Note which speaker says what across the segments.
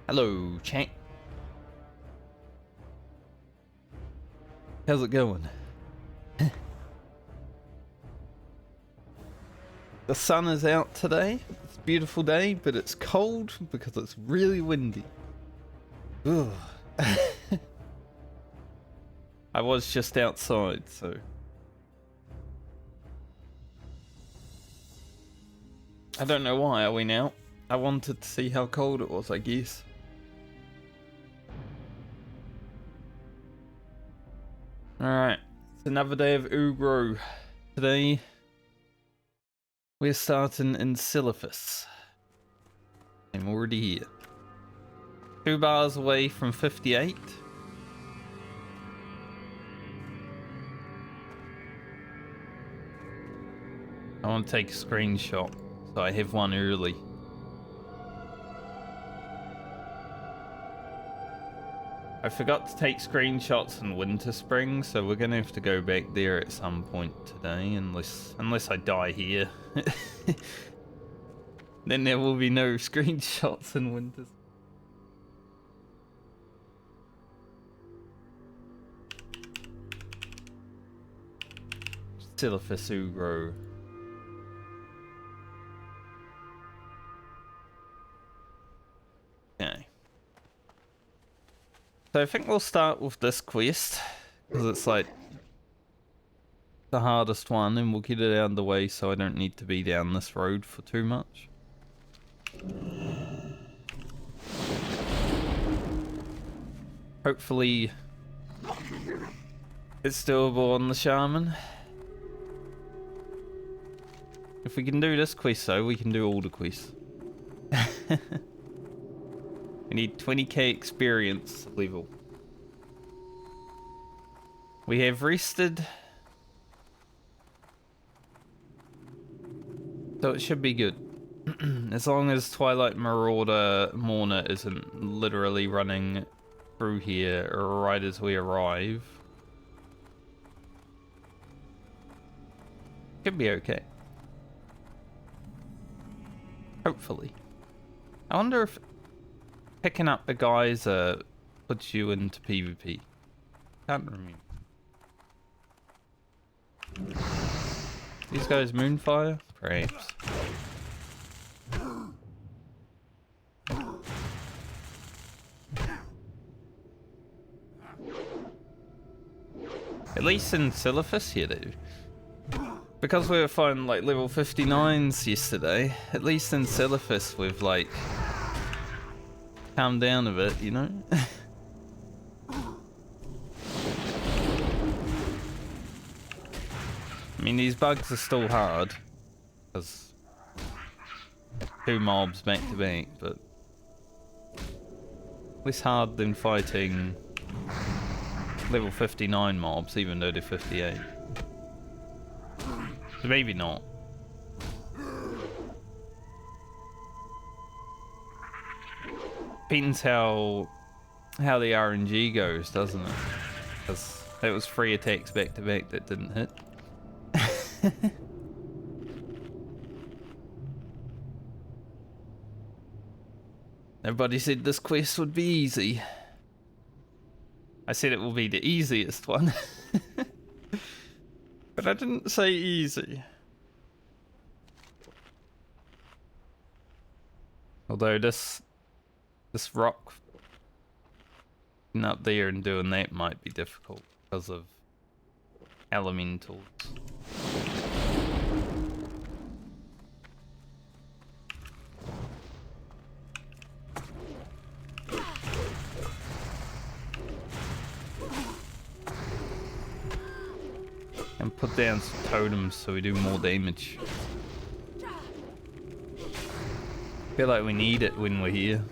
Speaker 1: Hello, chat. How's it going? The sun is out today. It's a beautiful day, but it's cold because it's really windy. Ugh. I was just outside, so... I don't know why I went out. I wanted to see how cold it was, I guess. Alright, it's another day of Ugro. Today, we're starting in Silithus. I'm already here. 2 bars away from 58. I want to take a screenshot, so I have one early. I forgot to take screenshots in Winter Spring, so we're gonna have to go back there at some point today, unless I die here. Then there will be no screenshots in Winter. Silithus Ugro. Okay. So I think we'll start with this quest, because it's like the hardest one, and we'll get it out of the way so I don't need to be down this road for too much. Hopefully it's doable on the Shaman. If we can do this quest though, we can do all the quests. We need 20k experience level. We have rested, so it should be good. As long as Twilight Marauder Mourner isn't literally running through here right as we arrive. Should be okay. Hopefully. I wonder if picking up the guys puts you into PvP. Can't remember. These guys Moonfire? Perhaps. At least in Silithus here, they do. Because we were fighting like level 59s yesterday, at least in Silithus we've like calmed down a bit, you know? I mean, these bugs are still hard, because 2 mobs back to back, but less hard than fighting level 59 mobs, even though they're 58. So maybe not. Depends how the RNG goes, doesn't it? Because that was 3 attacks back to back that didn't hit. Everybody said this quest would be easy. I said it will be the easiest one. But I didn't say easy. Although this rock up there and doing that might be difficult because of elementals. And put down some totems so we do more damage. Feel like we need it when we're here.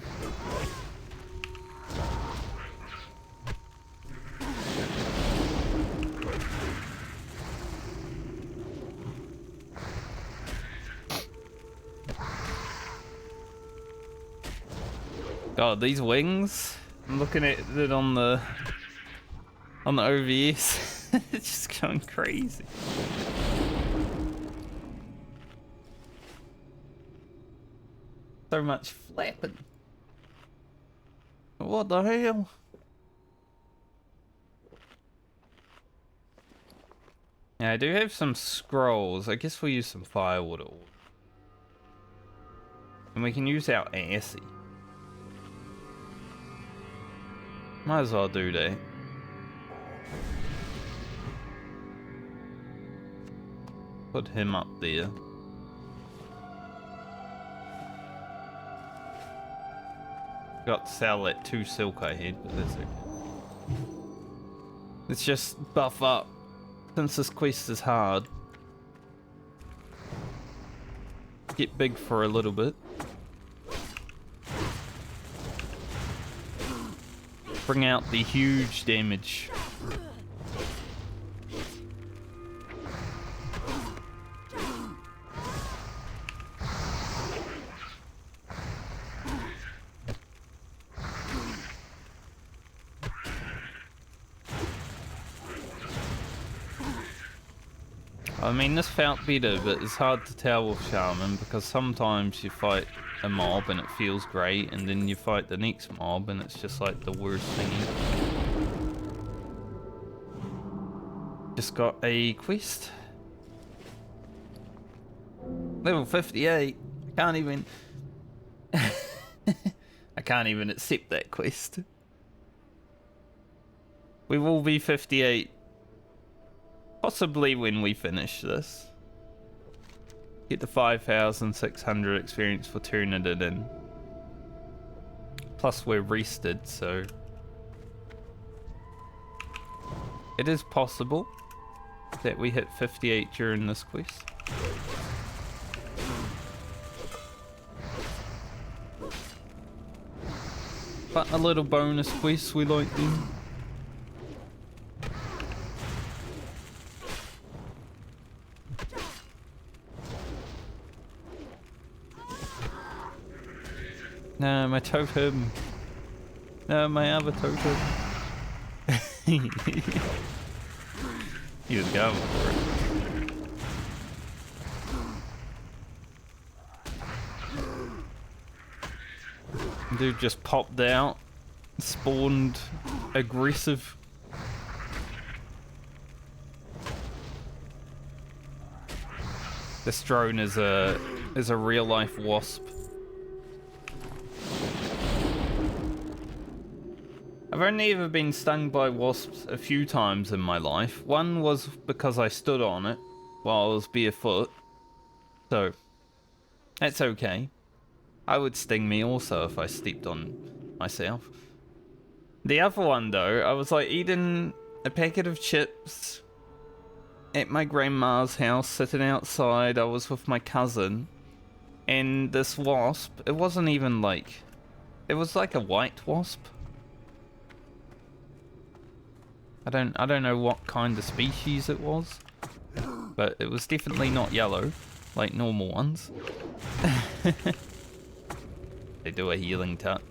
Speaker 1: God, these wings. I'm looking at it on the OVS. It's just going crazy. So much flapping. What the hell? Yeah, I do have some scrolls. I guess we'll use some firewood. And we can use our assy. Might as well do that. Put him up there. Got to sell that 2 silk I had, but that's okay. Let's just buff up. Since this quest is hard. Get big for a little bit. Bring out the huge damage. I mean, this felt better, but it's hard to tell with Shaman because sometimes you fight a mob and it feels great, and then you fight the next mob and it's just like the worst thing ever. Just got a quest. Level 58. I can't even... I can't even accept that quest. We will be 58. Possibly when we finish this. Get the 5,600 experience for turning it in. Plus we're rested, so... It is possible that we hit 58 during this quest. But a little bonus quest, we like them. No, my totem. No, my other totem. He was going for it. Dude just popped out, spawned aggressive. This drone is a real life wasp. I've only ever been stung by wasps a few times in my life. One was because I stood on it while I was barefoot. So, that's okay. I would sting me also if I stepped on myself. The other one though, I was like eating a packet of chips at my grandma's house, sitting outside. I was with my cousin. And this wasp, it wasn't even like... It was like a white wasp. I don't know what kind of species it was, but it was definitely not yellow, like normal ones. They do a healing touch.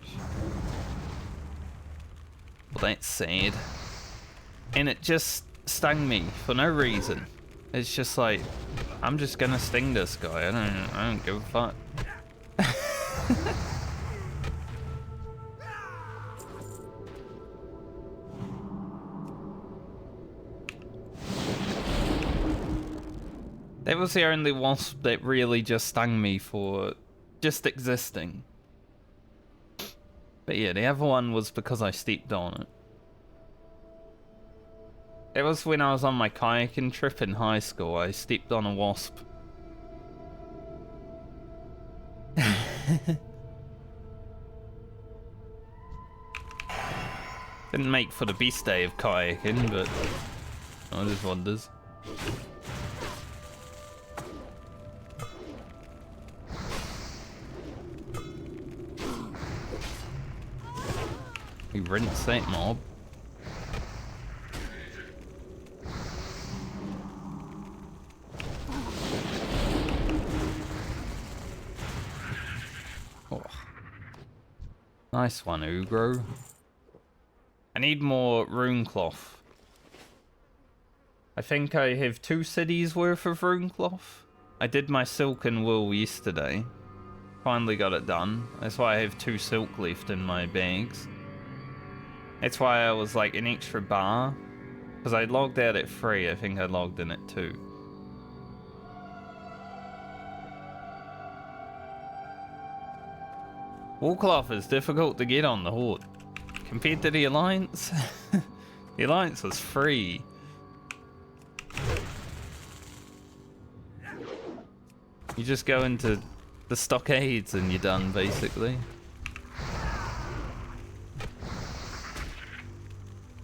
Speaker 1: Well, that's sad. And it just stung me for no reason. It's just like, I'm just gonna sting this guy. I don't give a fuck. That was the only wasp that really just stung me for just existing. But yeah, the other one was because I stepped on it. It was when I was on my kayaking trip in high school. I stepped on a wasp. Didn't make for the best day of kayaking, but I just wonders. We rinse that mob. Oh. Nice one, Ugro. I need more rune cloth. I think I have 2 cities worth of rune cloth. I did my silk and wool yesterday. Finally got it done. That's why I have 2 silk left in my bags. That's why I was like an extra bar. Because I logged out at 3, I think I logged in at 2. Woolcloth is difficult to get on the Horde. Compared to the Alliance, the Alliance was free. You just go into the stockades and you're done, basically.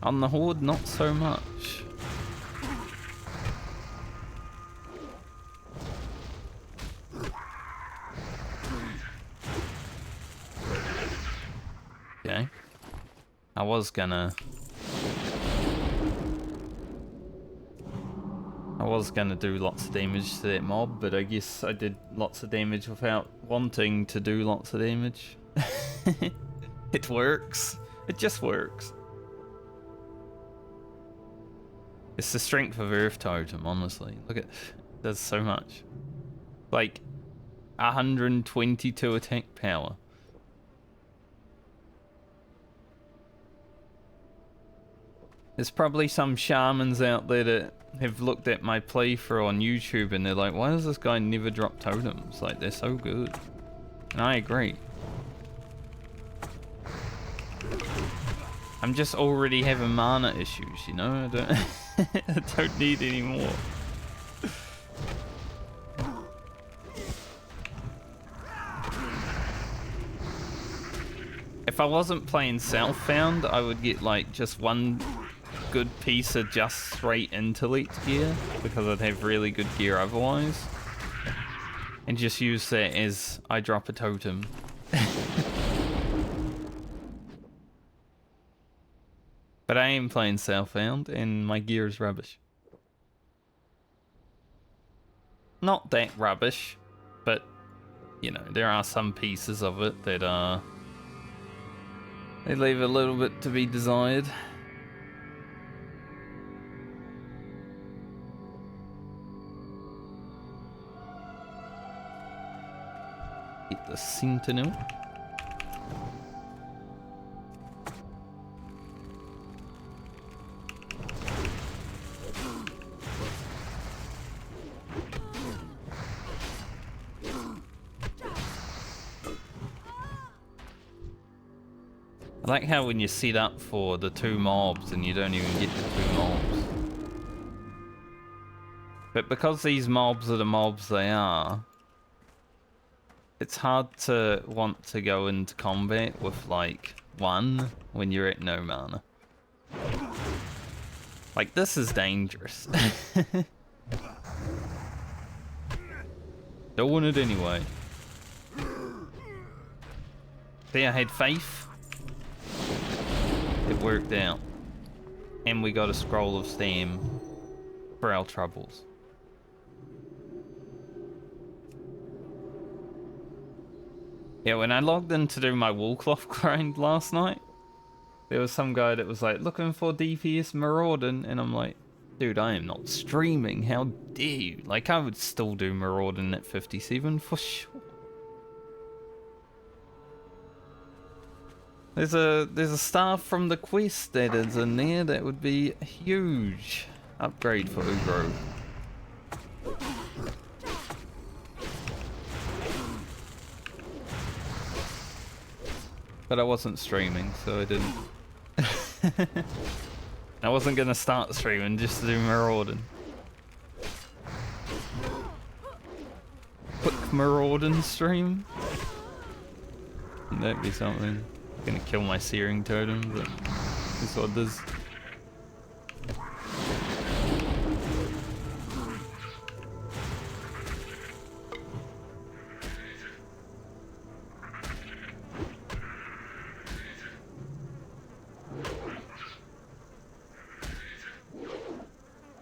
Speaker 1: On the Horde, not so much. Okay. I was gonna do lots of damage to that mob, but I guess I did lots of damage without wanting to do lots of damage. It works. It just works. It's the strength of Earth Totem, honestly. Look at it. It does so much. Like 122 attack power. There's probably some shamans out there that have looked at my playthrough on YouTube and they're like, why does this guy never drop totems? Like, they're so good. And I agree. I'm just already having mana issues, you know? I don't, I don't need any more. If I wasn't playing Southbound, I would get like just one good piece of just straight intellect gear, because I'd have really good gear otherwise, and just use that as I drop a totem. But I am playing Southbound and my gear is rubbish. Not that rubbish, but you know, there are some pieces of it that they leave a little bit to be desired. Get the Sentinel. I like how when you set up for the 2 mobs and you don't even get the 2 mobs. But because these mobs are the mobs they are, it's hard to want to go into combat with like 1 when you're at no mana. Like, this is dangerous. Doing it anyway. See, I had faith. It worked out. And we got a scroll of Stam for our troubles. Yeah, when I logged in to do my Woolcloth grind last night, there was some guy that was like, looking for DPS Marauding, and I'm like, dude, I am not streaming, how dare you? Like, I would still do Marauding at 57 for sure. There's a staff from the quest that is in there that would be a huge upgrade for Ugro. But I wasn't streaming, so I didn't. I wasn't gonna start streaming just to do Marauding. Quick Marauding stream? That'd be something. Gonna kill my Searing Totem, but that's what it does.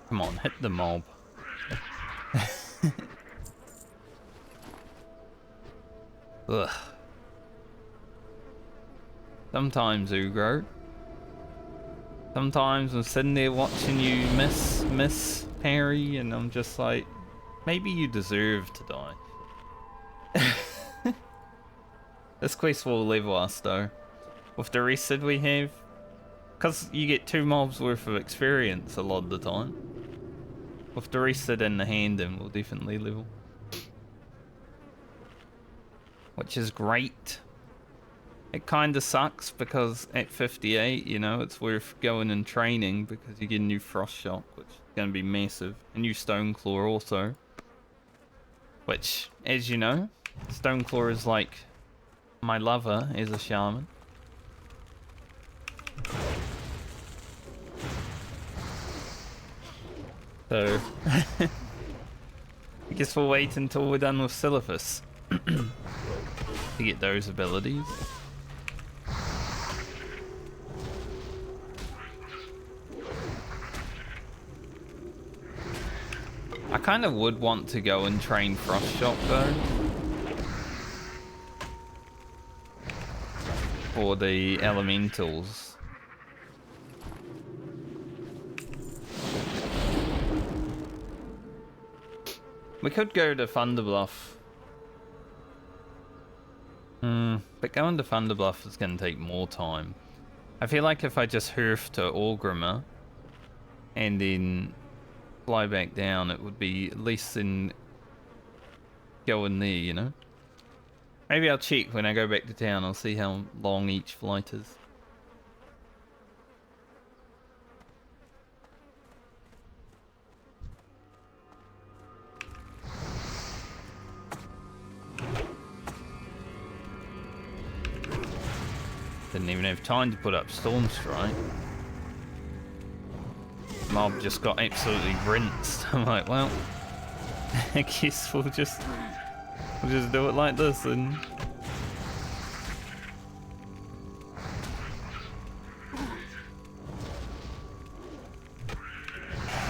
Speaker 1: Come on, hit the mob. Ugh. Sometimes, Ugro. Sometimes I'm sitting there watching you miss parry, and I'm just like, maybe you deserve to die. This quest will level us though. With the reset we have, Because you get 2 mobs worth of experience a lot of the time. With the rest of it in the hand, then we'll definitely level. Which is great. It kind of sucks because at 58, you know, it's worth going and training because you get a new Frost Shock, which is going to be massive. A new Stone Claw also. Which, as you know, Stone Claw is like my lover as a shaman. So, I guess we'll wait until we're done with Silithus to get those abilities. I kind of would want to go and train Frost Shock though. For the elementals. We could go to Thunderbluff. But going to Thunderbluff is going to take more time. I feel like if I just hurf to Orgrimmar and then fly back down, it would be less than going there, you know? Maybe I'll check when I go back to town. I'll see how long each flight is. Didn't even have time to put up Storm Strike. Mob just got absolutely rinsed. I'm like, well, I guess we'll just do it like this and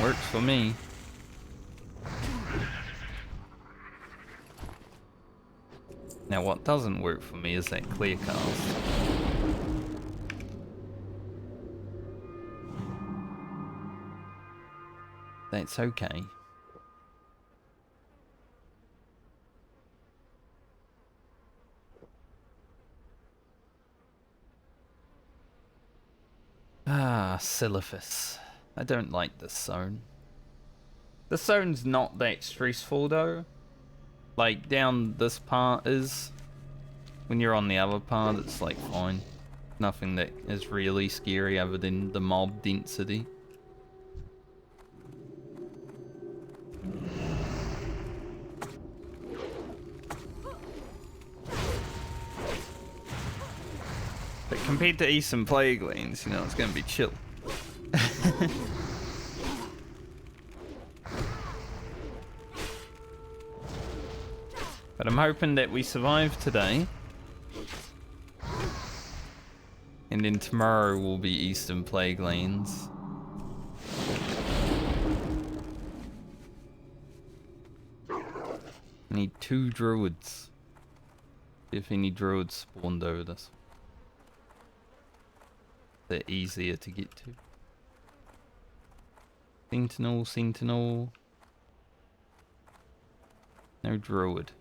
Speaker 1: works for me. Now what doesn't work for me is that clear cast. That's okay. Ah, Silithus. I don't like this zone. This zone's not that stressful though. Like down this part is. When you're on the other part, it's like fine. Nothing that is really scary other than the mob density. But compared to Eastern Plague Lands, you know, it's gonna be chill. But I'm hoping that we survive today. And then tomorrow will be Eastern Plague Lands. Need 2 druids. If any druids spawned over this. They're easier to get to. Sentinel, Sentinel. No druid.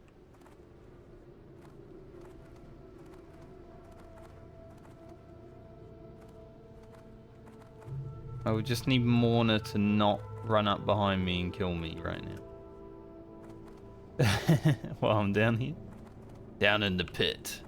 Speaker 1: I would just need Mourner to not run up behind me and kill me right now. While I'm down here. Down in the pit.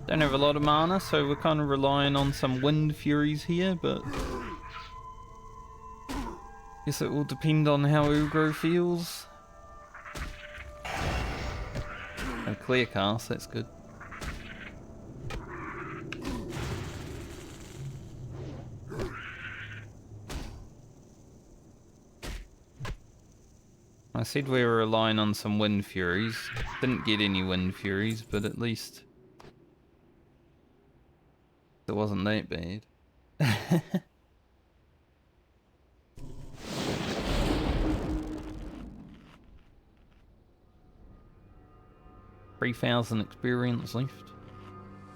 Speaker 1: Don't have a lot of mana, so we're kind of relying on some Wind Furies here, but guess it will depend on how Ugro feels. A clear cast, that's good. I said we were relying on some Wind Furies. Didn't get any Wind Furies, but at least it wasn't that bad. 3,000 experience left.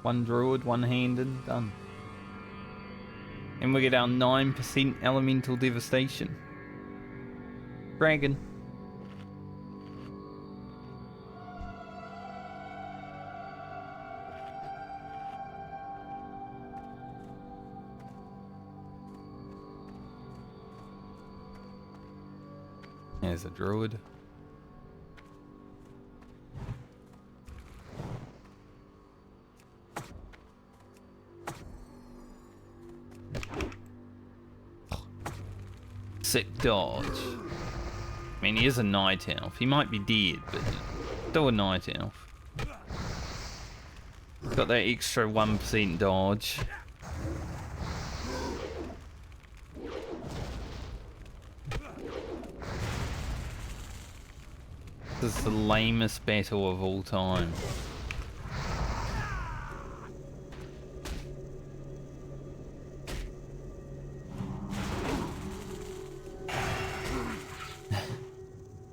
Speaker 1: One druid, one-handed, done. And we get our 9% elemental devastation. Dragon. There's a druid. Sick dodge. I mean, he is a night elf. He might be dead, but still a night elf. Got that extra 1% dodge. This is the lamest battle of all time.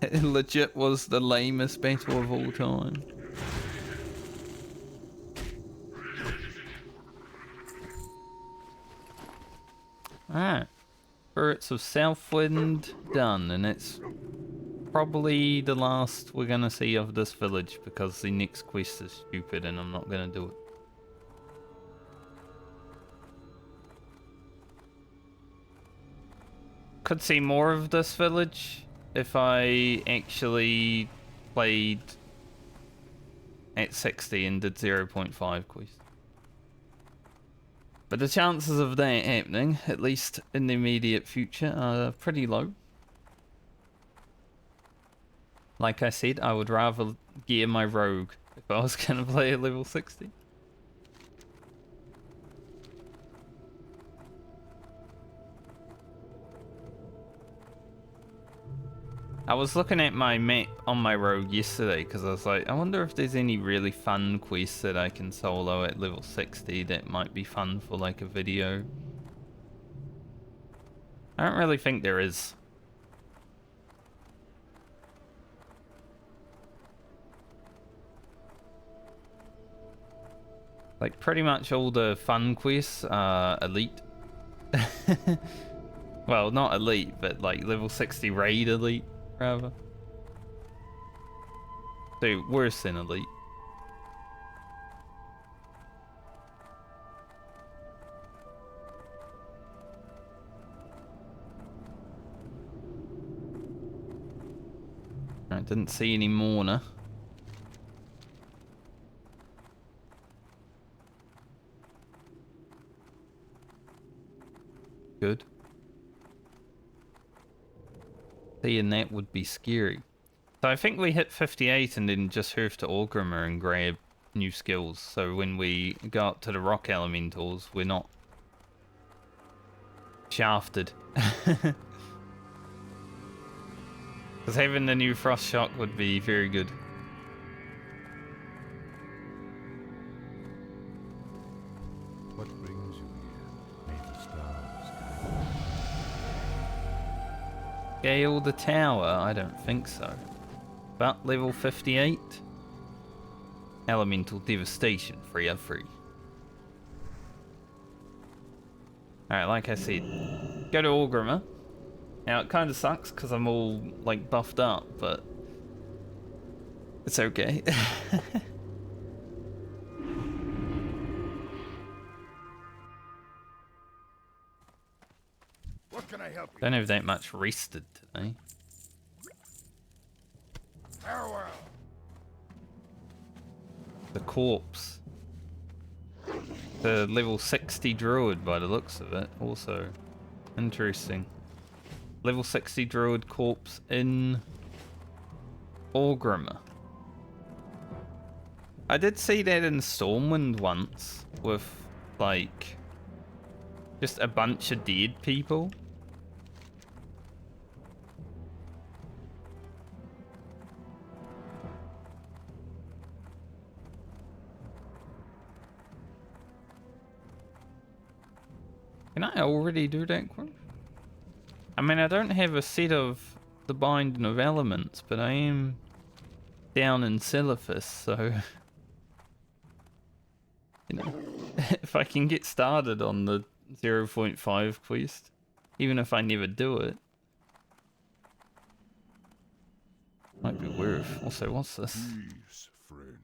Speaker 1: It legit was the lamest battle of all time. Alright. Spirits of Southwind done, and it's probably the last we're gonna see of this village because the next quest is stupid and I'm not gonna do it. Could see more of this village if I actually played at 60 and did 0.5 quests. But the chances of that happening, at least in the immediate future, are pretty low. Like I said, I would rather gear my rogue if I was going to play at level 60. I was looking at my map on my rogue yesterday because I was like, I wonder if there's any really fun quests that I can solo at level 60 that might be fun for like a video. I don't really think there is. Like pretty much all the fun quests are elite. Well, not elite, but like level 60 raid elite. Rather. So worse than elite. I didn't see any mourner. Good. Seeing that would be scary. So I think we hit 58 and then just hoof to Orgrimmar and grab new skills. So when we go up to the rock elementals, we're not shafted. Because having the new frost shock would be very good.
Speaker 2: What brings you here? May the stars guide you.
Speaker 1: Scale the tower? I don't think so. But level 58. Elemental Devastation, 303. Alright, like I said, go to Orgrimmar. Now, it kind of sucks because I'm all, like, buffed up, but it's okay.
Speaker 2: What can I help you?
Speaker 1: Don't have that much rested today.
Speaker 2: Farewell.
Speaker 1: The corpse. The level 60 druid by the looks of it, also. Interesting. Level 60 druid corpse in Orgrimmar. I did see that in Stormwind once with, like, just a bunch of dead people. Can I already do that one? I mean, I don't have a set of the Binding of Elements, but I am down in Silithus, so You know, if I can get started on the 0.5 quest, even if I never do it, might be worth. Also, what's this?
Speaker 2: Peace, friend.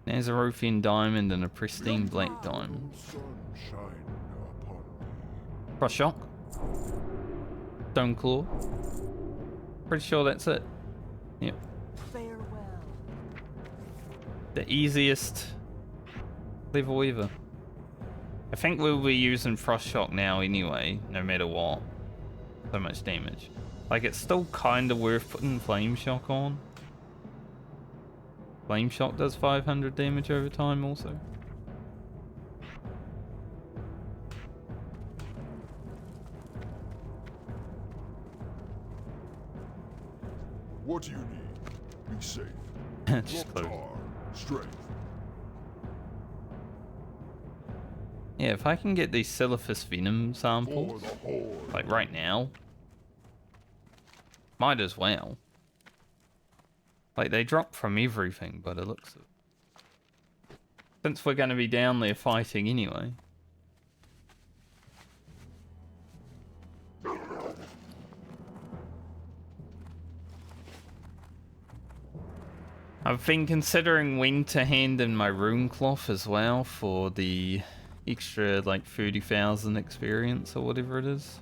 Speaker 1: Nazarothian diamond and a pristine black diamond.
Speaker 2: Sun shine upon thee.
Speaker 1: Frost shock. Stone claw. Pretty sure that's it. Yep.
Speaker 3: Farewell.
Speaker 1: The easiest level ever. I think we'll be using Frost Shock now anyway, no matter what. So much damage. Like, it's still kind of worth putting Flame Shock on. Flame Shock does 500 damage over time also.
Speaker 2: What do you need? Be safe.
Speaker 1: Just close.
Speaker 2: Loktar, strength.
Speaker 1: Yeah, if I can get these Silithus Venom
Speaker 2: For
Speaker 1: samples,
Speaker 2: the Horde.
Speaker 1: like right now, might as well. Like, they drop from everything, but it looks... Since we're going to be down there fighting anyway. I've been considering when to hand in my rune cloth as well for the extra, like, 30,000 experience or whatever it is.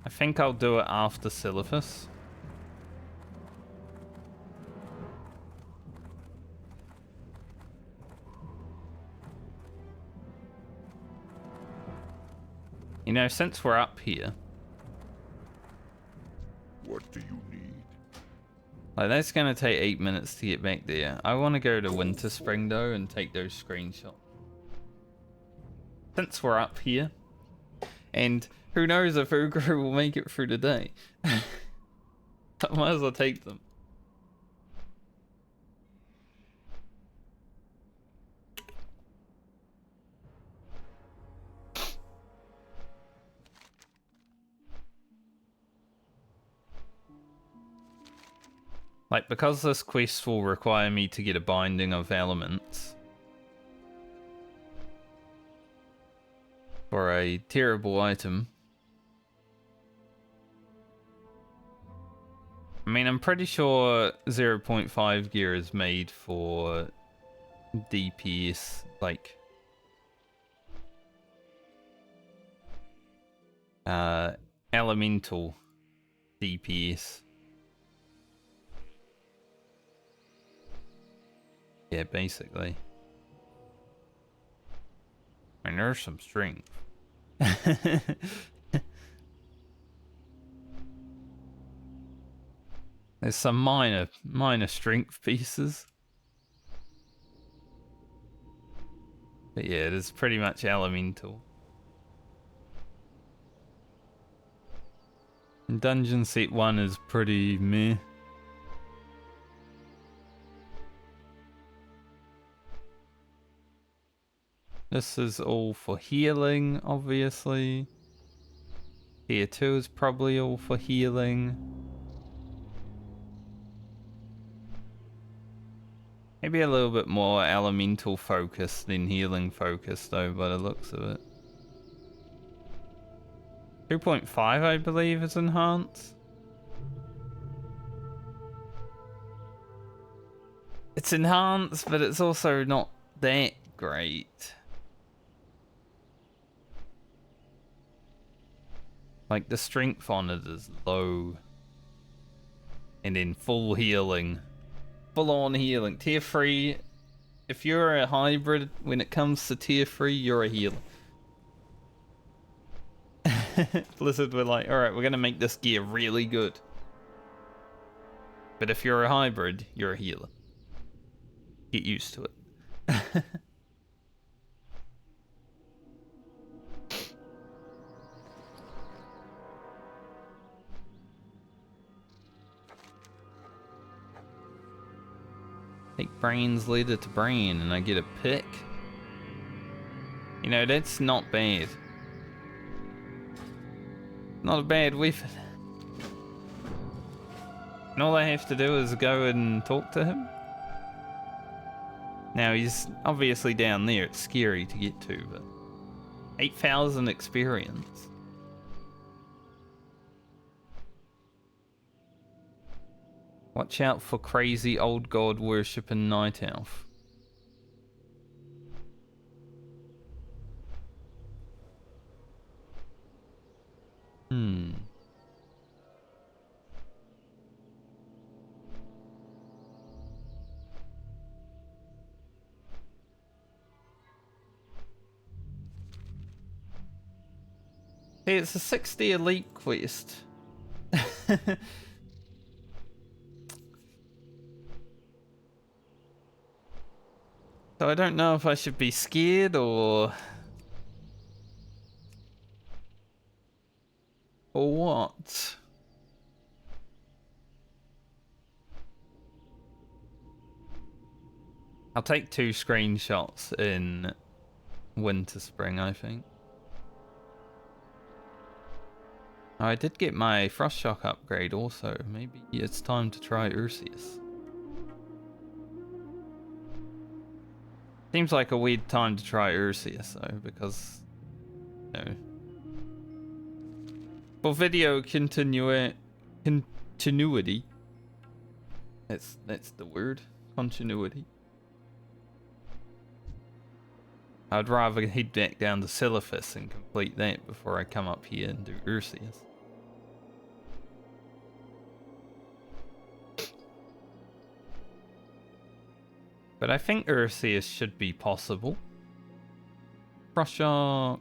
Speaker 1: I think I'll do it after Silithus. You know, since we're up here,
Speaker 2: What do you need?
Speaker 1: like, that's gonna take 8 minutes to get back there. I want to go to Winter Spring though and take those screenshots. Since we're up here, and who knows if Ugru will make it through the day. I might as well take them. Like, because this quest will require me to get a binding of elements for a terrible item. I mean, I'm pretty sure 0.5 gear is made for DPS, like, elemental DPS. Yeah, basically. I mean, there's some strength. There's some minor strength pieces. But yeah, it is pretty much elemental. And Dungeon set 1 is pretty meh. This is all for healing, obviously. Tier 2 is probably all for healing. Maybe a little bit more elemental focus than healing focus though, by the looks of it. 2.5 I believe is enhanced. It's enhanced, but it's also not that great. Like, the strength on it is low. And then full healing. Full on healing. Tier 3, if you're a hybrid, when it comes to tier 3, you're a healer. Blizzard were like, alright, we're gonna make this gear really good. But if you're a hybrid, you're a healer. Get used to it. Take brains leader to brain and I get a pick. You know, that's not bad. Not a bad weapon. And all I have to do is go and talk to him. Now, he's obviously down there. It's scary to get to, but 8,000 experience. Watch out for crazy old god worshipping night elf. Hey, it's a 60 elite quest. So I don't know if I should be scared or what. I'll take 2 screenshots in winter spring, I think. Oh, I did get my frost shock upgrade also. Maybe it's time to try Ursius. Seems like a weird time to try Ursius though, because you know, for video continuity. That's the word. Continuity. I'd rather head back down to Silithus and complete that before I come up here and do Ursius. But I think Ursius should be possible. Frost shock.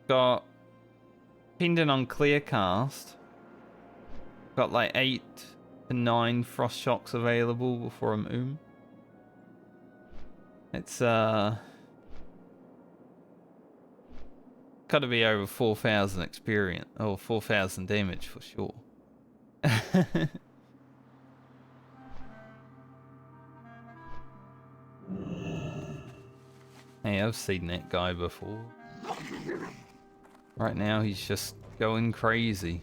Speaker 1: Got, depending on clearcast, got like 8 to 9 frost shocks available before I'm It's gotta be over 4,000 experience or 4,000 damage for sure. Hey, I've seen that guy before. Right now he's just going crazy.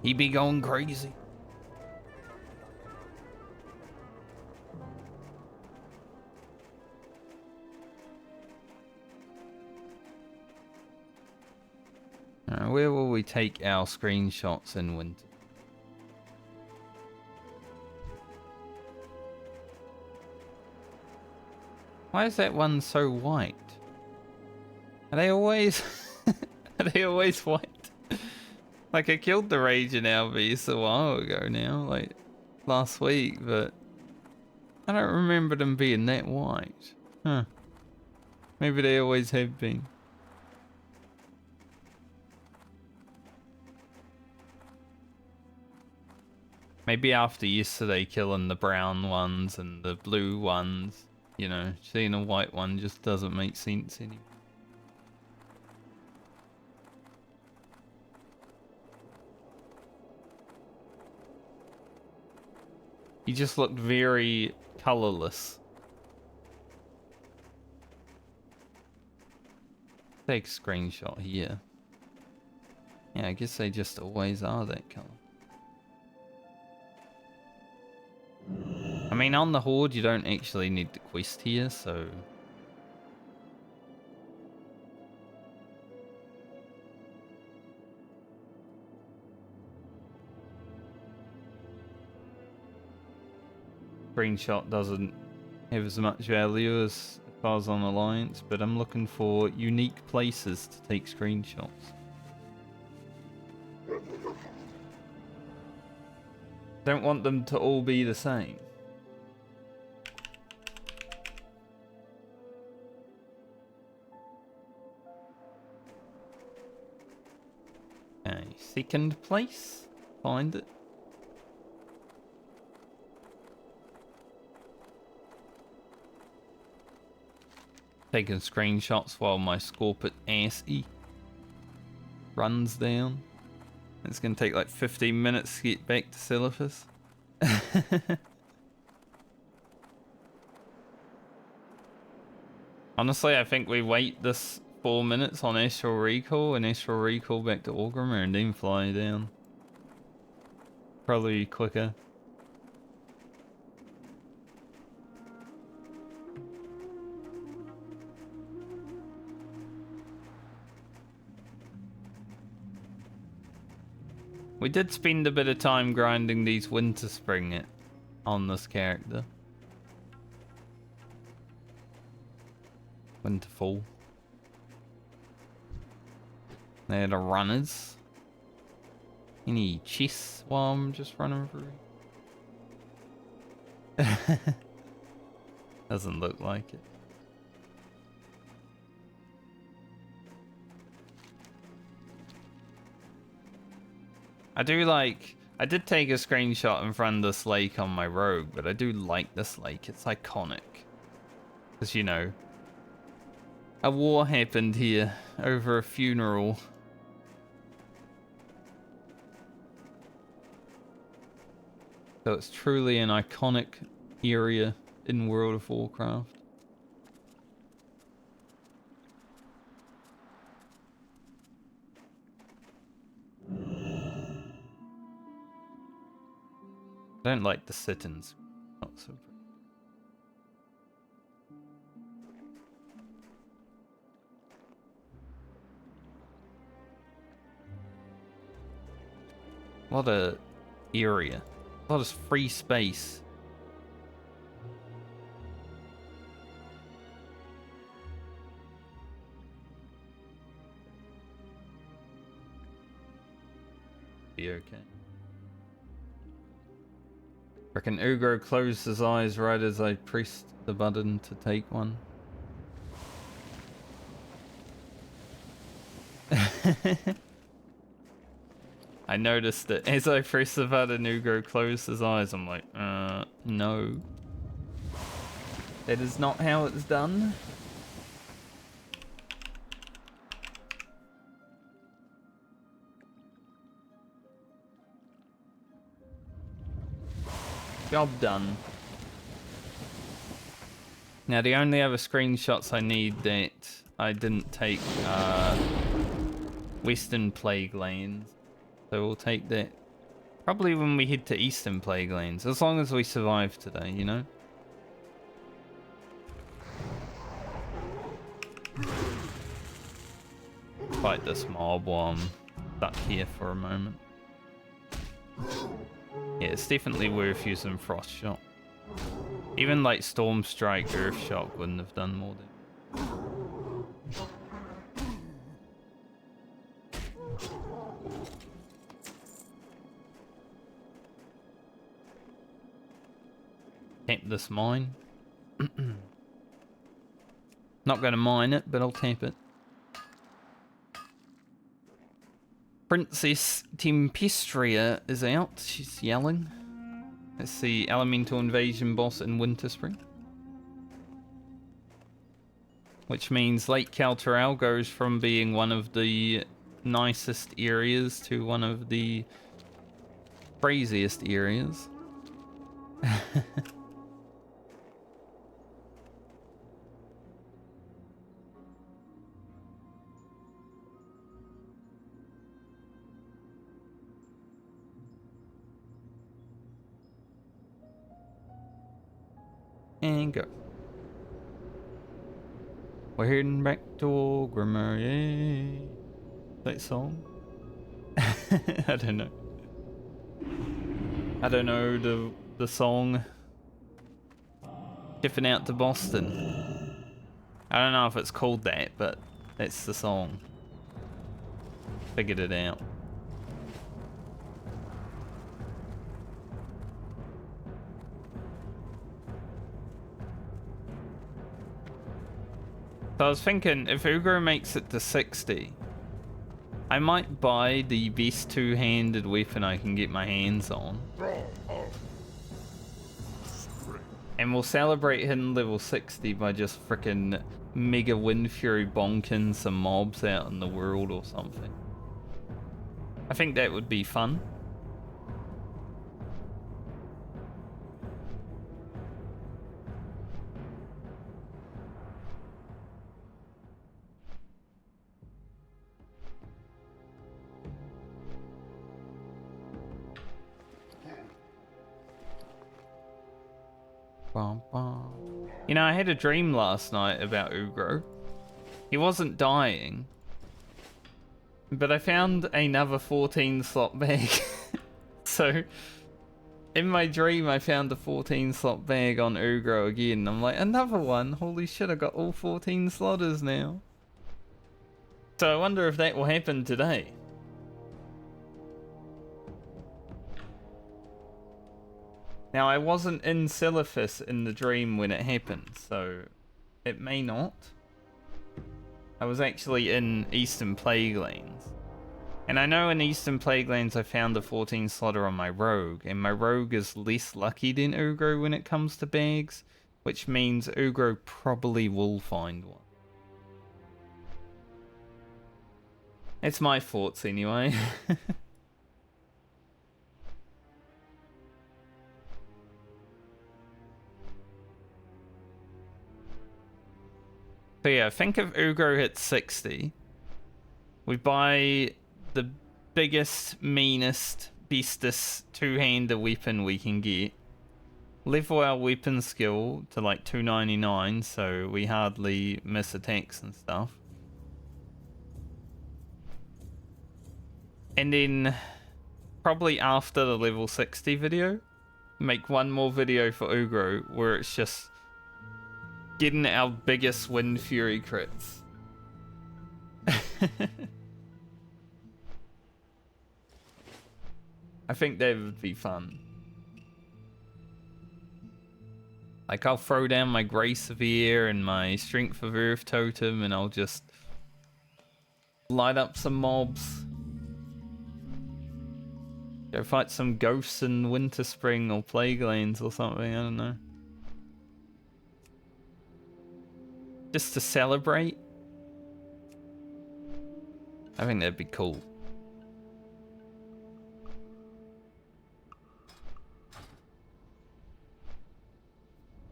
Speaker 1: He be going crazy. Where will we take our screenshots in winter? Why is that one so white? Are they always are they always white? Like I killed the Raging Beast a while ago now, like last week, but I don't remember them being that white. Huh. Maybe they always have been. Maybe after yesterday killing the brown ones and the blue ones, you know, seeing a white one just doesn't make sense anymore. He just looked very colorless. Take a screenshot here. Yeah, I guess they just always are that color. I mean, on the Horde, you don't actually need the quest here, so... Screenshot doesn't have as much value as if I was on Alliance, but I'm looking for unique places to take screenshots. Don't want them to all be the same. Okay, second place. Find it. Taking screenshots while my Scorpit assy runs down. It's gonna take like 15 minutes to get back to Silithus. Honestly, I think we wait this 4 minutes on astral recall and astral recall back to Orgrimmar and then fly down. Probably quicker. We did spend a bit of time grinding these Winter Spring on this character. Winterfall. They're the runners. Any chests while I'm just running through? Doesn't look like it. I did take a screenshot in front of this lake on my rogue, but I do like this lake. It's iconic. Because, you know, a war happened here over a funeral. So it's truly an iconic area in World of Warcraft. I don't like the sit-ins. Not so pretty. A lot of area. A lot of free space. Be okay. Reckon Ugro closed his eyes right as I pressed the button to take one. I noticed that as I pressed the button, Ugro closed his eyes. I'm like, no. That is not how it's done. Job done. Now the only other screenshots I need that I didn't take are Western Plague Lands. So we'll take that probably when we head to Eastern Plague Lands, as long as we survive today, you know? Fight this mob while I'm stuck here for a moment. Yeah, it's definitely worth using Frost Shot. Even like Storm Strike, Earth Shock wouldn't have done more damage. Tap this mine. Not going to mine it, but I'll tap it. Princess Tempestria is out. She's yelling. It's the Elemental Invasion boss in Winter Spring. Which means Lake Calturel goes from being one of the nicest areas to one of the craziest areas. And go. We're heading back to Orgrimmar, yay. That song? I don't know. I don't know the song. Shipping out to Boston. I don't know if it's called that, but that's the song. Figured it out. So I was thinking, if Ugro makes it to 60, I might buy the best two-handed weapon I can get my hands on. And we'll celebrate hitting level 60 by just frickin' Mega Wind Fury bonking some mobs out in the world or something. I think that would be fun. You know, I had a dream last night about Ugro. He wasn't dying, but I found another 14 slot bag. So, in my dream, I found a 14 slot bag on Ugro again. I'm like, another one? Holy shit, I got all 14 slotters now. So I wonder if that will happen today. Now, I wasn't in Silithus in the dream when it happened, so it may not. I was actually in Eastern Plaguelands. And I know in Eastern Plaguelands I found a 14 slotter on my rogue, and my rogue is less lucky than Ugro when it comes to bags, which means Ugro probably will find one. It's my thoughts anyway. So yeah, think if Ugro hits 60, we buy the biggest, meanest, bestest two-hander weapon we can get. Level our weapon skill to like 299, so we hardly miss attacks and stuff. And then, probably after the level 60 video, make one more video for Ugro where it's just getting our biggest Wind Fury crits. I think that would be fun. Like, I'll throw down my Grace of the Air and my Strength of Earth totem and I'll just light up some mobs. Go fight some ghosts in Winter Spring or Plaguelands or something, I don't know. Just to celebrate. I think that'd be cool.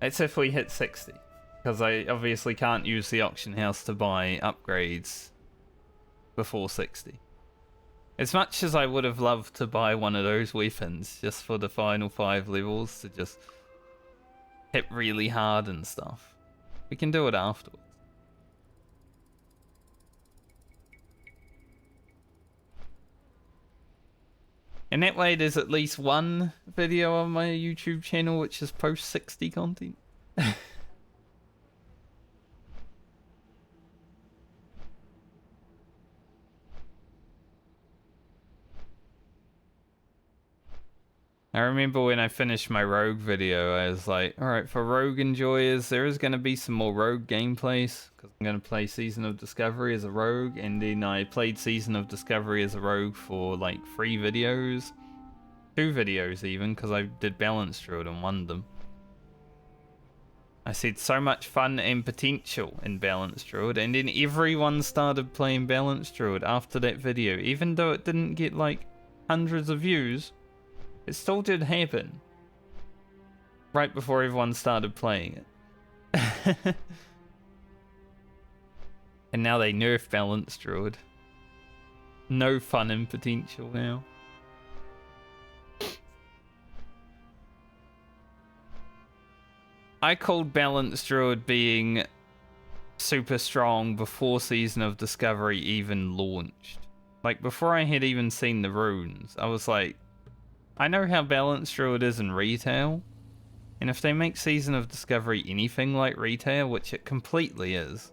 Speaker 1: It's if we hit 60. Because I obviously can't use the auction house to buy upgrades before 60. As much as I would have loved to buy one of those weapons just for the final 5 levels to just hit really hard and stuff, we can do it afterwards. And that way there's at least one video on my YouTube channel which is post 60 content. I remember when I finished my Rogue video, I was like, alright, for Rogue enjoyers, there is going to be some more Rogue gameplays, because I'm going to play Season of Discovery as a Rogue, and then I played Season of Discovery as a Rogue for like 3 videos, 2 videos even, because I did Balance Druid and won them. I said so much fun and potential in Balance Druid, and then everyone started playing Balance Druid after that video, even though it didn't get like hundreds of views. It still did happen. Right before everyone started playing it. And now they nerf Balance Druid. No fun and potential now. I called Balance Druid being super strong before Season of Discovery even launched. Like, before I had even seen the runes, I was like, I know how Balance Druid is in retail, and if they make Season of Discovery anything like retail, which it completely is,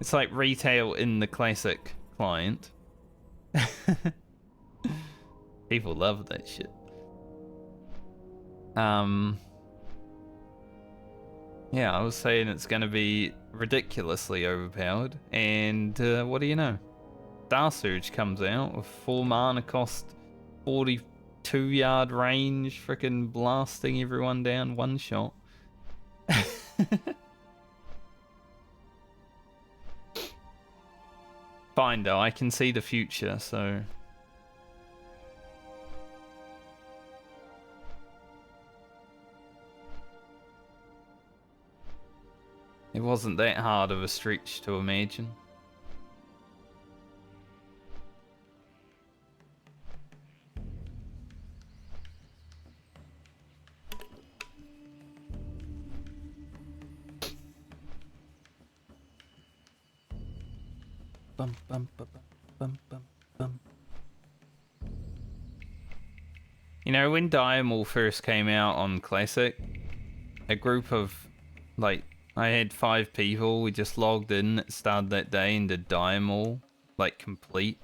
Speaker 1: it's like retail in the classic client. People love that shit. Yeah, I was saying it's gonna be ridiculously overpowered, and what do you know? Star Surge comes out with 4 mana cost, 42-yard range, freaking blasting everyone down one shot. Fine though, I can see the future, so... It wasn't that hard of a stretch to imagine. bum, bum, bum, bum, bum, bum. You know, when Diamol first came out on Classic, a group of, like, I had 5 people, we just logged in at the start of that day and did Diamol, like, complete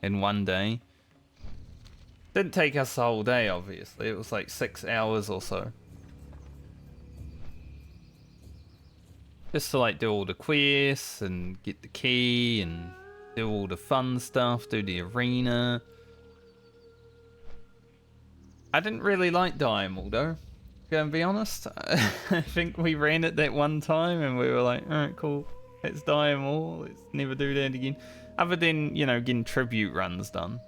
Speaker 1: in one day. Didn't take us the whole day, obviously. It was like 6 hours or so. Just to, like, do all the quests and get the key and do all the fun stuff, do the arena. I didn't really like Diamol, though. Gonna be honest. I think we ran it that one time and we were like, alright, cool. Let's Diamol. Let's never do that again. Other than, you know, getting tribute runs done.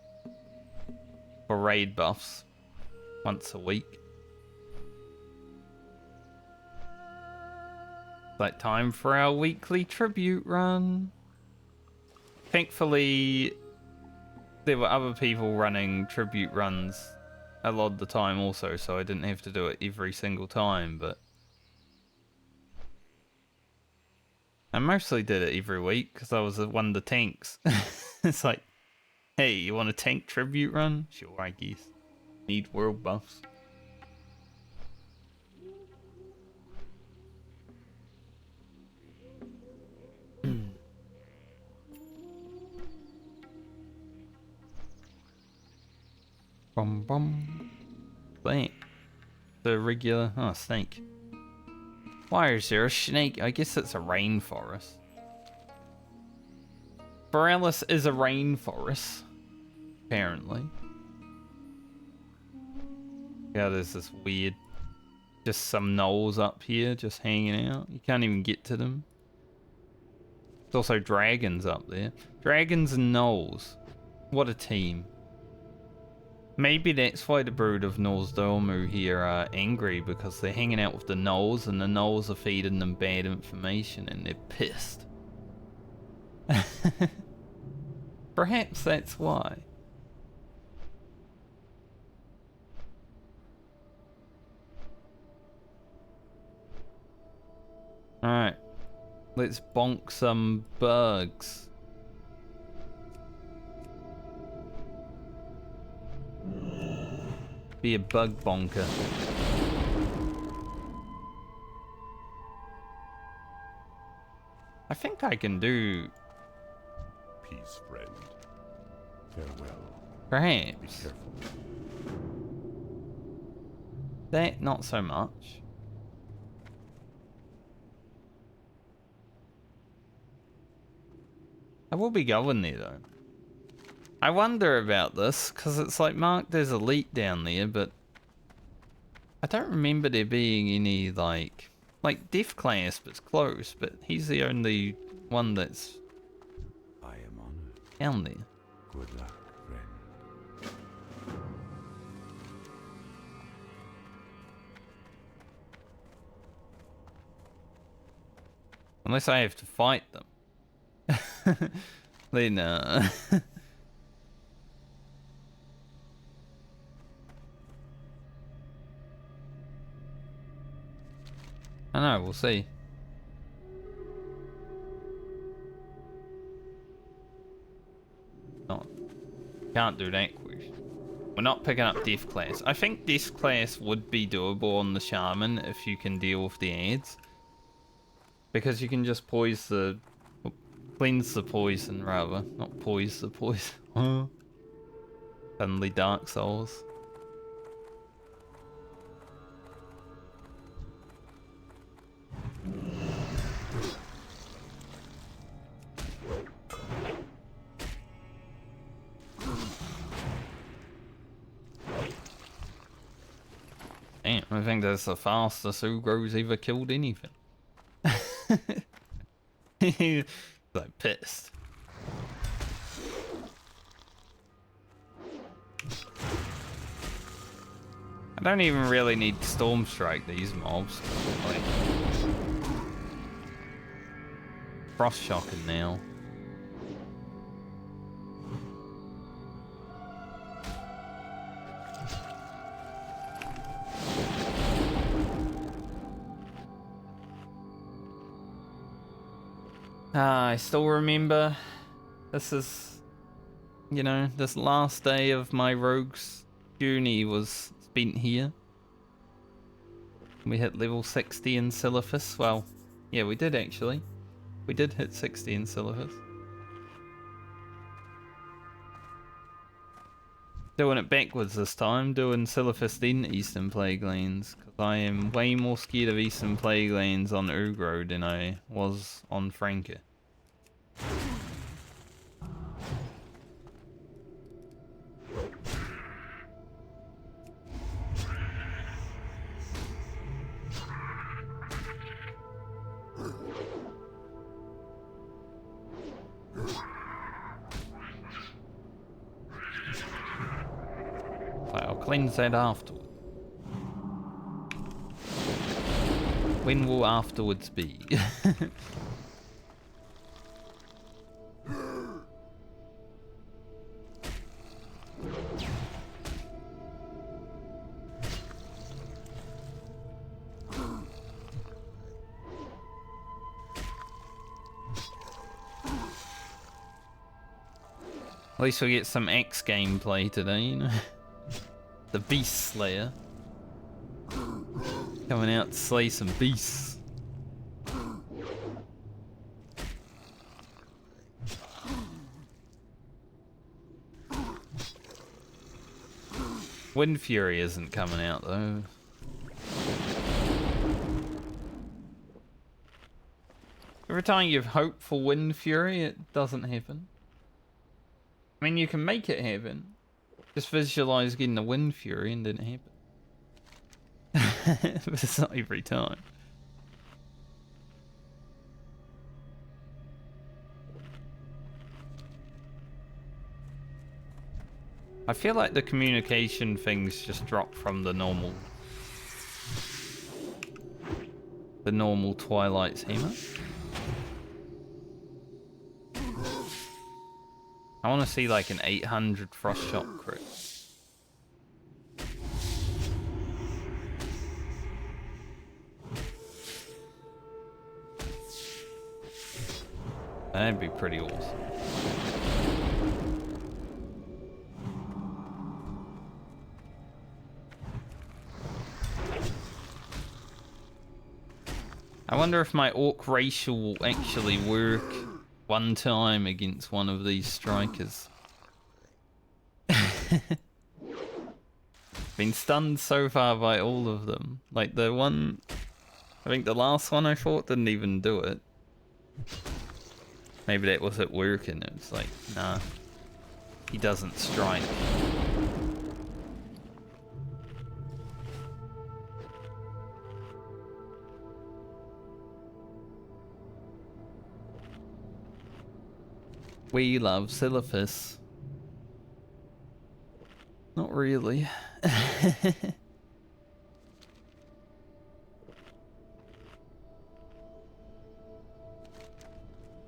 Speaker 1: For raid buffs. Once a week. Like, time for our weekly tribute run. Thankfully, there were other people running tribute runs a lot of the time also, so I didn't have to do it every single time, but I mostly did it every week because I was one of the tanks. It's like, hey, you want a tank tribute run? Sure, I guess. Need world buffs. Bum bum. Bam. The regular. Oh, snake. Why is there a snake? I guess it's a rainforest. Borealis is a rainforest. Apparently. Yeah, there's this weird. Just some gnolls up here just hanging out. You can't even get to them. There's also dragons up there. Dragons and gnolls. What a team. Maybe that's why the brood of Nozdormu here are angry, because they're hanging out with the gnolls and the gnolls are feeding them bad information and they're pissed. Perhaps that's why. Alright. Let's bonk some bugs. Be a bug bonker. I think I can do...
Speaker 2: Peace, friend. Farewell.
Speaker 1: Perhaps.
Speaker 2: Be careful.
Speaker 1: That, not so much. I will be going there, though. I wonder about this, because it's like marked as elite down there, but I don't remember there being any, like Death Clasp is close, but he's the only one that's
Speaker 2: I am honored.
Speaker 1: down there.
Speaker 2: Good luck, friend.
Speaker 1: Unless I have to fight them. Then, I know, we'll see. No, can't do that quest. We're not picking up Death Class. I think Death Class would be doable on the Shaman if you can deal with the ads. Because you can just poise the... cleanse the poison, rather. Not poise the poison. Suddenly Dark Souls. Damn, I think that's the fastest Ugro's ever killed anything. He's like pissed. I don't even really need to Storm Strike these mobs. Like, Frost Shocking now. I still remember This is, you know, this last day of my rogue's journey was spent here. We hit level 60 in Silithus. Well, yeah, we did actually. We did hit 60 in Silithus. Doing it backwards this time, doing Silithus then Eastern Plaguelands, because I am way more scared of Eastern Plaguelands on Ugro than I was on Franca. I'll cleanse that afterward. When will afterwards be? At least we get some X gameplay today, you know? The Beast Slayer. Coming out to slay some beasts. Wind Fury isn't coming out though. Every time you have hope for Wind Fury, it doesn't happen. I mean, you can make it happen. Just visualize getting the Wind Fury and didn't happen. But it's not every time. I feel like the communication things just drop from the normal Twilight's hammer. I want to see like an 800 frost shot crit. That'd be pretty awesome. I wonder if my orc racial will actually work one time against one of these strikers. Been stunned so far by all of them. Like the one, I think the last one I fought didn't even do it. Maybe that was at work and it was like, nah, he doesn't strike. We love Silithus. Not really.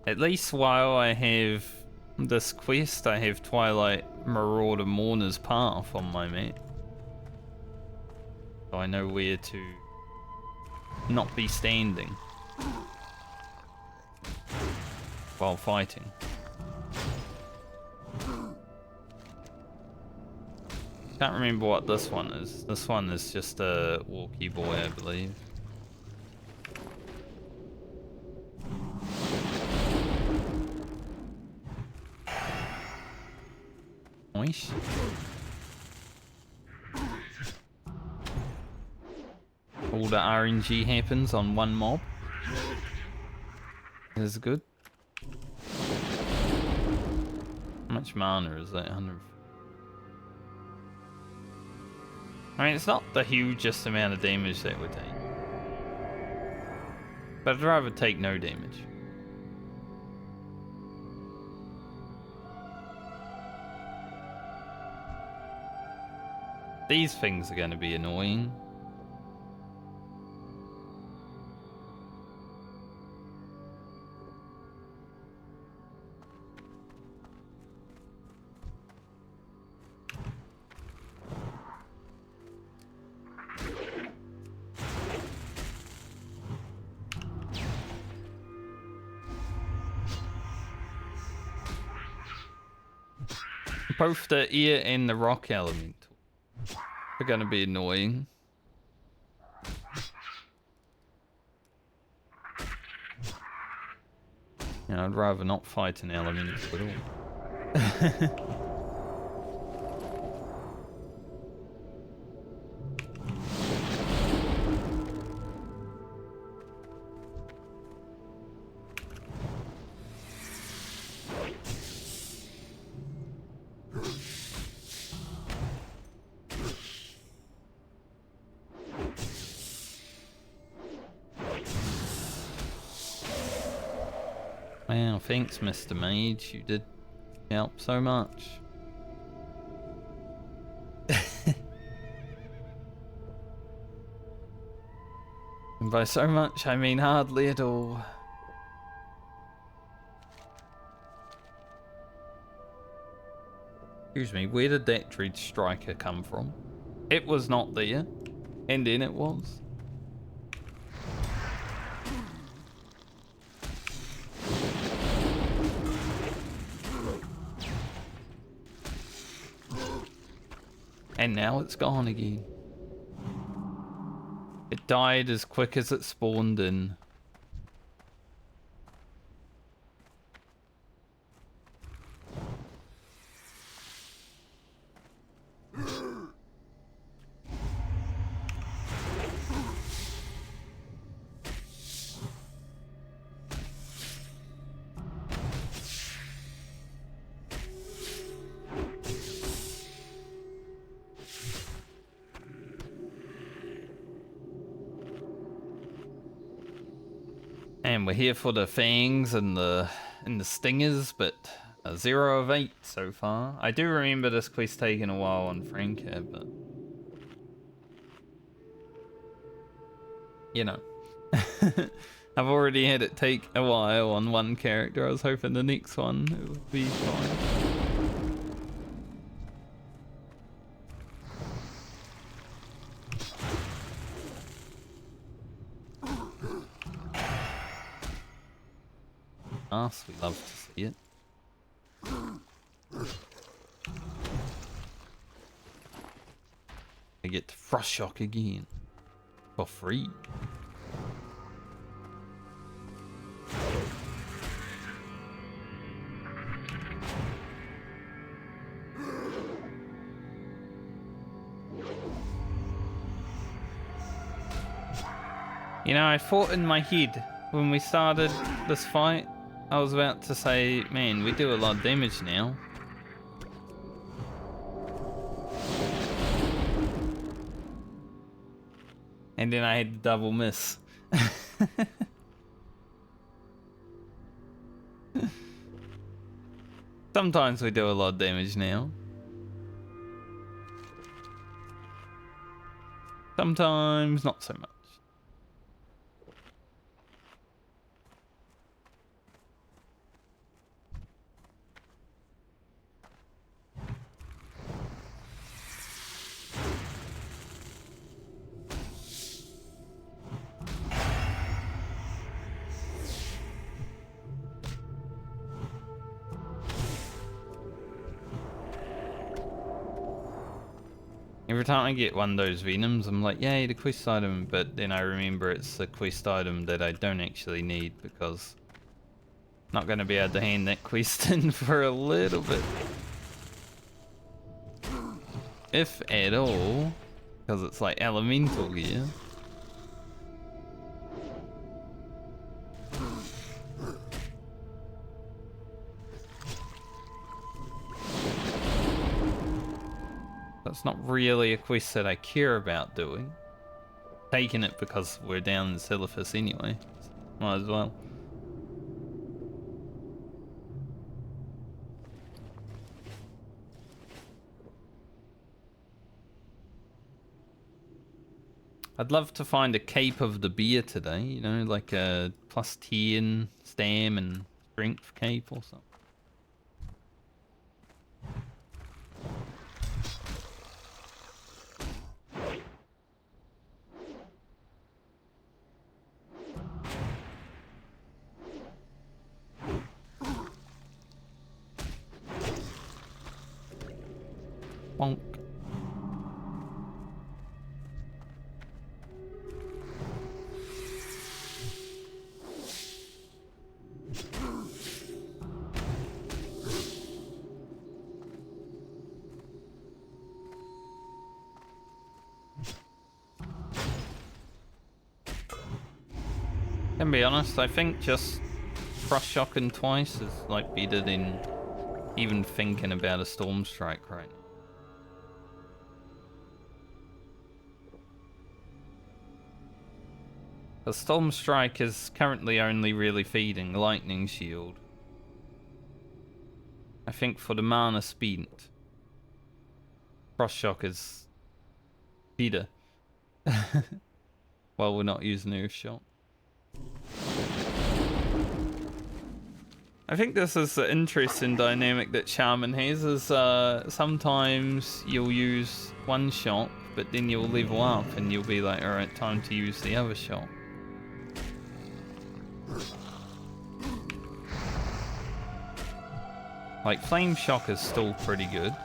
Speaker 1: At least while I have this quest, I have Twilight Marauder Mourner's Path on my map. So I know where to not be standing while fighting. Can't remember what this one is. This one is just a walkie boy, I believe. Nice. All the RNG happens on one mob. Is good. How much mana is that? 100. I mean, it's not the hugest amount of damage that would take. But I'd rather take no damage. These things are going to be annoying. Both the ear and the rock elemental are gonna be annoying. Yeah, I'd rather not fight an elemental at all. Wow, thanks, Mr. Mage. You did help so much. And by so much, I mean hardly at all. Excuse me, where did that Dread Striker come from? It was not there, and then it was. And now it's gone again. It died as quick as it spawned in. And we're here for the fangs and the stingers, but a 0 of 8 so far. I do remember this quest taking a while on Franca, but you know. I've already had it take a while on one character. I was hoping the next one it would be fine. Us, we love to see it. I get to Frost Shock again for free. You know, I thought in my head when we started this fight, I was about to say, man, we do a lot of damage now. And then I had the double miss. Sometimes we do a lot of damage now. Sometimes not so much. Every time I get one of those Venoms, I'm like, yay, the quest item, but then I remember it's a quest item that I don't actually need because I'm not going to be able to hand that quest in for a little bit. If at all, because it's like elemental gear. That's not really a quest that I care about doing. Taking it because we're down in Silithus anyway. Might as well. I'd love to find a Cape of the Bear today, you know, like a plus 10 stam and strength cape or something. Bonk. Can be honest, I think just cross-shocking twice is like better than even thinking about a storm strike right now. The storm strike is currently only really feeding lightning shield. I think for the mana speed, cross-shock is better. Well, we're not using earth shot. I think this is the interesting dynamic that Shaman has, is sometimes you'll use one shot, but then you'll level up and you'll be like, alright, time to use the other shot. Like, Flame Shock is still pretty good.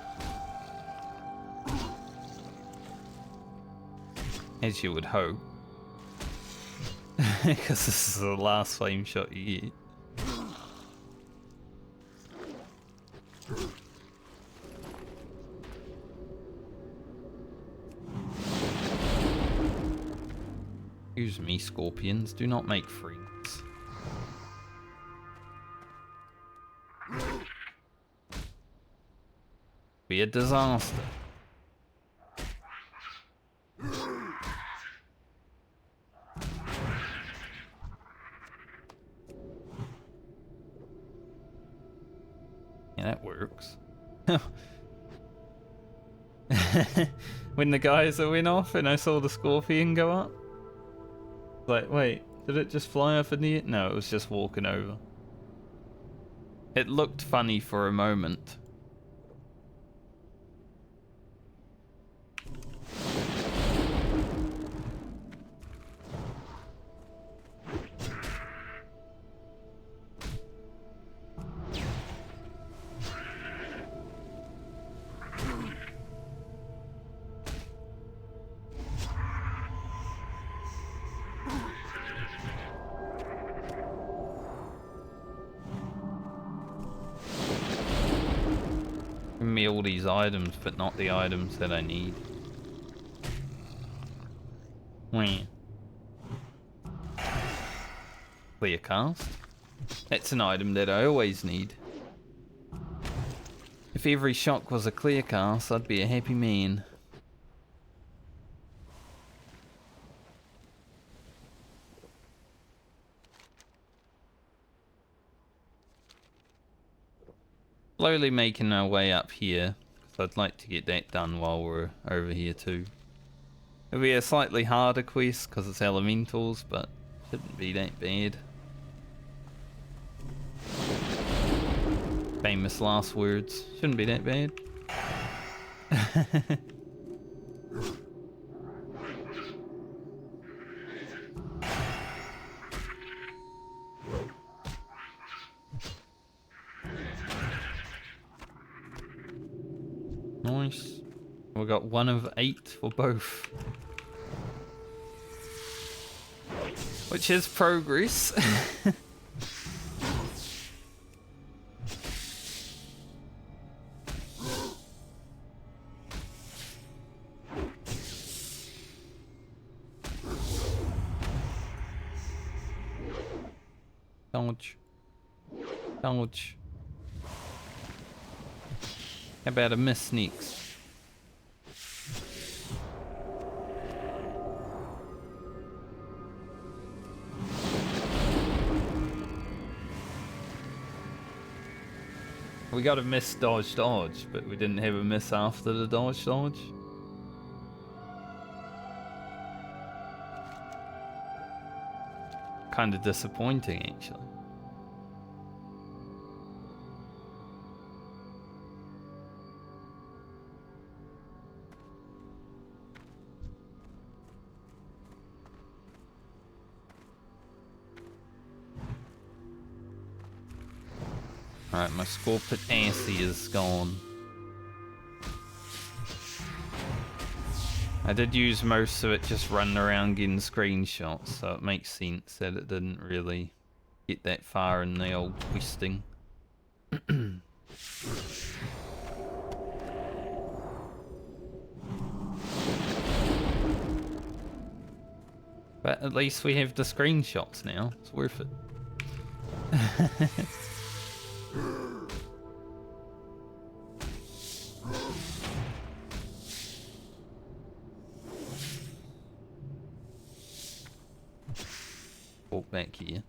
Speaker 1: As you would hope. Because this is the last Flame Shot you get. Excuse me, scorpions, do not make friends. Be a disaster. Yeah, that works. When the geyser went off and I saw the scorpion go up. Like, wait, did it just fly off in the air? No, it was just walking over. It looked funny for a moment. Give me all these items, but not the items that I need. Wah. Clear cast. That's an item that I always need. If every shock was a clear cast, I'd be a happy man. Slowly making our way up here, because I'd like to get that done while we're over here too. It'll be a slightly harder quest because it's elementals, but shouldn't be that bad. Famous last words. Shouldn't be that bad. Nice. We got 1 of 8 for both. Which is progress. Dodge. Dodge. How about a miss sneaks? We got a miss dodge dodge, but we didn't have a miss after the dodge dodge. Kind of disappointing, actually. Alright, my scorpion assy is gone. I did use most of it just running around getting screenshots, so it makes sense that it didn't really get that far in the old questing. But at least we have the screenshots now. It's worth it. Walk back here.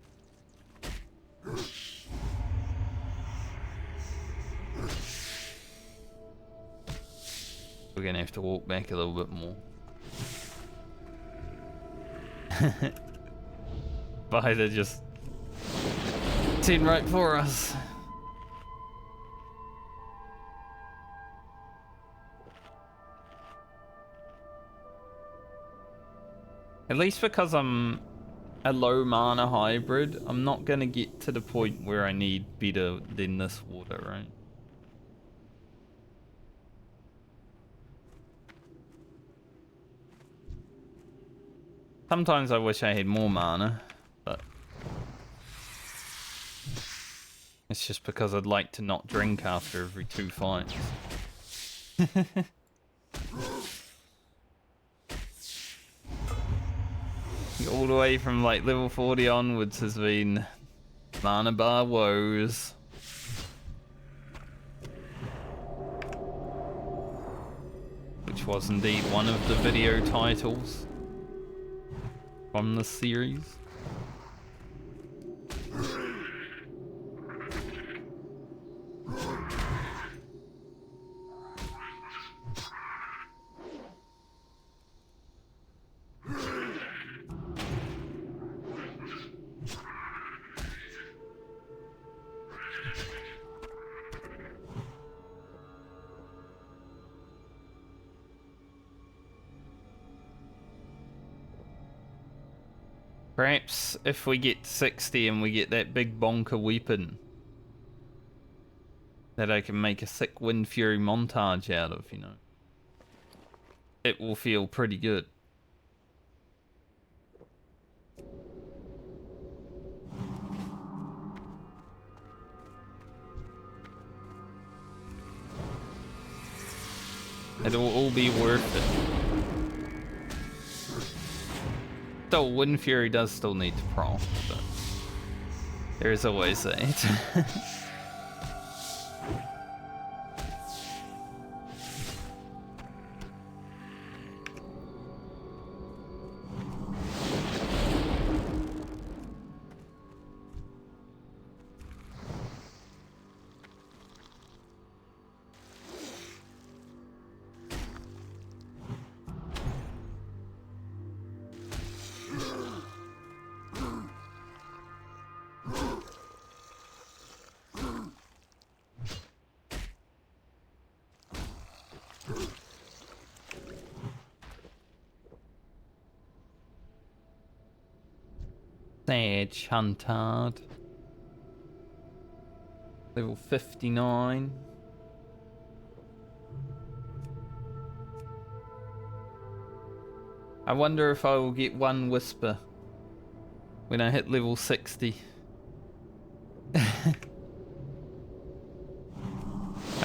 Speaker 1: We're gonna have to walk back a little bit more. Spider just sitting right for us. At least because I'm a low mana hybrid, I'm not gonna get to the point where I need better than this water, right? Sometimes I wish I had more mana, but it's just because I'd like to not drink after every 2 fights. All the way from like level 40 onwards has been mana bar woes. Which was indeed one of the video titles from the series. Perhaps if we get 60 and we get that big bonker weapon that I can make a sick Wind Fury montage out of, you know, it will feel pretty good. It'll all be worth it. Still, Wind Fury does still need to prompt, but there's always that. Sage Huntard. Level 59. I wonder if I will get one whisper when I hit level 60. I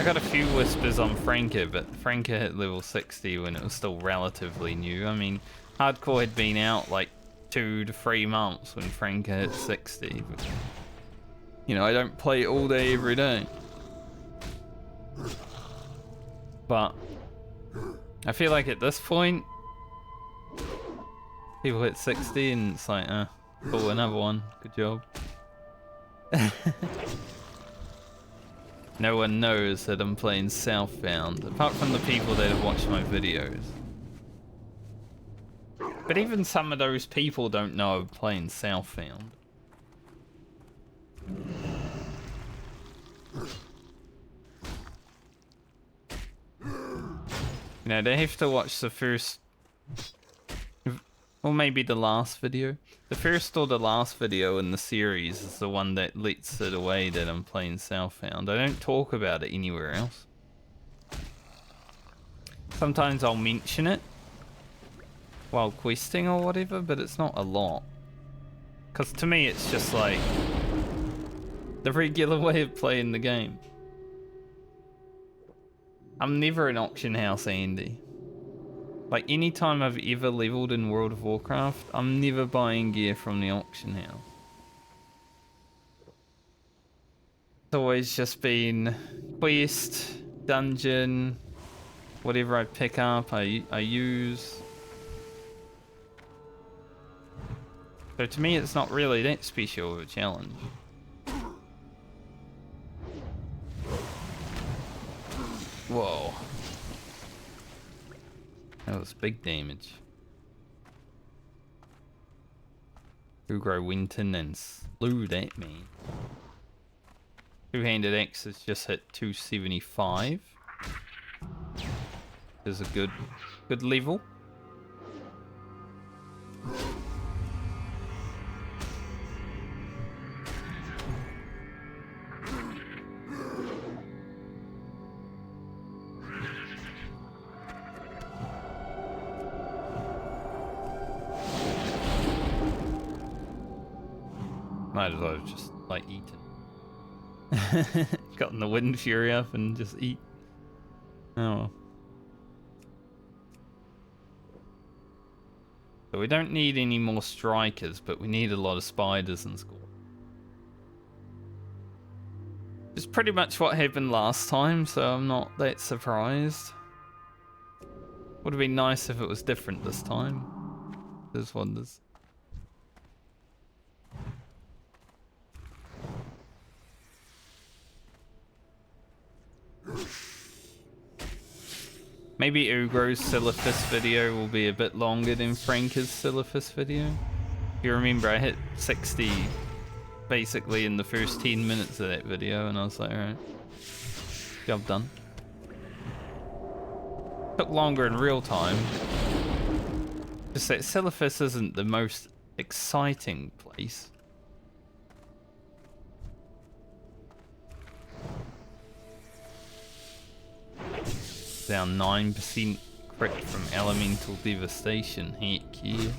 Speaker 1: got a few whispers on Franca, but Franca hit level 60 when it was still relatively new. I mean, Hardcore had been out like 2 to 3 months when Franca hit 60. But, you know, I don't play all day every day. But I feel like at this point, people hit 60 and it's like, cool, another one. Good job. No one knows that I'm playing Southbound, apart from the people that have watched my videos. But even some of those people don't know I'm playing Southbound. You know, they have to watch the first, or maybe the last video. The first or the last video in the series is the one that lets it away that I'm playing Southbound. I don't talk about it anywhere else. Sometimes I'll mention it, while questing or whatever, but it's not a lot. Because to me, it's just like the regular way of playing the game. I'm never an auction house Andy. Like, anytime I've ever leveled in World of Warcraft, I'm never buying gear from the auction house. It's always just been quest, dungeon, whatever I pick up, I use. So to me, it's not really that special of a challenge. Whoa. That was big damage. Ugro Winton and slew that man. Two-handed axe has just hit 275. Is a good level. Might as well have just like eaten. Gotten the Wind Fury up and just eat. Oh. So we don't need any more strikers, but we need a lot of spiders and scorpions. It's pretty much what happened last time, so I'm not that surprised. Would have been nice if it was different this time. There's wonders. Maybe Ugro's Silithus video will be a bit longer than Franka's Silithus video. If you remember, I hit 60 basically in the first 10 minutes of that video, and I was like, alright, job done. Took longer in real time. Just that Silithus isn't the most exciting place. Down 9% crit from elemental devastation. Heck yeah.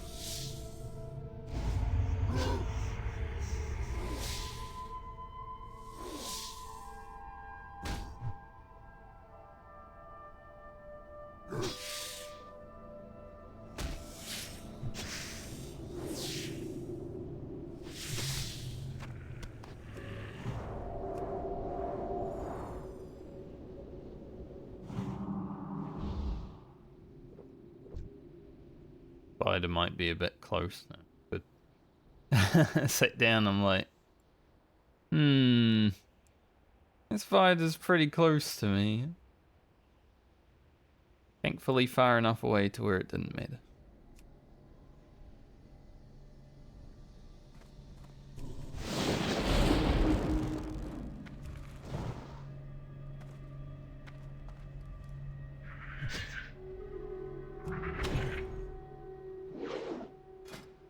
Speaker 1: Spider might be a bit close now. But sit down, I'm like, this spider's pretty close to me. Thankfully far enough away to where it didn't matter.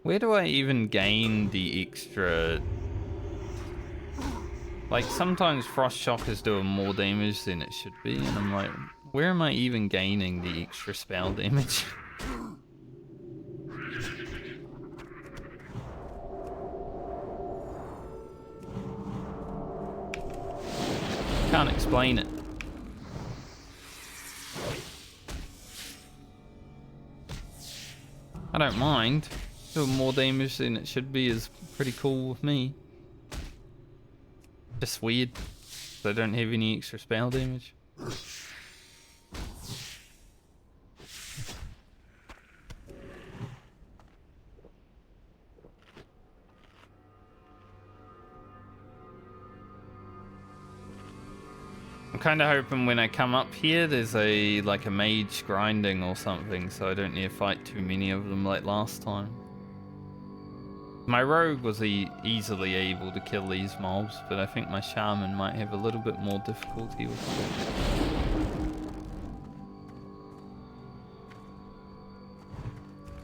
Speaker 1: Where do I even gain the extra... Like, sometimes Frost Shock is doing more damage than it should be, and I'm like, where am I even gaining the extra spell damage? Can't explain it. I don't mind. Doing more damage than it should be is pretty cool with me. Just weird. I don't have any extra spell damage. I'm kind of hoping when I come up here there's a like a mage grinding or something, so I don't need to fight too many of them like last time. My rogue was easily able to kill these mobs, but I think my shaman might have a little bit more difficulty with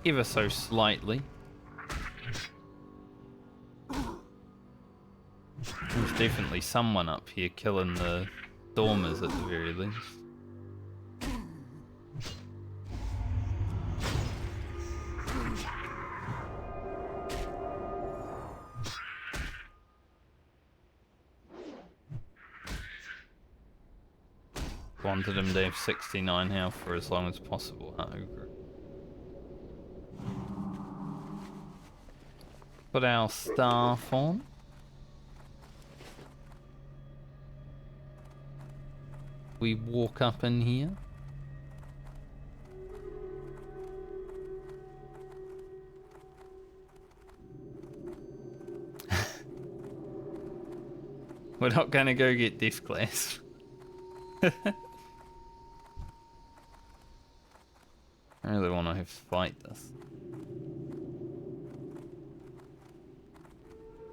Speaker 1: it. Ever so slightly. There's definitely someone up here killing the Stormers at the very least. Wanted him to have 69 health for as long as possible, huh, Ogre? Put our staff on. We walk up in here. We're not gonna go get Death Glass. I really want to have to fight this.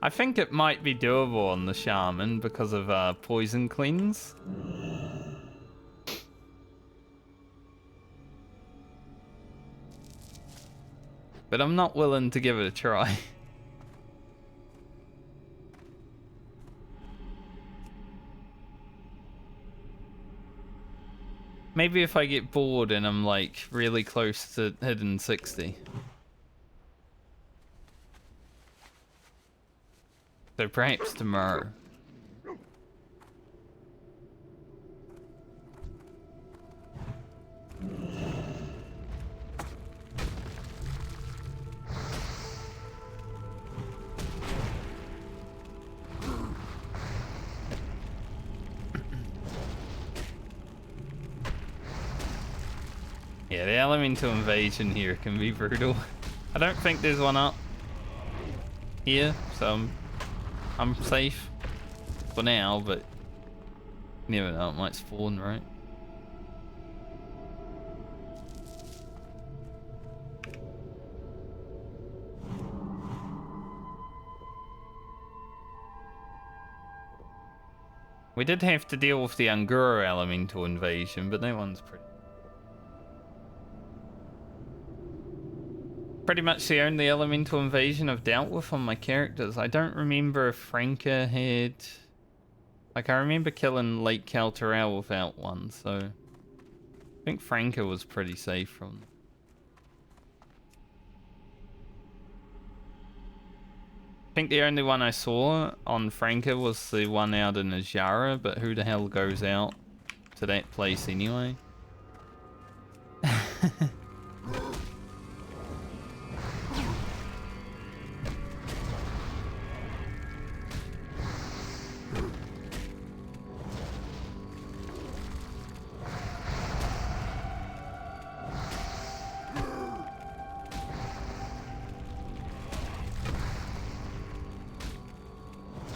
Speaker 1: I think it might be doable on the Shaman because of Poison Cleanse. But I'm not willing to give it a try. Maybe if I get bored and I'm like really close to hitting 60. So perhaps tomorrow. Yeah, the elemental invasion here can be brutal. I don't think there's one up here, so I'm safe for now, but you never know, it might spawn, right? We did have to deal with the Angura elemental invasion, but that one's pretty much the only elemental invasion I've dealt with on my characters. I don't remember if Franca had... Like, I remember killing Lake Calterel without one, so... I think Franca was pretty safe from... I think the only one I saw on Franca was the one out in Azara, but who the hell goes out to that place anyway?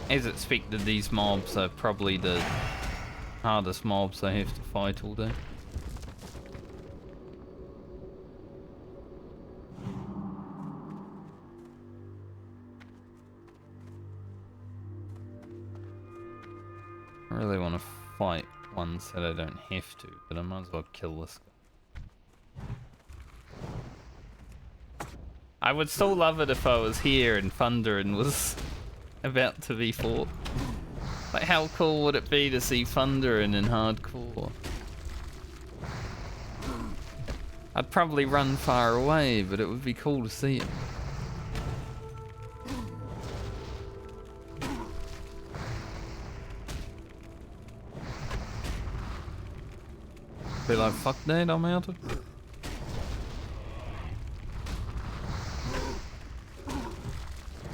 Speaker 1: As expected, these mobs are probably the hardest mobs I have to fight all day. I really want to fight ones that I don't have to, but I might as well kill this guy. I would still love it if I was here and Thunder and was about to be fought. Like, how cool would it be to see Thunderin in hardcore? I'd probably run far away, but it would be cool to see him. Be like, fuck that, I'm out of...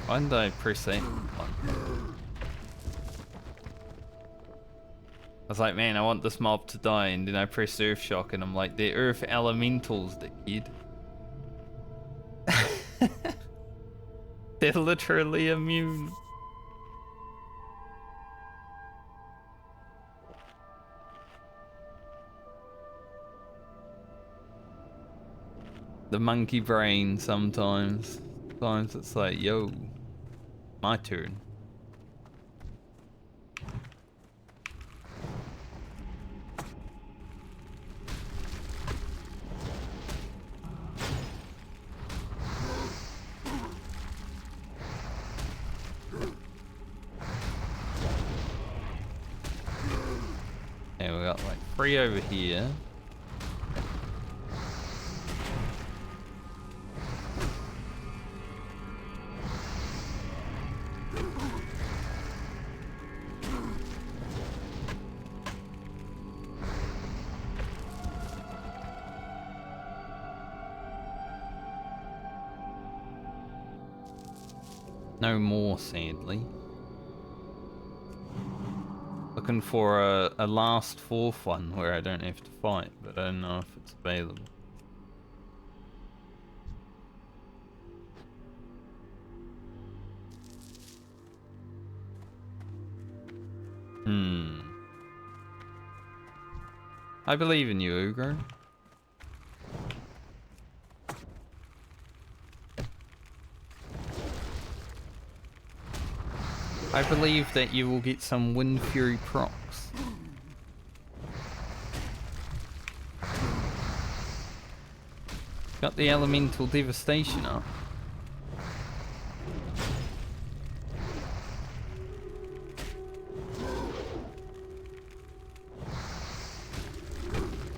Speaker 1: Why did I press that one? I was like, man, I want this mob to die, and then I pressed Earth Shock, and I'm like, they're Earth Elementals, dickhead. They're literally immune. The monkey brain sometimes. Sometimes it's like, yo, my turn. Yeah, we got like 3 over here. No more, sadly. Looking for a last fourth one where I don't have to fight, but I don't know if it's available. I believe in you, Ogre. I believe that you will get some Wind Fury procs. Got the Elemental Devastation up.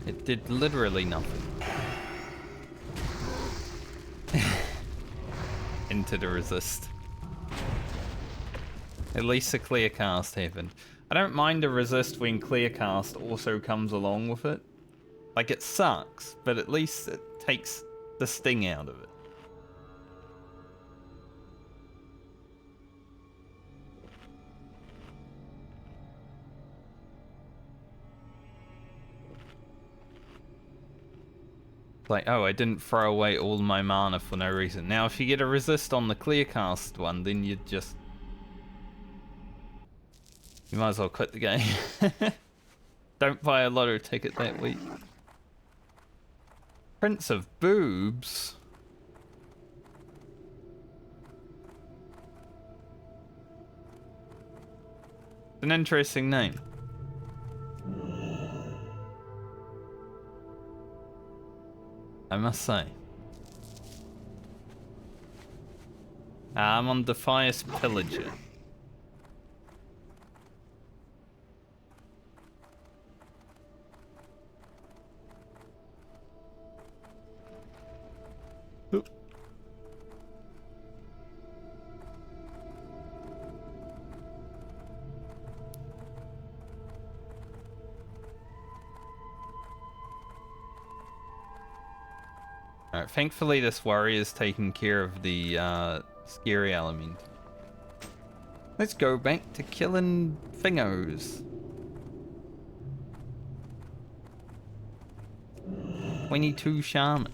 Speaker 1: It did literally nothing. Into the resist. At least the clear cast happened. I don't mind the resist when clear cast also comes along with it. Like, it sucks, but at least it takes the sting out of it. Like, oh, I didn't throw away all my mana for no reason. Now, if you get a resist on the clear cast one, then you just... You might as well quit the game. Don't buy a lotto ticket that week. Prince of Boobs? An interesting name. I must say. I'm on Defias Pillager. Oop. Alright, thankfully this warrior's taking care of the scary element. Let's go back to killing thingos. 22 Shaman.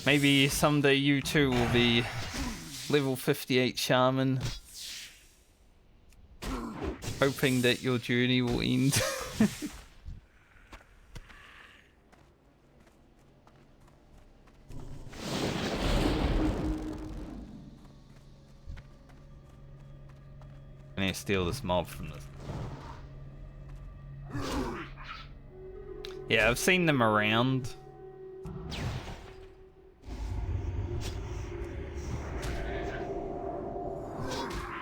Speaker 1: Maybe someday you too will be level 58 Shaman. Hoping that your journey will end. I need to steal this mob from this. Yeah, I've seen them around.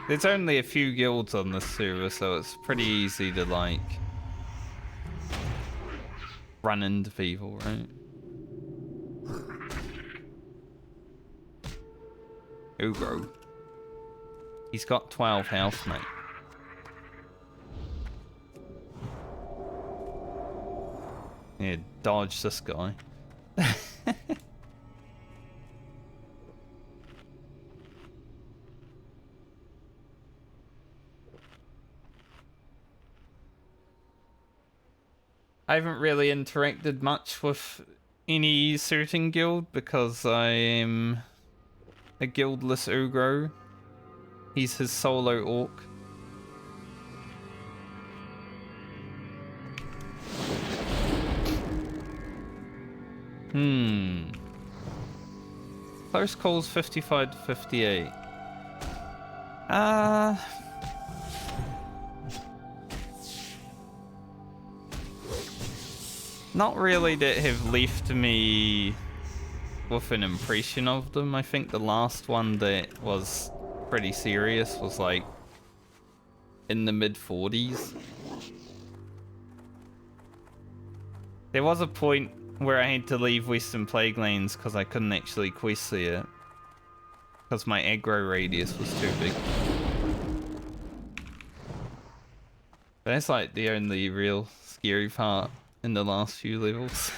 Speaker 1: There's only a few guilds on this server, so it's pretty easy to, like, run into people, right? Ugro. He's got 12 health, mate. Yeah, dodge this guy. I haven't really interacted much with any certain guild because I am a guildless Ugro. He's his solo orc. Close calls 55 to 58. Not really that have left me with an impression of them. I think the last one that was pretty serious was like in the mid-40s. There was a point where I had to leave Western Plaguelands because I couldn't actually quest there. Because my aggro radius was too big. But that's like the only real scary part. in the last few levels.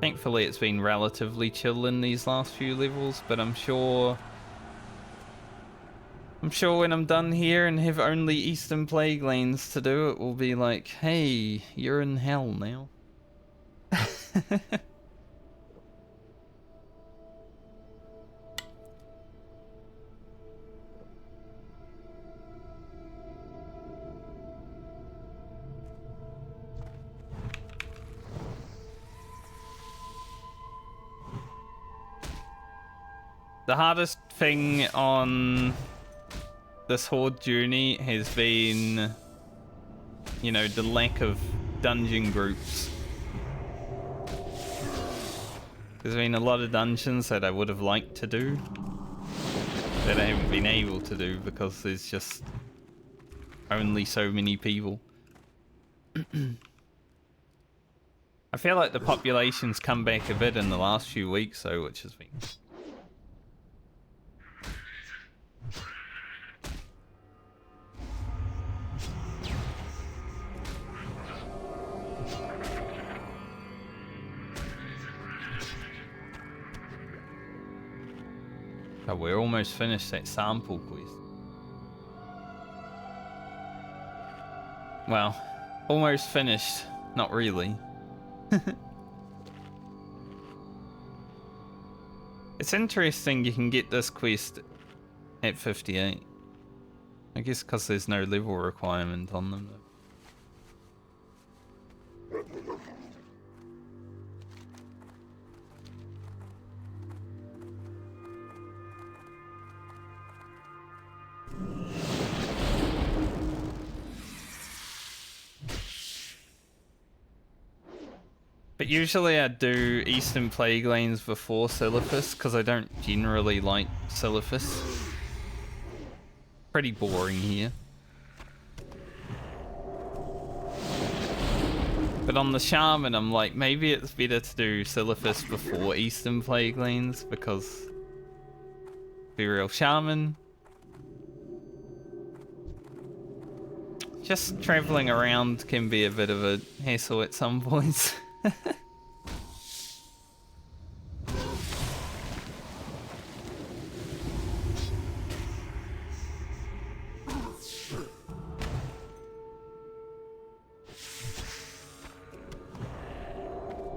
Speaker 1: Thankfully it's been relatively chill in these last few levels, but I'm sure when I'm done here and have only Eastern Plague lanes to do, it will be like, hey, you're in hell now. The hardest thing on this Horde journey has been, you know, the lack of dungeon groups. There's been a lot of dungeons that I would have liked to do that I haven't been able to do because there's just only so many people. I feel like the population's come back a bit in the last few weeks though, which has been... Oh, we're almost finished that sample quest. Well, almost finished. Not really. It's interesting you can get this quest at 58. I guess because there's no level requirement on them though. But usually I do Eastern Plague lanes before Silithus because I don't generally like Silithus. Pretty boring here. But on the Shaman I'm like, maybe it's better to do Silithus before Eastern Plague lanes because... Be real, Shaman... Just travelling around can be a bit of a hassle at some points.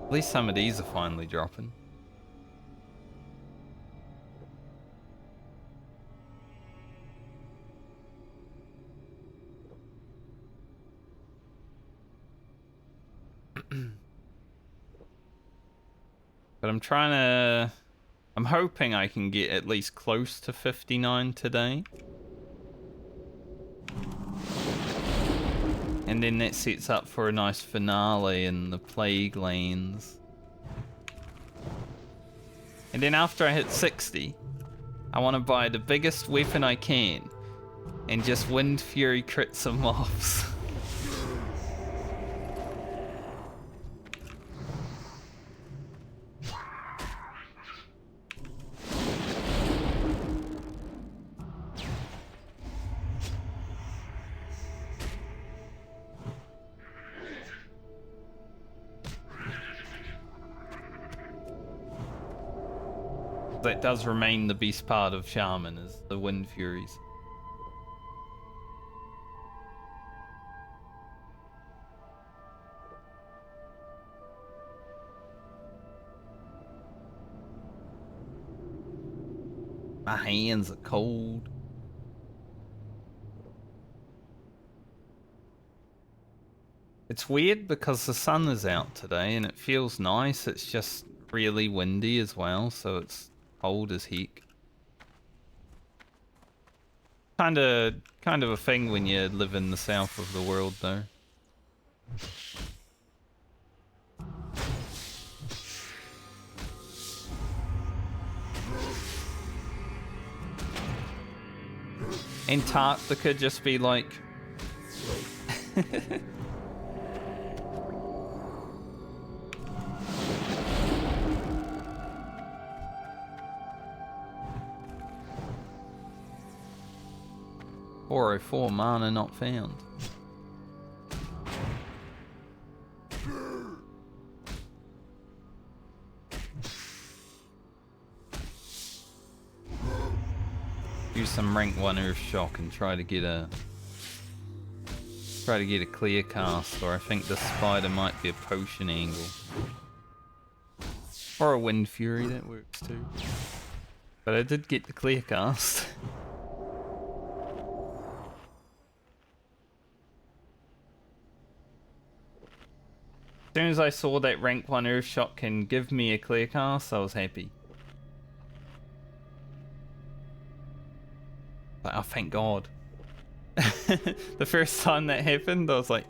Speaker 1: At least some of these are finally dropping. But I'm hoping I can get at least close to 59 today. And then that sets up for a nice finale in the Plague lanes. And then after I hit 60, I want to buy the biggest weapon I can and just Wind Fury crit some mobs. That does remain the best part of Shaman, is the Wind Furies. My hands are cold. It's weird because the sun is out today and it feels nice. It's just really windy as well, so it's cold as heck. Kind of a thing when you live in the south of the world, though. Antarctica just be like... 404 mana not found. Use some rank 1 Earth Shock and try to get a clear cast, or I think the spider might be a potion angle. Or a Wind Fury, that works too. But I did get the clear cast. As soon as I saw that rank 1 Earth Shock can give me a clear cast, I was happy. Like, oh, thank God. The first time that happened, I was like,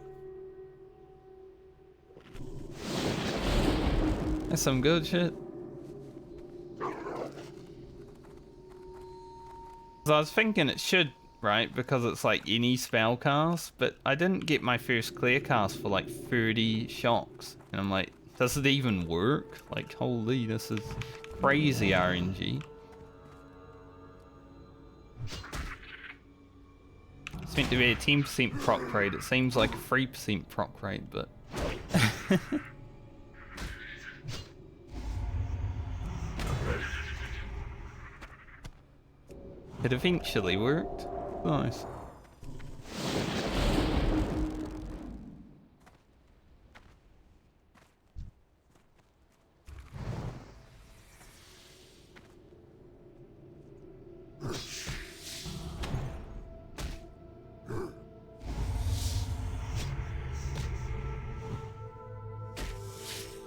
Speaker 1: that's some good shit. So I was thinking it should, right? Because it's like any spell cast, but I didn't get my first clear cast for like 30 shocks. And I'm like, does it even work? Like, holy, this is crazy RNG. It's meant to be a 10% proc rate. It seems like a 3% proc rate, but... It eventually worked. Nice.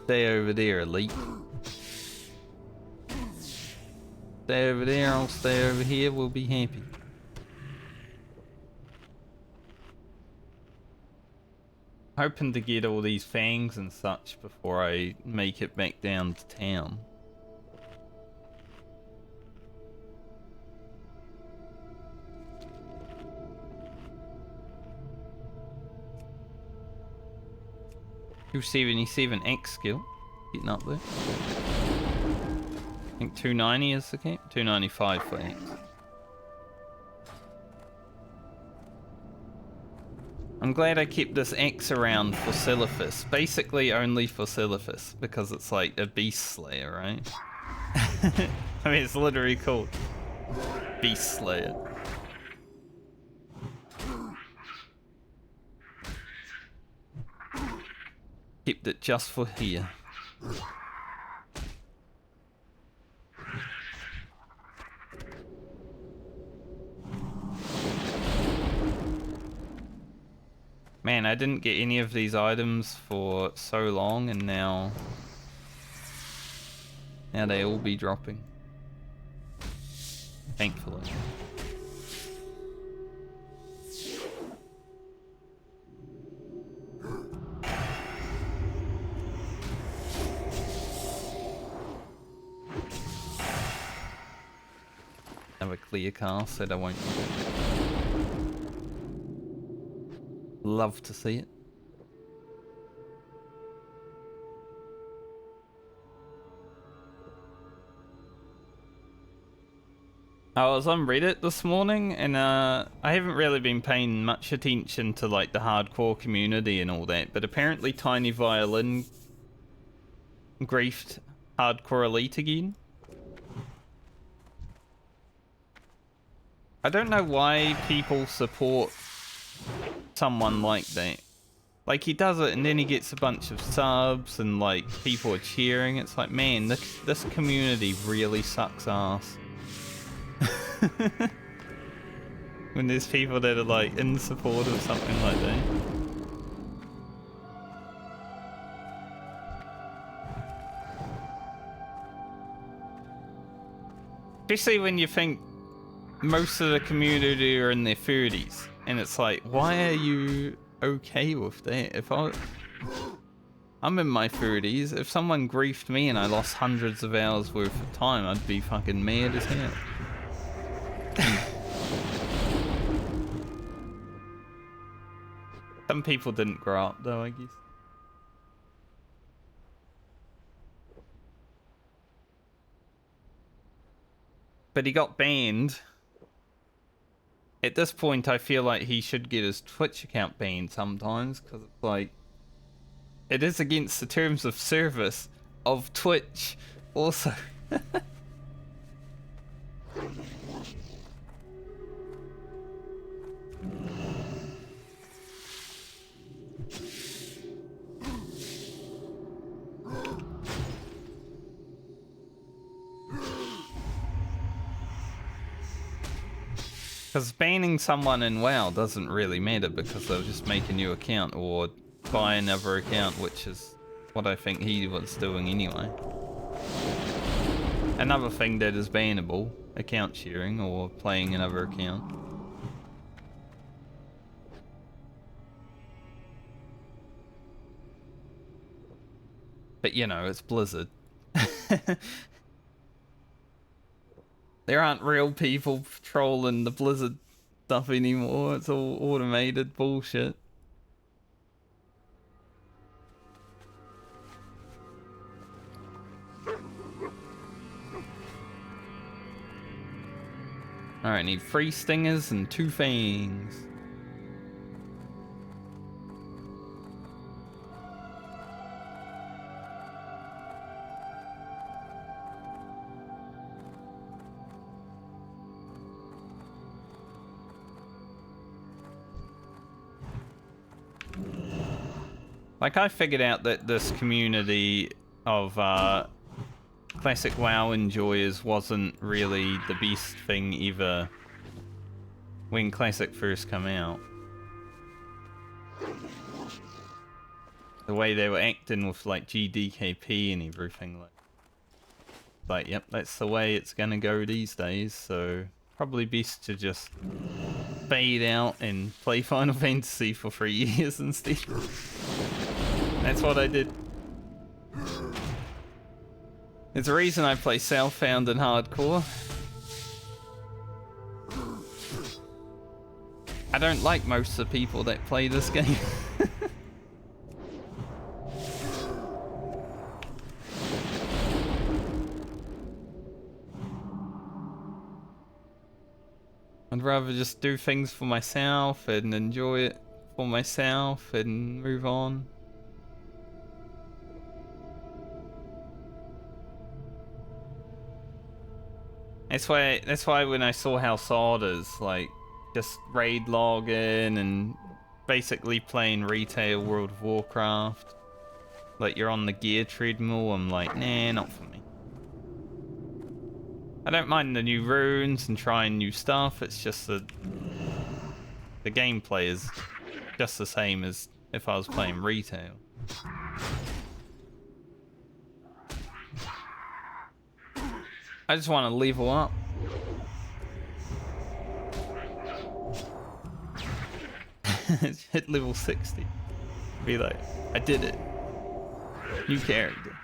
Speaker 1: Stay over there, elite. Stay over there, I'll stay over here, we'll be happy. Hoping to get all these fangs and such before I make it back down to town. Two 77 X skill, getting up there. I think 290 is the cap, 295 for X. I'm glad I kept this X around for Silithus. Basically only for Silithus, because it's like a beast slayer, right? I mean, it's literally called Beast Slayer. Kept it just for here. Man, I didn't get any of these items for so long, and now they all be dropping. Thankfully. Have a clear cast that I won't use. Love to see it. I was on Reddit this morning, and I haven't really been paying much attention to like the hardcore community and all that, but apparently Tiny Violin griefed Hardcore Elite again. I don't know why people support someone like that. Like, he does it and then he gets a bunch of subs and like people are cheering. It's like, man, this community really sucks ass. When there's people that are like in support of something like that. Especially when you think most of the community are in their 30s, and it's like, why are you okay with that? If I'm in my 30s, if someone griefed me and I lost hundreds of hours worth of time, I'd be fucking mad as hell. Some people didn't grow up though, I guess. But he got banned At this point, I feel like he should get his Twitch account banned sometimes, because it's like, it is against the terms of service of Twitch also. Because banning someone in WoW doesn't really matter, because they'll just make a new account or buy another account, which is what I think he was doing anyway. Another thing that is bannable, account sharing or playing another account. But you know, it's Blizzard. There aren't real people trolling the Blizzard stuff anymore. It's all automated bullshit. Alright, need 3 stingers and 2 fangs. Like, I figured out that this community of classic WoW enjoyers wasn't really the best thing ever when Classic first came out. The way they were acting with like GDKP and everything, like yep, that's the way it's gonna go these days, so probably best to just fade out and play Final Fantasy for 3 years instead. That's what I did. There's a reason I play Southbound and Hardcore. I don't like most of the people that play this game. I'd rather just do things for myself and enjoy it for myself and move on. That's why when I saw how Soda's like just raid logging and basically playing retail World of Warcraft, like you're on the gear treadmill, I'm like, nah, not for me. I don't mind the new runes and trying new stuff, it's just that the gameplay is just the same as if I was playing retail. I just want to level up. Hit level 60. Be like, I did it. New character.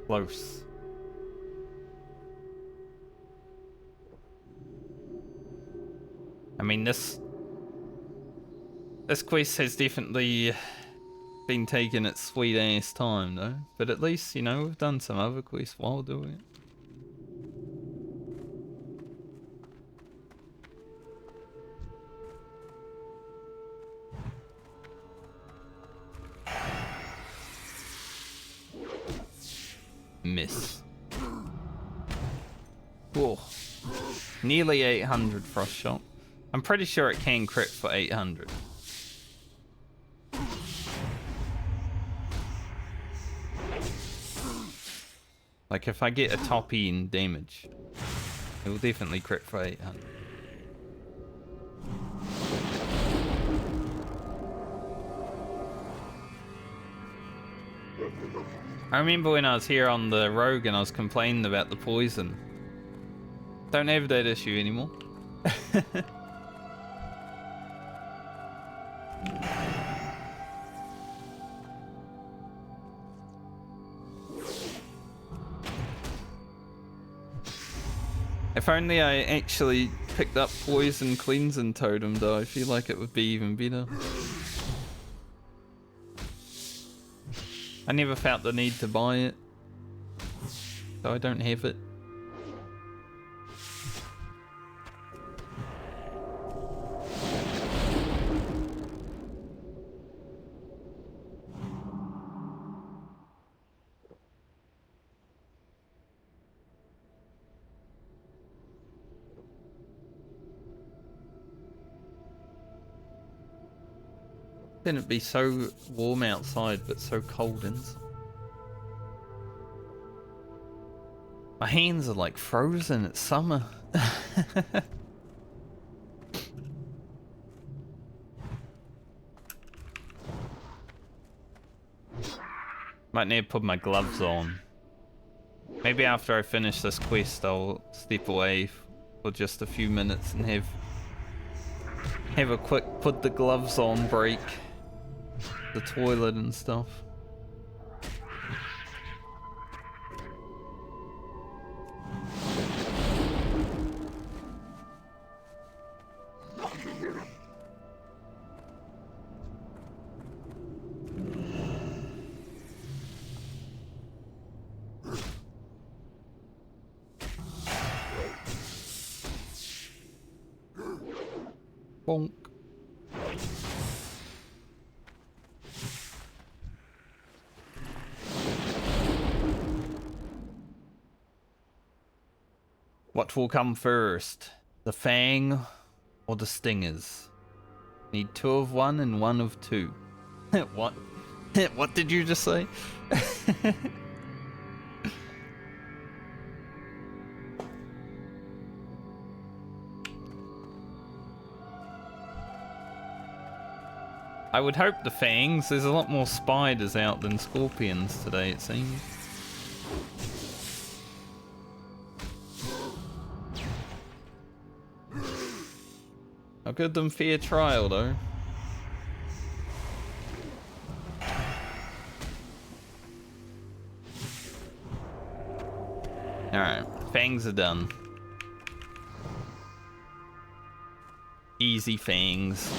Speaker 1: Close. I mean, this quest has definitely been taking its sweet ass time though, but at least, you know, we've done some other quests while doing it. Miss. Whoa. Nearly 800 frost shot. I'm pretty sure it can crit for 800. Like if I get a top end damage, it will definitely crit for 800. I remember when I was here on the Rogue and I was complaining about the poison. Don't have that issue anymore. If only I actually picked up Poison Cleansing Totem though, I feel like it would be even better. I never felt the need to buy it, so I don't have it. Then it'd be so warm outside, but so cold inside. My hands are like frozen. It's summer. Might need to put my gloves on. Maybe after I finish this quest, I'll step away for just a few minutes and have a quick put the gloves on break. The toilet and stuff. Bonk. What will come first? The fang or the stingers? Need 2 of 1 and 1 of 2. What? What did you just say? I would hope the fangs. There's a lot more spiders out than scorpions today, it seems. I'll give them fair trial, though. Alright, fangs are done. Easy fangs.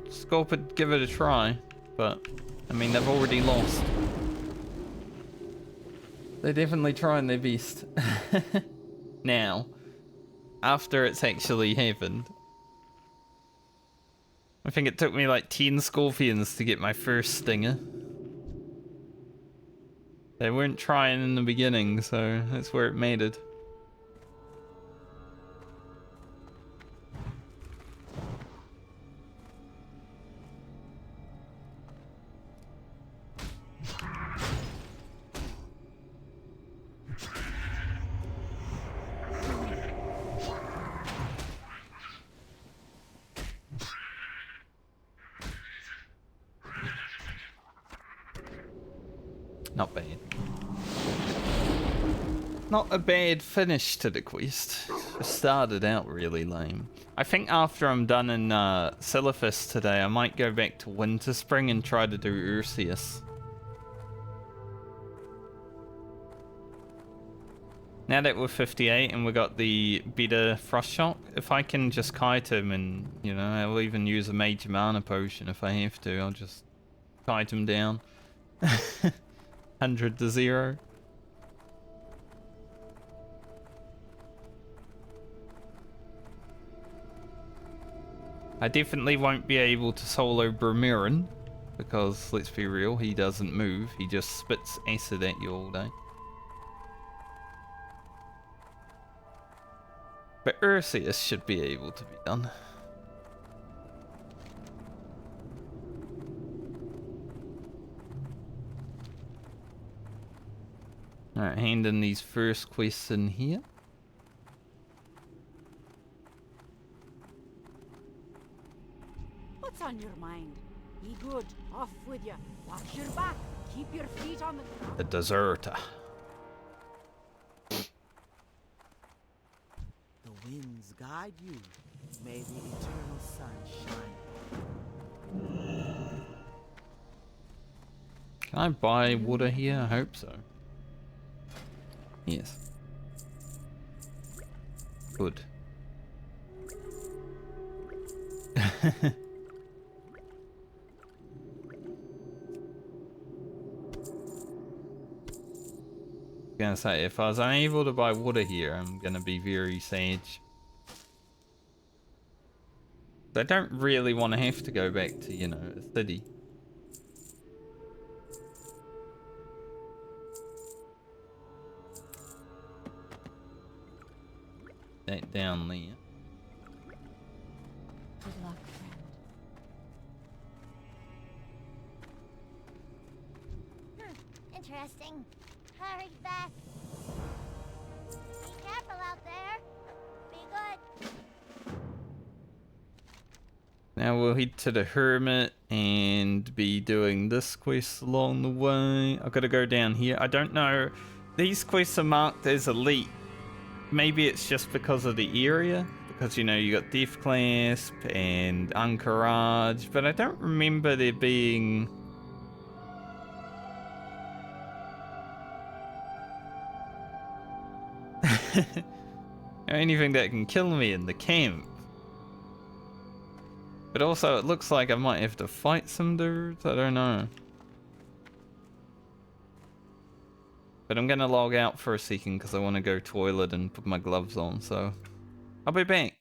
Speaker 1: Scorp would give it a try, but I mean they've already lost. They're definitely trying their best. Now, after it's actually happened. I think it took me like 10 scorpions to get my first stinger. They weren't trying in the beginning, so that's where it mattered. Not bad. Not a bad finish to the quest. It started out really lame. I think after I'm done in Silithus today, I might go back to Winter Spring and try to do Ursius. Now that we're 58 and we got the better Frost Shock, if I can just kite him and, you know, I'll even use a Major Mana Potion if I have to. I'll just kite him down. 100 to 0. I definitely won't be able to solo Bramiran because, let's be real, he doesn't move. He just spits acid at you all day. But Ursius should be able to be done. Alright, hand in these first quests in here.
Speaker 3: What's on your mind? Be good. Off with you. Watch your back. Keep your feet on the ground.
Speaker 1: The deserter.
Speaker 4: The winds guide you. May the eternal sun shine.
Speaker 1: Can I buy water here? I hope so. Yes. Good. Gonna say, if I was unable to buy water here, I'm gonna be very sad. I don't really want to have to go back to, you know, a city. That down there.
Speaker 3: Good luck, friend.
Speaker 5: Interesting. Hurry back. Be careful out there. Be good.
Speaker 1: Now we'll head to the hermit and be doing this quest along the way. I've got to go down here. I don't know. These quests are marked as elite. Maybe it's just because of the area. Because, you know, you got Death Clasp and Anchorage. But I don't remember there being... anything that can kill me in the camp. But also, it looks like I might have to fight some dudes. I don't know. But I'm gonna log out for a second because I want to go toilet and put my gloves on. So I'll be back.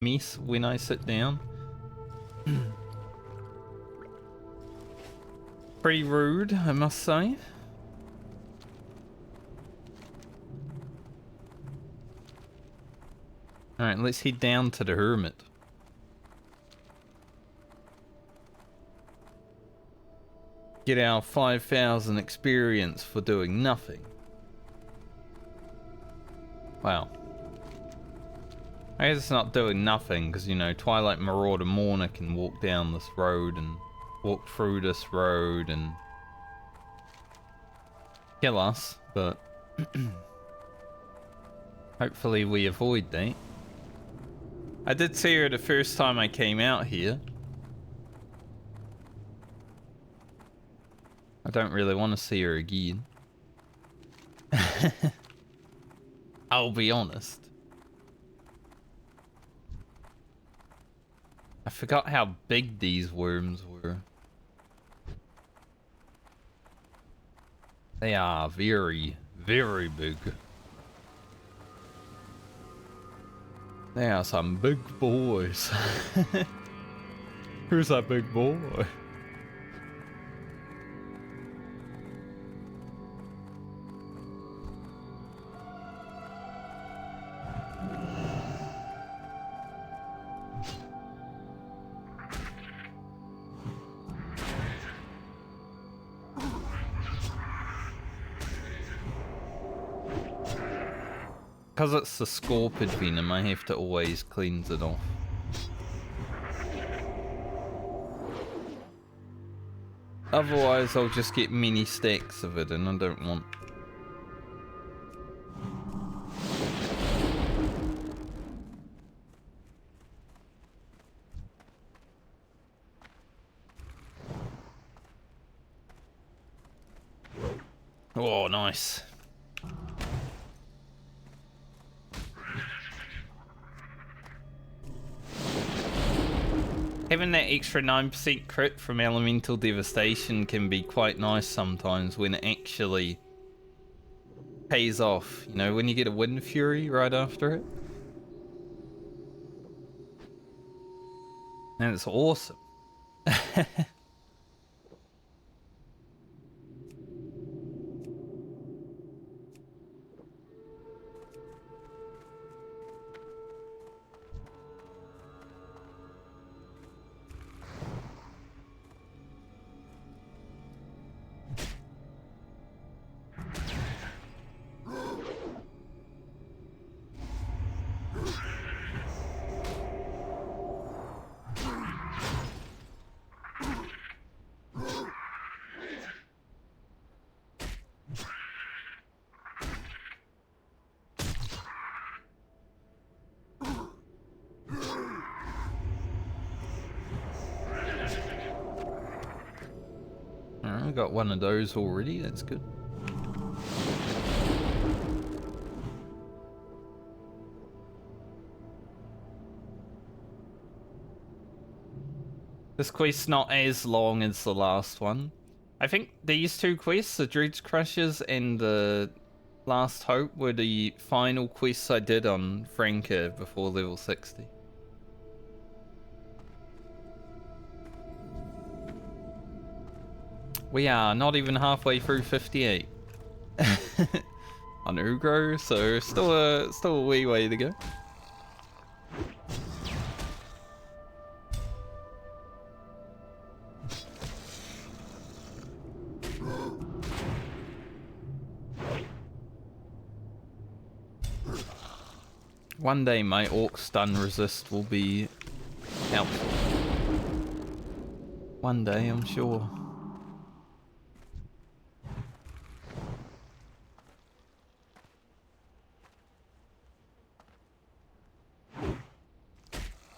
Speaker 1: mess when I sit down. Pretty rude, I must say. Alright, let's head down to the hermit. Get our 5,000 experience for doing nothing. Wow. I guess it's not doing nothing, because, you know, Twilight Marauder Mourner can walk down this road and walk through this road and kill us, but hopefully we avoid that. I did see her the first time I came out here. I don't really want to see her again. I'll be honest. I forgot how big these worms were. They are very, very big. They are some big boys. Who's that big boy? Because it's the scorpid venom, I have to always cleanse it off. Otherwise, I'll just get many stacks of it, and I don't want. Oh, nice. Having that extra 9% crit from Elemental Devastation can be quite nice sometimes when it actually pays off. You know, when you get a Wind Fury right after it. And it's awesome. I got one of those already, that's good. This quest's not as long as the last one. I think these two quests, the Dredge Crushers and the Last Hope, were the final quests I did on Franca before level 60. We are not even halfway through 58 on Ugro, so still a wee way to go. One day my Orc Stun Resist will be helpful. One day, I'm sure.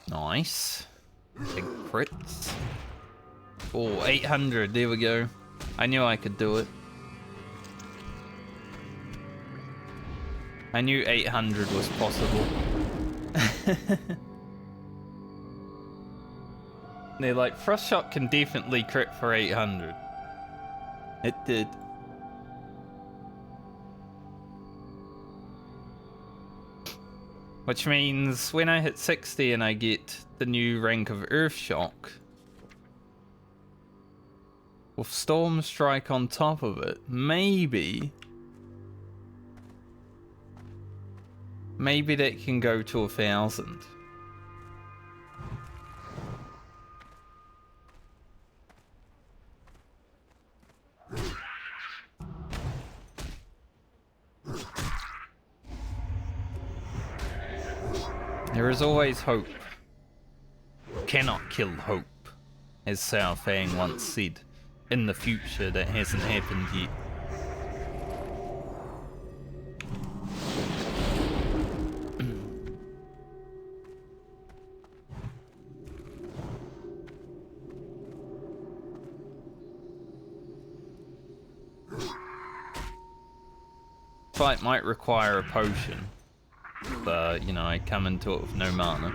Speaker 1: Nice. Big crits. Oh, 800, there we go. I knew I could do it. I knew 800 was possible. They're like, Frost Shot can definitely crit for 800. It did. Which means when I hit 60 and I get the new rank of Earthshock, with Storm Strike on top of it, maybe that can go to 1,000. There is always hope. Cannot kill hope, as Sao Fang once said. In the future that hasn't happened yet. Fight might require a potion, but you know, I come into it with no mana.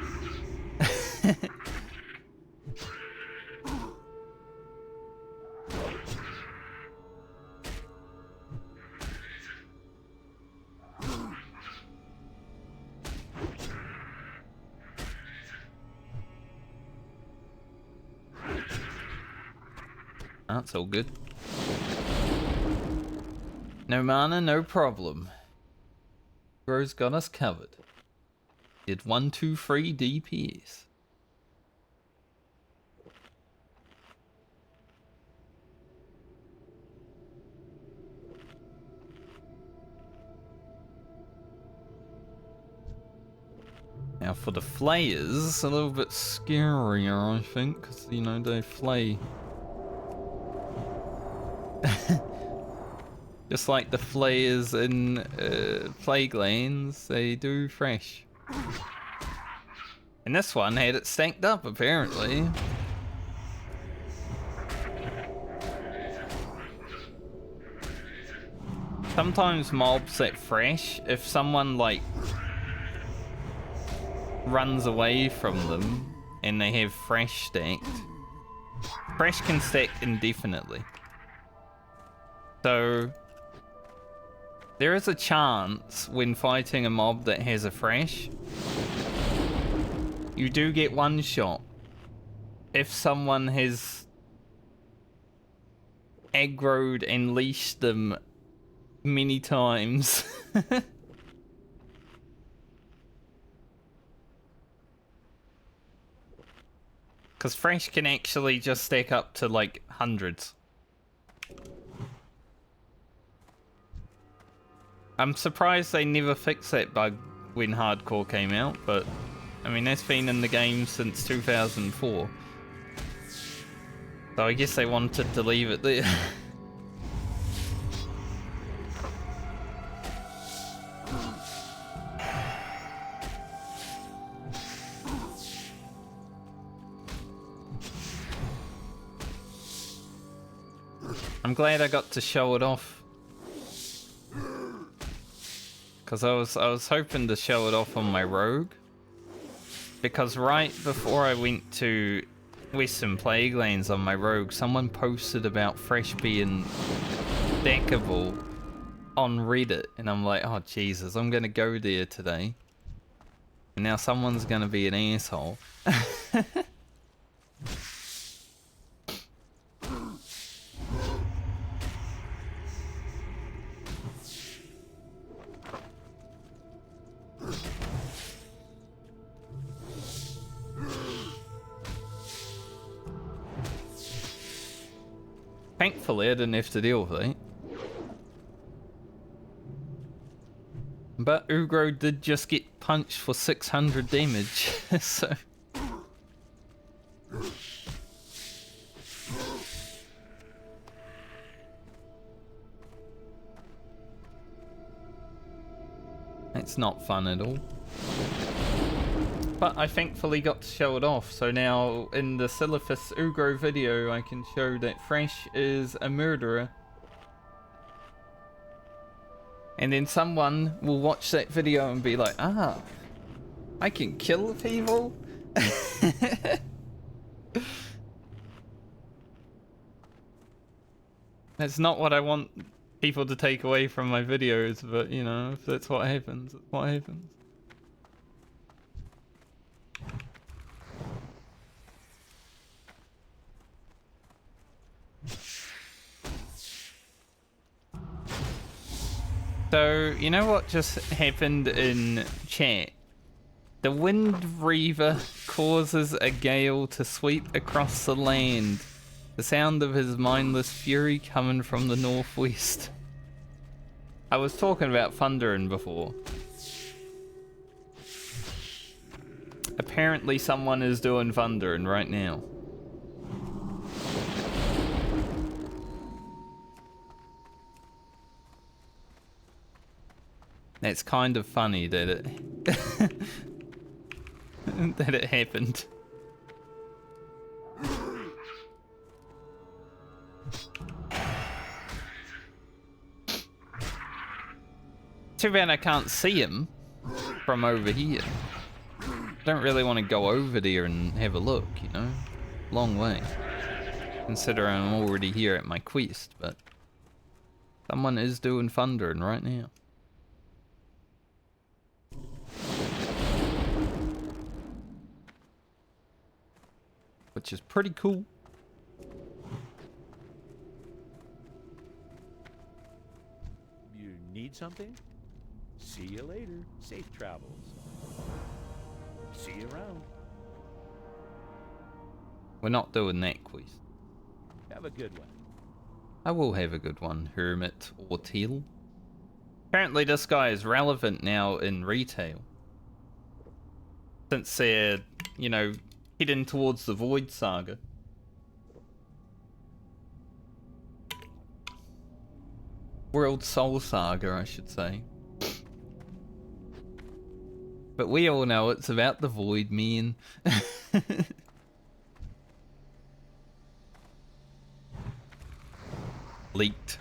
Speaker 1: That's all good. No mana, no problem. Bro's got us covered. Did 123 DPS. Now for the flayers, it's a little bit scarier, I think, because, you know, they flay. Just like the flayers in Plague Lands, they do fresh. And this one had it stacked up, apparently. Sometimes mobs that fresh, if someone like runs away from them and they have fresh stacked, fresh can stack indefinitely. So there is a chance when fighting a mob that has a fresh, you do get one shot if someone has aggroed and leashed them many times. Because fresh can actually just stack up to like hundreds. I'm surprised they never fixed that bug when Hardcore came out, but I mean, that's been in the game since 2004. So I guess they wanted to leave it there. I'm glad I got to show it off. Because I was hoping to show it off on my rogue. Because right before I went to Western Plague Lands on my rogue, someone posted about fresh being stackable on Reddit. And I'm like, oh Jesus, I'm gonna go there today. And now someone's gonna be an asshole. Thankfully, I didn't have to deal with it. But Ugro did just get punched for 600 damage, so... It's not fun at all. But I thankfully got to show it off, so now in the Silithus Ugro video I can show that Fresh is a murderer. And then someone will watch that video and be like, ah, I can kill people? That's not what I want people to take away from my videos, but you know, if that's what happens, that's what happens. So, you know what just happened in chat? The Wind Reaver causes a gale to sweep across the land. The sound of his mindless fury coming from the northwest. I was talking about thundering before. Apparently someone is doing thundering right now. It's kind of funny that it that it happened. Too bad I can't see him from over here. Don't really want to go over there and have a look, you know? Long way. Considering I'm already here at my quest, but someone is doing thundering right now. Which is pretty cool.
Speaker 6: You need something? See you later. Safe travels. See you around.
Speaker 1: We're not doing that quest.
Speaker 6: Have a good one.
Speaker 1: I will have a good one, Hermit or Teal. Apparently this guy is relevant now in retail. Since they're, you know, heading towards the Void Saga. World Soul Saga, I should say. But we all know it's about the Void, man. Leaked.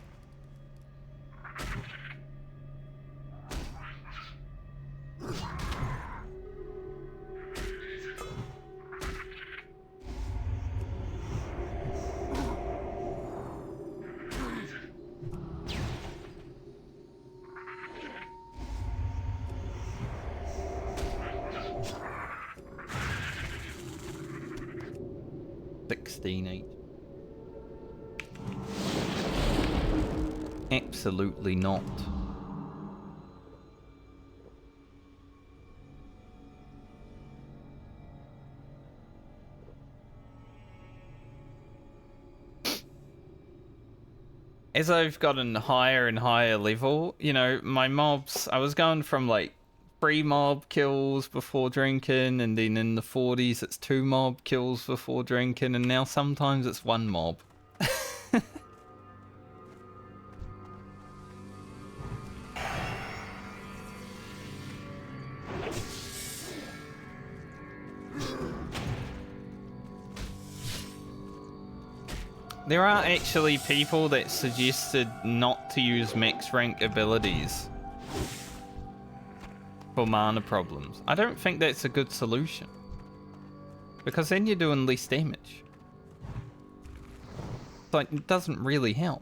Speaker 1: Absolutely not. As I've gotten higher and higher level, you know, my mobs, I was going from like 3 mob kills before drinking, and then in the 40s it's 2 mob kills before drinking, and now sometimes it's 1 mob. There are actually people that suggested not to use max rank abilities for mana problems. I don't think that's a good solution, because then you're doing less damage. Like, it doesn't really help.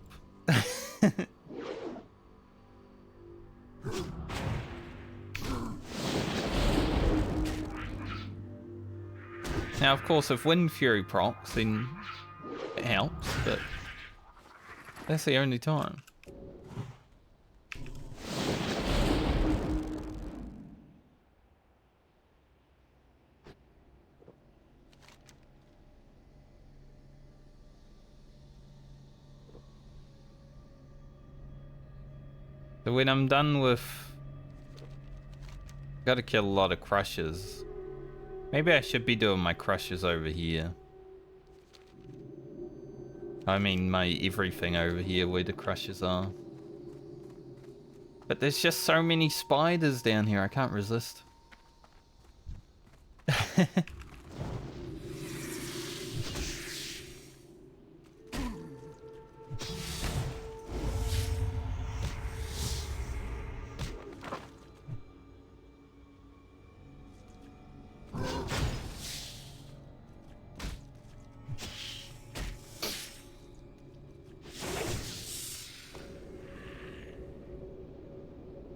Speaker 1: Now, of course, if Wind Fury procs, then it helps, but that's the only time. So when I'm done with... Gotta kill a lot of crushers. Maybe I should be doing my crushers over here. I mean my everything over here where the crushers are. But there's just so many spiders down here, I can't resist.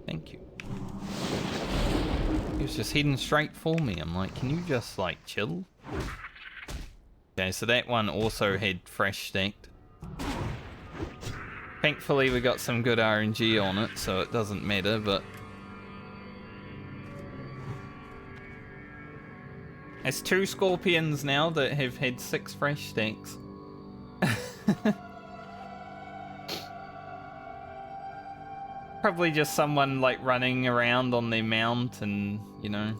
Speaker 1: Thank you. He was just heading straight for me. I'm like, can you just like chill? Okay, so that one also had fresh stacked. Thankfully we got some good RNG on it, so it doesn't matter, but... It's 2 scorpions now that have had 6 fresh stacks. Probably just someone like running around on their mount and, you know,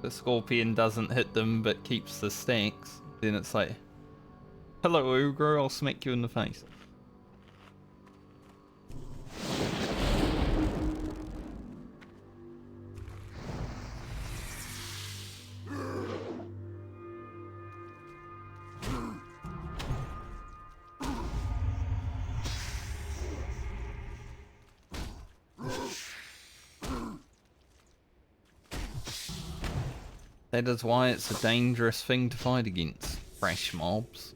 Speaker 1: the scorpion doesn't hit them but keeps the stacks. Then it's like, hello ogre, I'll smack you in the face. That is why it's a dangerous thing to fight against, fresh mobs.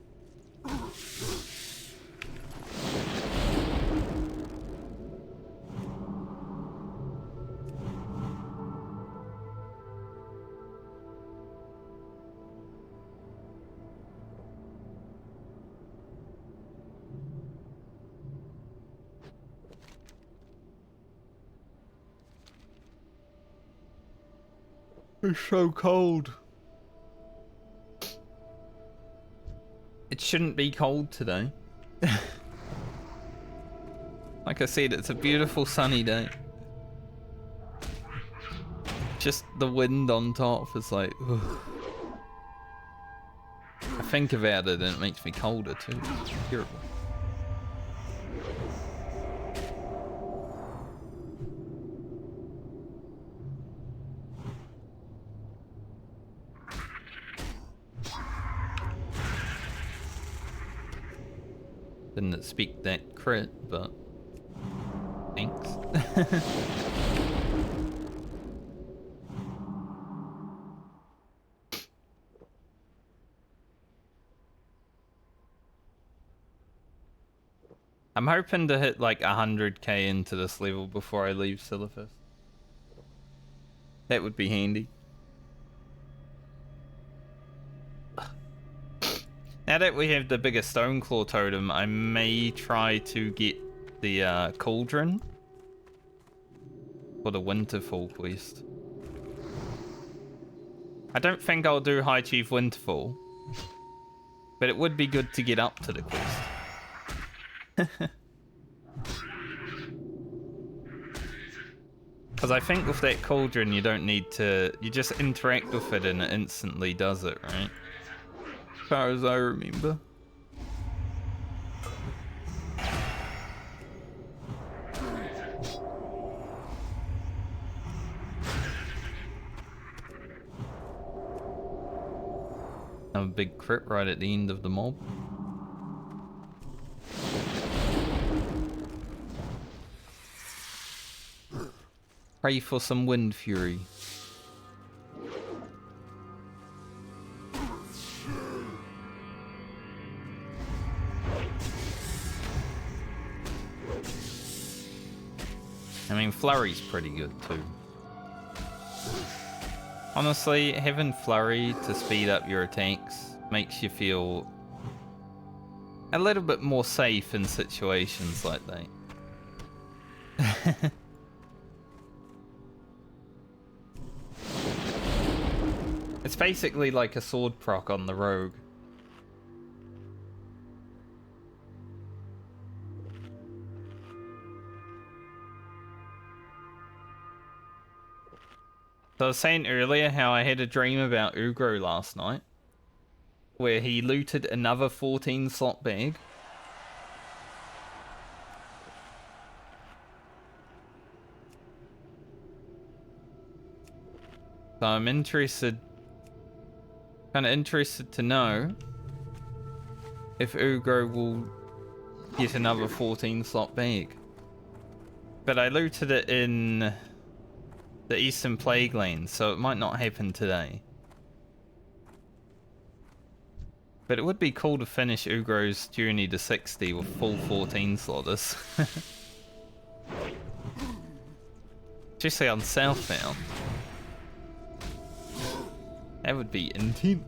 Speaker 1: It's so cold. It shouldn't be cold today. Like I said, it's a beautiful sunny day. Just the wind on top is like... ugh. I think about it and it makes me colder too. It's terrible. Didn't expect that crit, but thanks. I'm hoping to hit like 100k into this level before I leave Silithus. That would be handy. Now that we have the bigger Stoneclaw totem, I may try to get the cauldron for the Winterfall quest. I don't think I'll do High Chief Winterfall, but it would be good to get up to the quest. Because I think with that cauldron you don't need to... You just interact with it and it instantly does it, right? As far as I remember. Have a big crit right at the end of the mob. Pray for some wind fury. I mean, Flurry's pretty good too. Honestly, having Flurry to speed up your attacks makes you feel a little bit more safe in situations like that. It's basically like a sword proc on the rogue. So I was saying earlier how I had a dream about Ugro last night, where he looted another 14 slot bag. So I'm interested, kind of interested to know if Ugro will get another 14 slot bag. But I looted it in the Eastern Plague Lane, so it might not happen today. But it would be cool to finish Ugro's journey to 60 with full 14 slotters. Especially on Southbound. That would be intense.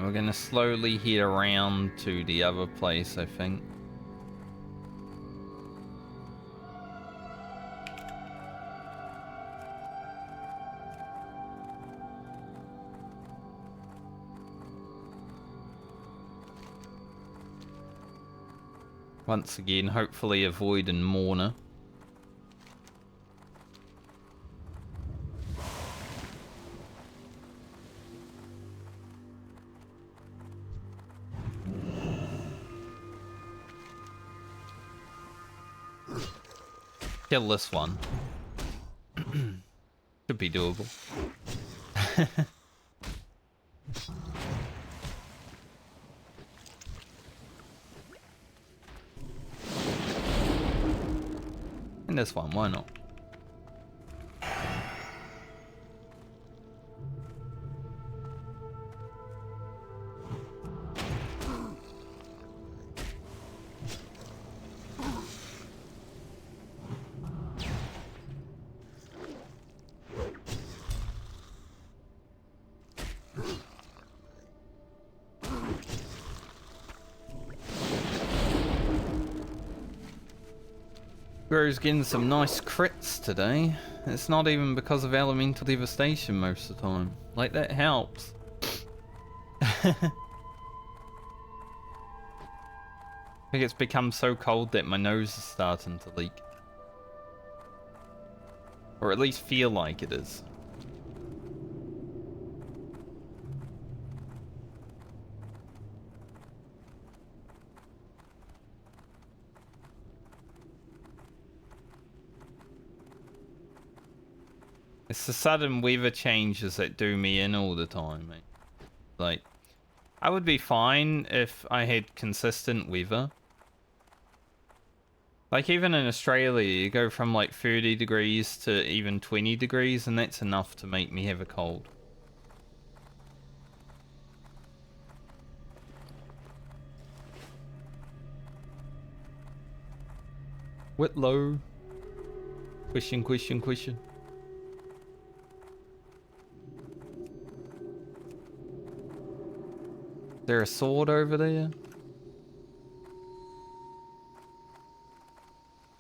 Speaker 1: we're gonna slowly head around to the other place, I think. Once again, hopefully avoiding Morna. Kill this one. Should be doable. And this one, why not? Gro's getting some nice crits today. It's not even because of elemental devastation most of the time. Like, that helps. I think it's become so cold that my nose is starting to leak. Or at least feel like it is. It's the sudden weather changes that do me in all the time, mate. Like, I would be fine if I had consistent weather. Like, even in Australia, you go from like 30 degrees to even 20 degrees, and that's enough to make me have a cold. Whitlow. Question. Is there a sword over there?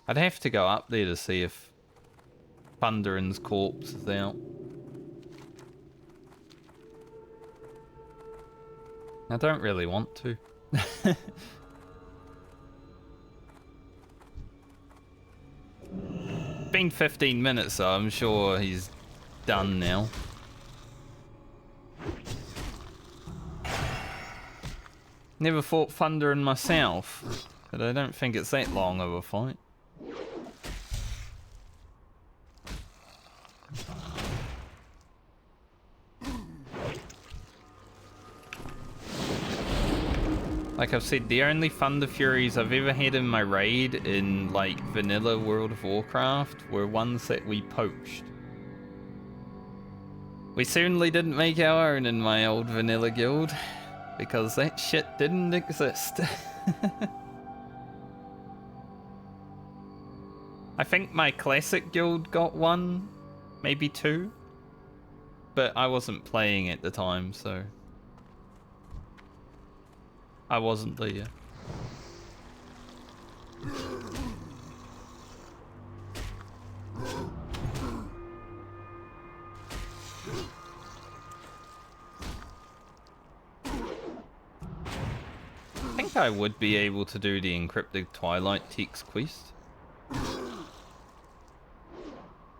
Speaker 1: I'd have to go up there to see if Thundering's corpse is out. I don't really want to. Been 15 minutes, so I'm sure he's done now. Never fought Thundering myself, but I don't think it's that long of a fight. Like I've said, the only Thunder Furies I've ever had in my raid in like vanilla World of Warcraft were ones that we poached. We certainly didn't make our own in my old vanilla guild, because that shit didn't exist. I think my classic guild got one, maybe two, but I wasn't playing at the time, so I wasn't there. I think I would be able to do the encrypted Twilight text quest.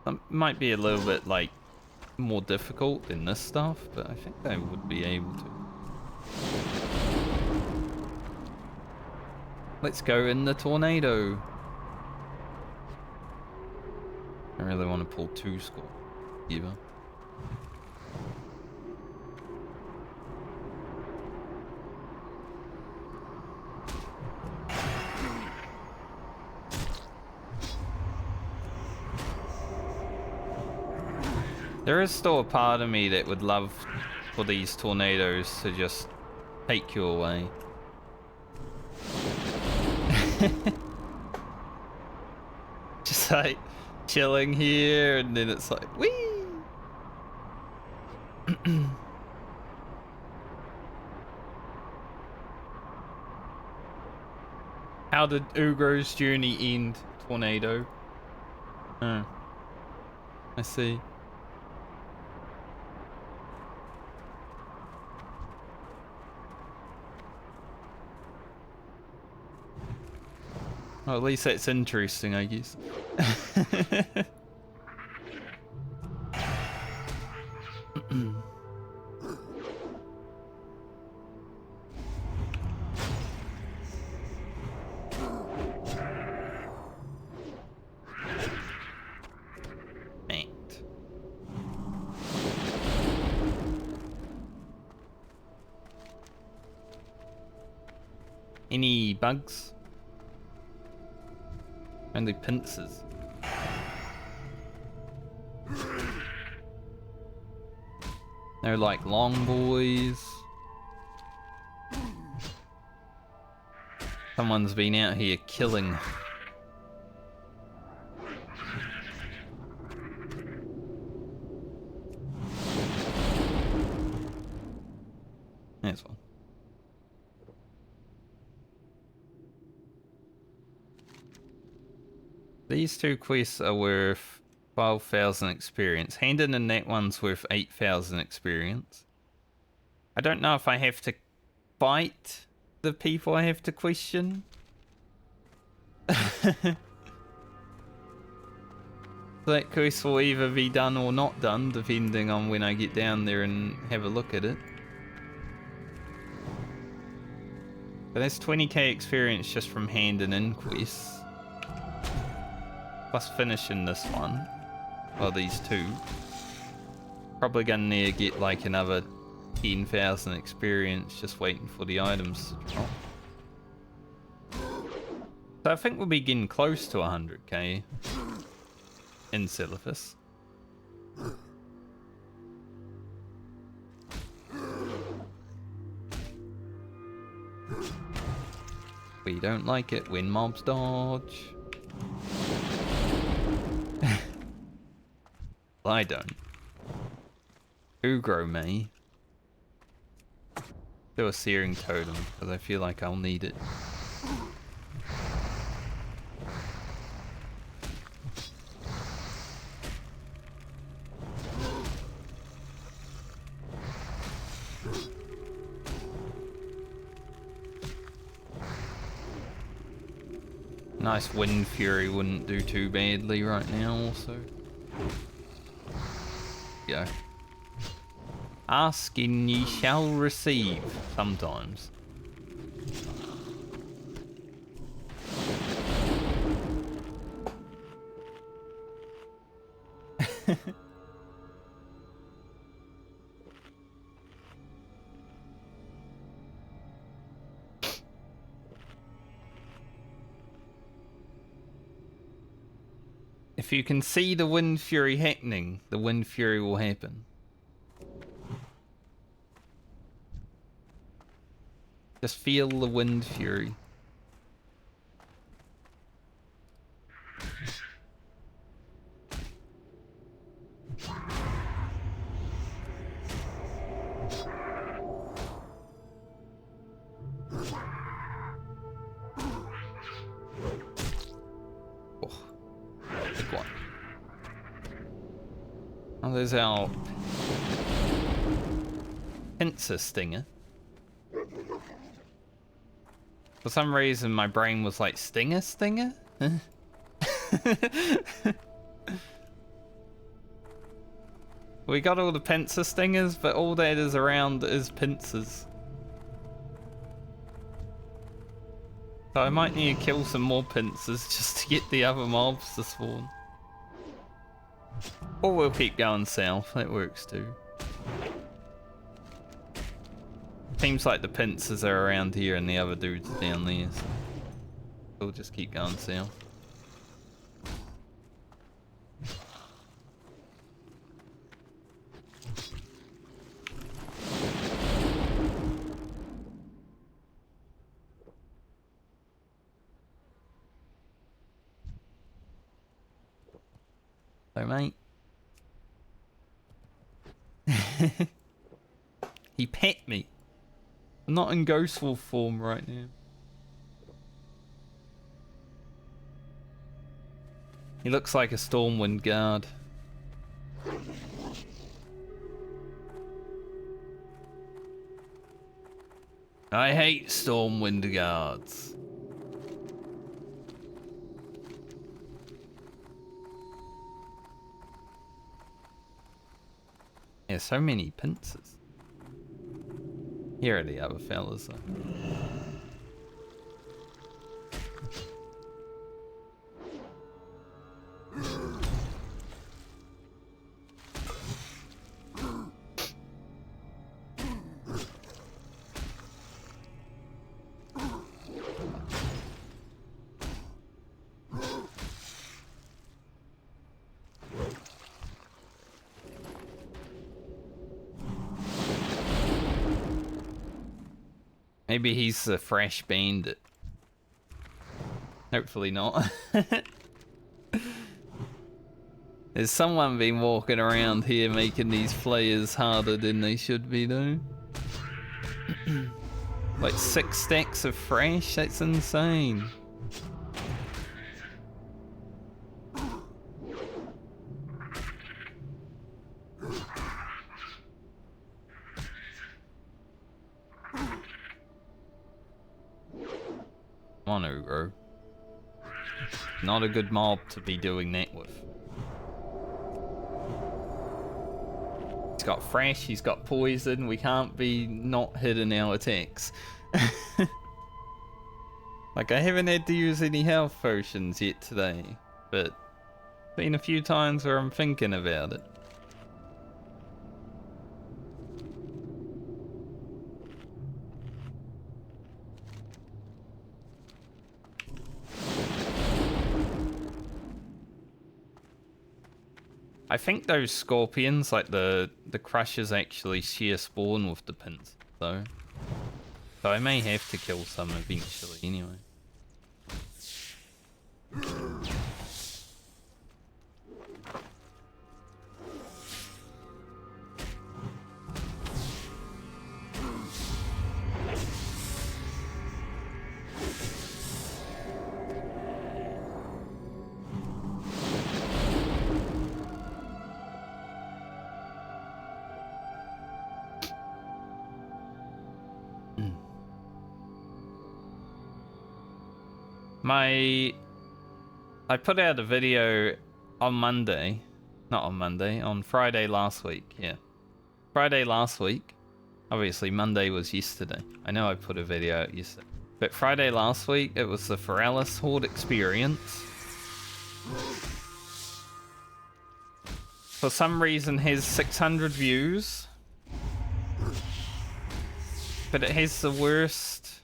Speaker 1: That might be a little bit like more difficult than this stuff, but I think I would be able to. Let's go in the tornado. I really want to pull 2 score either. There is still a part of me that would love for these tornadoes to just take you away. Just like chilling here, and then it's like, whee! How did Ugro's journey end, Tornado? Oh, I see. Well, at least that's interesting, I guess. Any bugs? Only pincers. They're like long boys. Someone's been out here killing. There's one. These two quests are worth 12,000 experience. Handing in that one's worth 8,000 experience. I don't know if I have to fight the people I have to question. That quest will either be done or not done, depending on when I get down there and have a look at it. But that's 20k experience just from handing in quests. Plus finishing this one. Well, these two. Probably gonna need to get like another 10,000 experience just waiting for the items to drop. So I think we'll be getting close to 100k in Silithus. We don't like it when mobs dodge. I don't. Ugro may. Do a searing totem, because I feel like I'll need it. Nice Wind Fury wouldn't do too badly right now also. Go. Ask and ye shall receive sometimes. If you can see the Wind Fury happening, the Wind Fury will happen. Just feel the Wind Fury. Oh, there's our pincer stinger. For some reason, my brain was like, stinger? We got all the pincer stingers, but all that is around is pincers. So I might need to kill some more pincers just to get the other mobs to spawn. Or we'll keep going south, that works too. Seems like the pincers are around here and the other dudes are down there, so we'll just keep going south. So mate. He pet me. I'm not in ghost wolf form right now. He looks like a Stormwind guard. I hate Stormwind guards. Yeah, so many pincers. Here are the other fellas though. Maybe he's a fresh bandit. Hopefully not. There's someone been walking around here making these players harder than they should be though. Like 6 stacks of fresh? That's insane. Come on, Uro. Not a good mob to be doing that with. He's got fresh, he's got poison, we can't be not hitting our attacks. Like, I haven't had to use any health potions yet today, but been a few times where I'm thinking about it. I think those scorpions, like the crushers, actually share spawn with the pins, though. So I may have to kill some eventually, anyway. I put out a video on Monday, not on Monday, on Friday last week, yeah. Friday last week, obviously Monday was yesterday. I know I put a video out yesterday. But Friday last week, it was the Ferralis Horde experience. For some reason has 600 views. But it has the worst...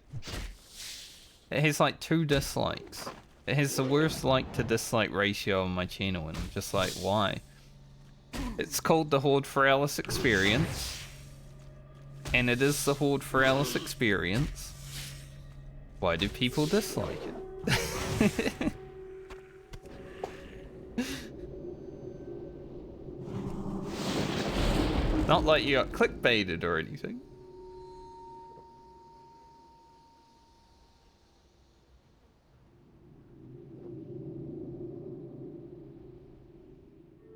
Speaker 1: It has like 2 dislikes. It has the worst like to dislike ratio on my channel, and I'm just like, why? It's called the Horde Ferralis experience. And it is the Horde Ferralis experience. Why do people dislike it? Not like you got clickbaited or anything.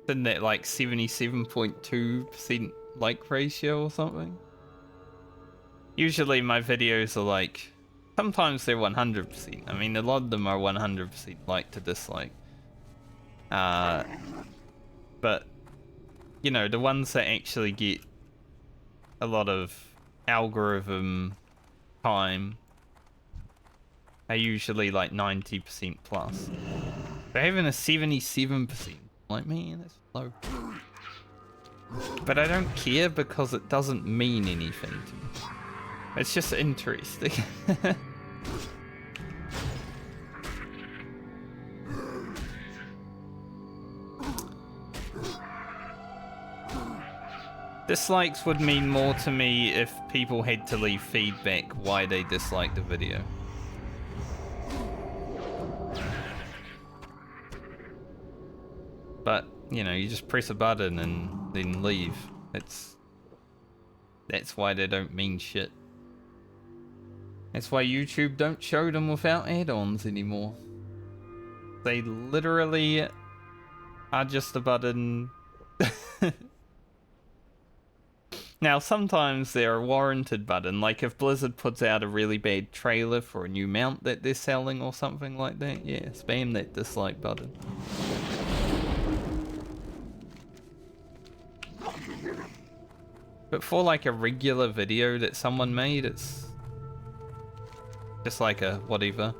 Speaker 1: Isn't that like 77.2% like ratio or something? Usually my videos are like, sometimes they're 100%. I mean, a lot of them are 100% like to dislike. But, you know, the ones that actually get a lot of algorithm time are usually like 90% plus. They're having a 77%. Like, man, that's low. But I don't care because it doesn't mean anything to me. It's just interesting. Dislikes would mean more to me if people had to leave feedback why they disliked the video. But, you know, you just press a button and then leave. That's why they don't mean shit. That's why YouTube don't show them without add-ons anymore. They literally just a button. Now, sometimes they're a warranted button, like if Blizzard puts out a really bad trailer for a new mount that they're selling or something like that. Yeah, spam that dislike button. But for like a regular video that someone made, it's just like a whatever.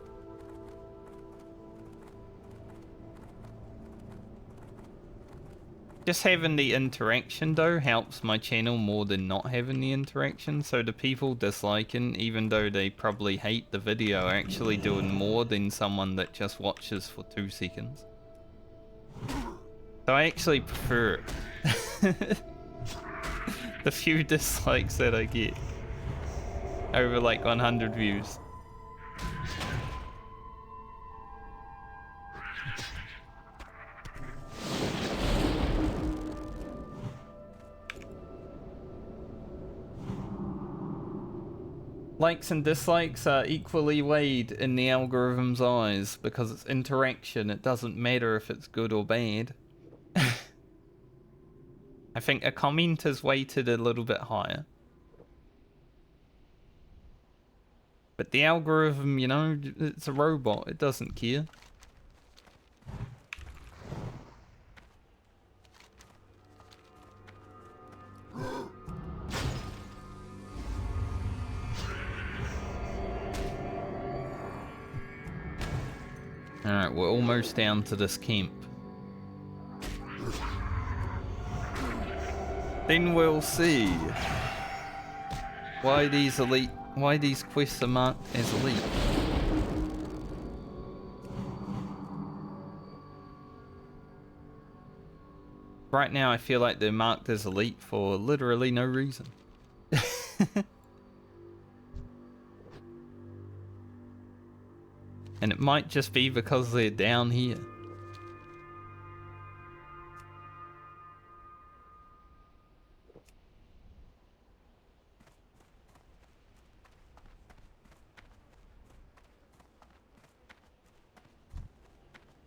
Speaker 1: Just having the interaction though helps my channel more than not having the interaction, so the people disliking, even though they probably hate the video, are actually doing more than someone that just watches for 2 seconds. So I actually prefer it. The few dislikes that I get over like 100 views. Likes and dislikes are equally weighed in the algorithm's eyes because it's interaction. It doesn't matter if it's good or bad. I think a comment is weighted a little bit higher. But the algorithm, you know, it's a robot. It doesn't care. Alright, we're almost down to this camp. Then we'll see why these quests are marked as elite. Right now I feel like they're marked as elite for literally no reason. And it might just be because they're down here.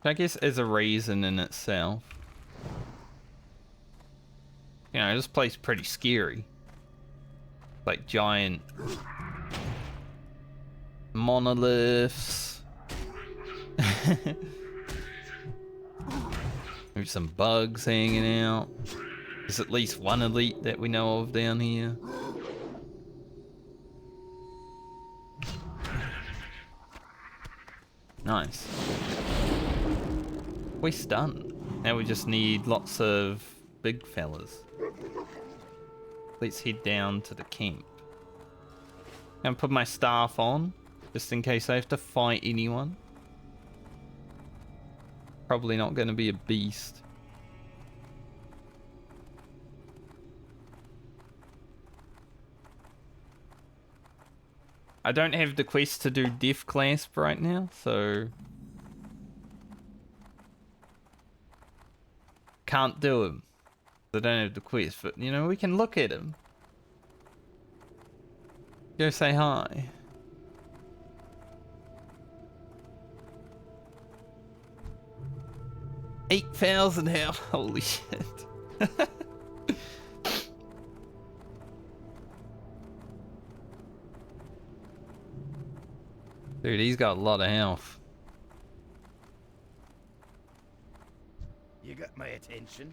Speaker 1: I guess is a reason in itself. You know, this place is pretty scary. Like giant monoliths. There's some bugs hanging out. There's at least one elite that we know of down here. Nice. Quest done. Now we just need lots of big fellas. Let's head down to the camp. And put my staff on, just in case I have to fight anyone. Probably not going to be a beast. I don't have the quest to do Death Clasp right now, so can't do him. I don't have the quest, but you know, we can look at him. Go say hi. $8,000 health. Holy shit. Dude, he's got a lot of health.
Speaker 7: You got my attention.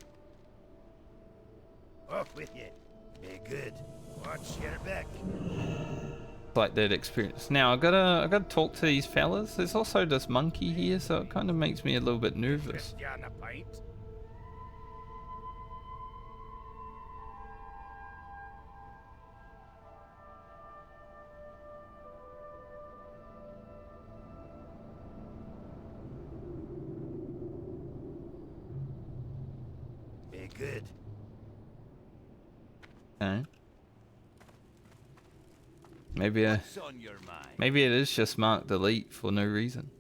Speaker 7: Off with you. Be good. Watch your back.
Speaker 1: Like that experience. Now I gotta talk to these fellas. There's also this monkey here, so it kind of makes me a little bit nervous.
Speaker 7: Just you on a pint? Be good.
Speaker 1: Okay. Maybe it is just marked delete for no reason.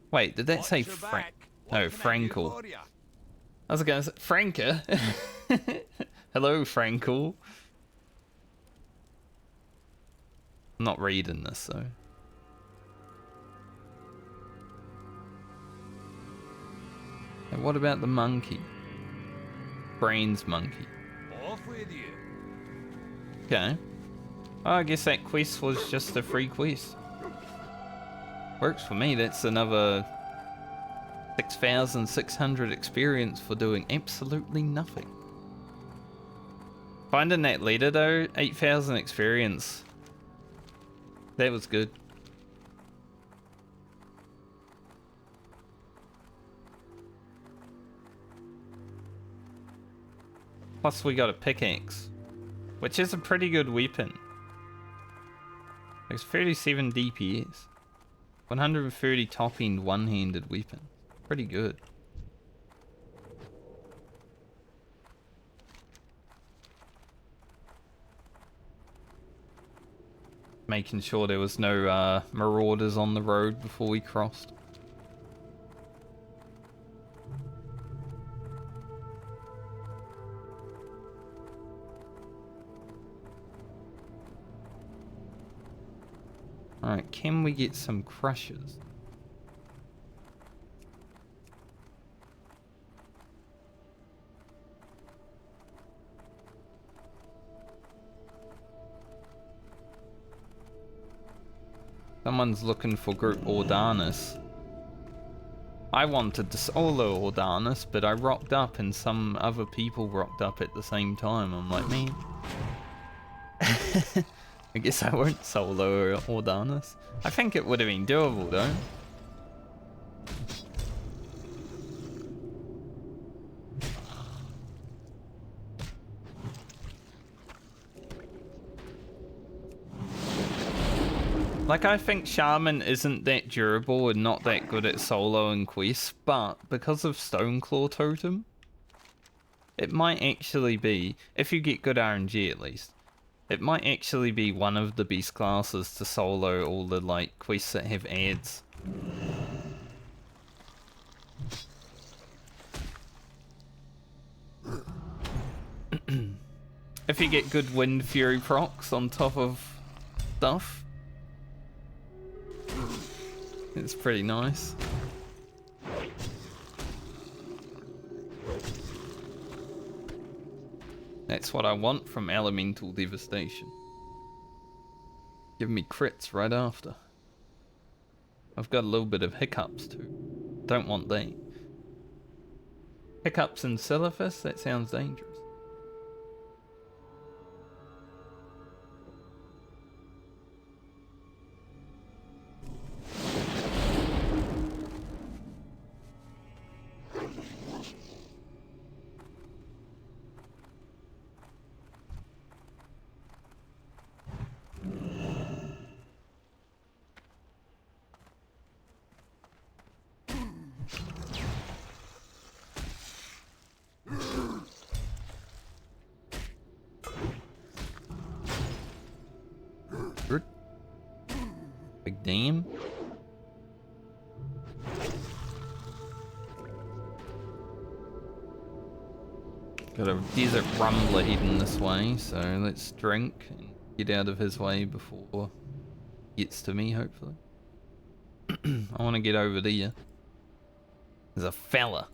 Speaker 1: Wait, did that say Frank? No, Frankel. I was gonna say Franker. Hello, Frankel. I'm not reading this though. what about the monkey? Brains monkey.
Speaker 7: Off with you.
Speaker 1: Okay. Oh, I guess that quest was just a free quest. Works for me. That's another 6,600 experience for doing absolutely nothing. Finding that letter though, 8,000 experience. That was good. Plus we got a pickaxe, which is a pretty good weapon. It's 37 DPS. 130 top end one-handed weapon. Pretty good. Making sure there was no marauders on the road before we crossed. Alright, can we get some crushes? Someone's looking for group Ordanis. I wanted to solo Ordanis, but I rocked up and some other people rocked up at the same time. I'm like, man. I guess I won't solo Ordanis. I think it would have been doable though. Like, I think Shaman isn't that durable and not that good at soloing quests, but because of Stoneclaw Totem, it might actually be, if you get good RNG at least, it might actually be one of the best classes to solo all the, like, quests that have ads. If you get good Wind Fury procs on top of stuff, it's pretty nice. That's what I want from Elemental Devastation. Give me crits right after. I've got a little bit of hiccups too. Don't want that. Hiccups in Silithus? That sounds dangerous. Big damn. Got a desert rumbler heading this way, so let's drink and get out of his way before he gets to me, hopefully. I want to get over there. There's a fella.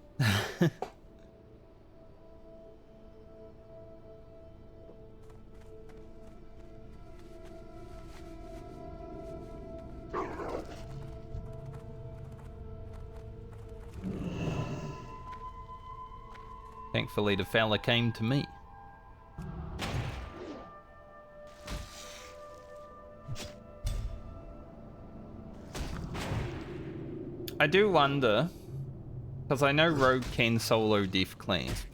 Speaker 1: Thankfully, the fella came to me. I do wonder, because I know Rogue can solo Death Clasp.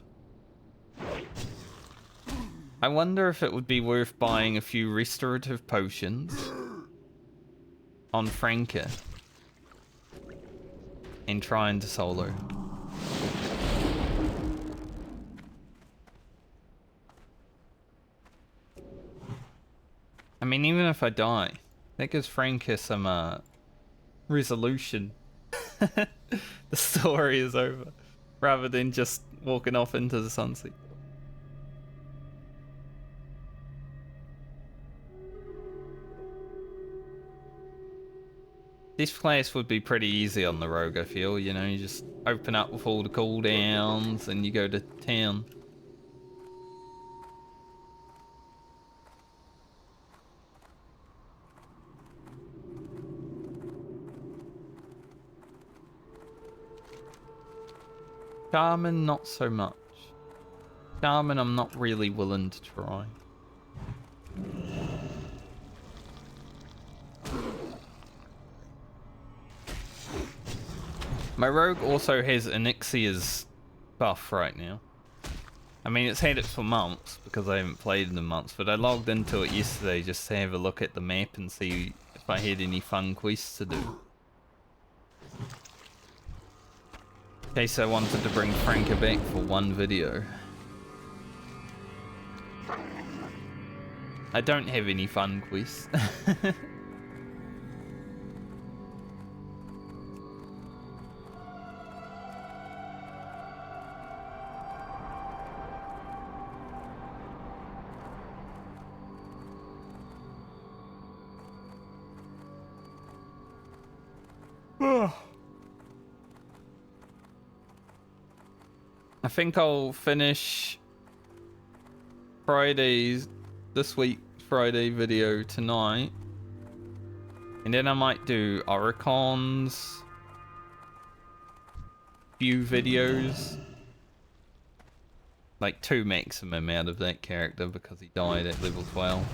Speaker 1: I wonder if it would be worth buying a few restorative potions on Franca and trying to solo. I mean, even if I die, that gives Franca some resolution. The story is over, rather than just walking off into the sunset. This place would be pretty easy on the rogue, I feel. You know, you just open up with all the cooldowns and you go to town. Shaman, not so much. Shaman, I'm not really willing to try. My rogue also has Onyxia's buff right now. I mean, it's had it for months because I haven't played in months, but I logged into it yesterday just to have a look at the map and see if I had any fun quests to do. In case I wanted to bring Franca back for one video. I don't have any fun quests. I think I'll finish this week Friday video tonight. And then I might do Oricon's few videos. Like 2 maximum out of that character because he died at level 12.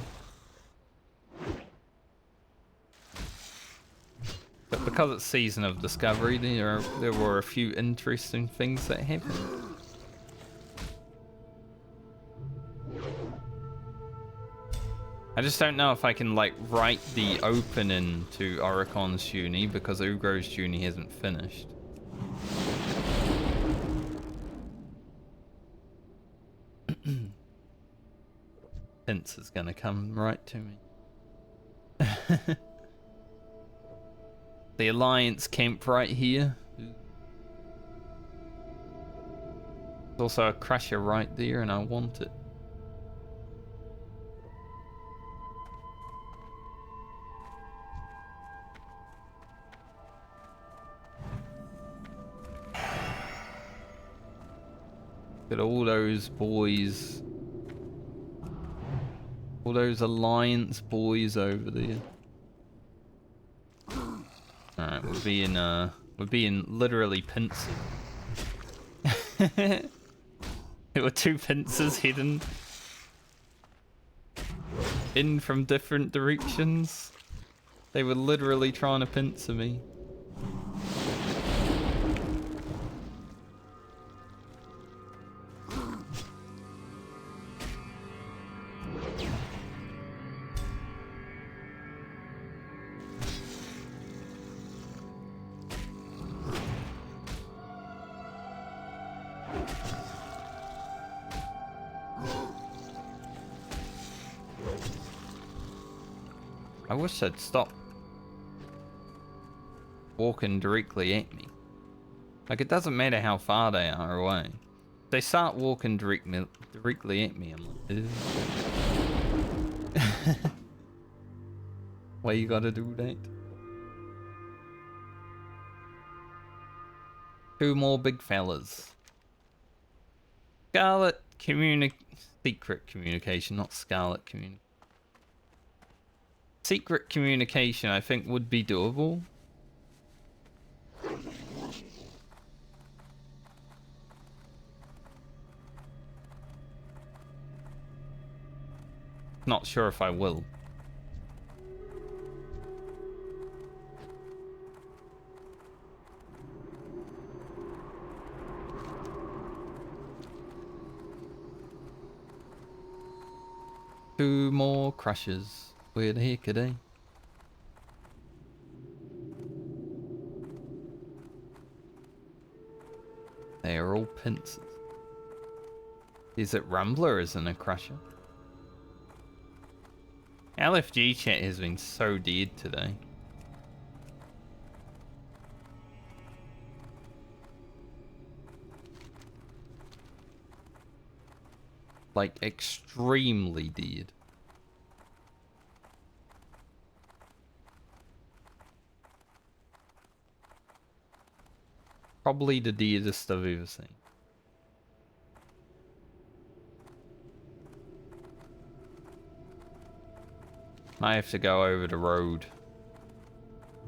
Speaker 1: But because it's Season of Discovery, there were a few interesting things that happened. I just don't know if I can like write the opening to Oricon's uni because Ugro's uni hasn't finished. Vince is gonna come right to me. The Alliance camp right here. There's also a crusher right there and I want it. Look at all those boys. All those Alliance boys over there. Alright, we're being literally pincered. There were 2 pincers hidden in from different directions. They were literally trying to pincer me. I wish they'd stop walking directly at me. Like, it doesn't matter how far they are away. If they start walking directly at me, I'm like, ew. Why you gotta do that? 2 more big fellas. Scarlet secret communication, not Scarlet communication. Secret communication, I think, would be doable. Not sure if I will. Two more crushes. Where the heck are they? They are all pincers. Is it Rumbler isn't a crusher? LFG chat has been so dead today. Like, extremely dead. Probably the dearest I've ever seen. I have to go over the road.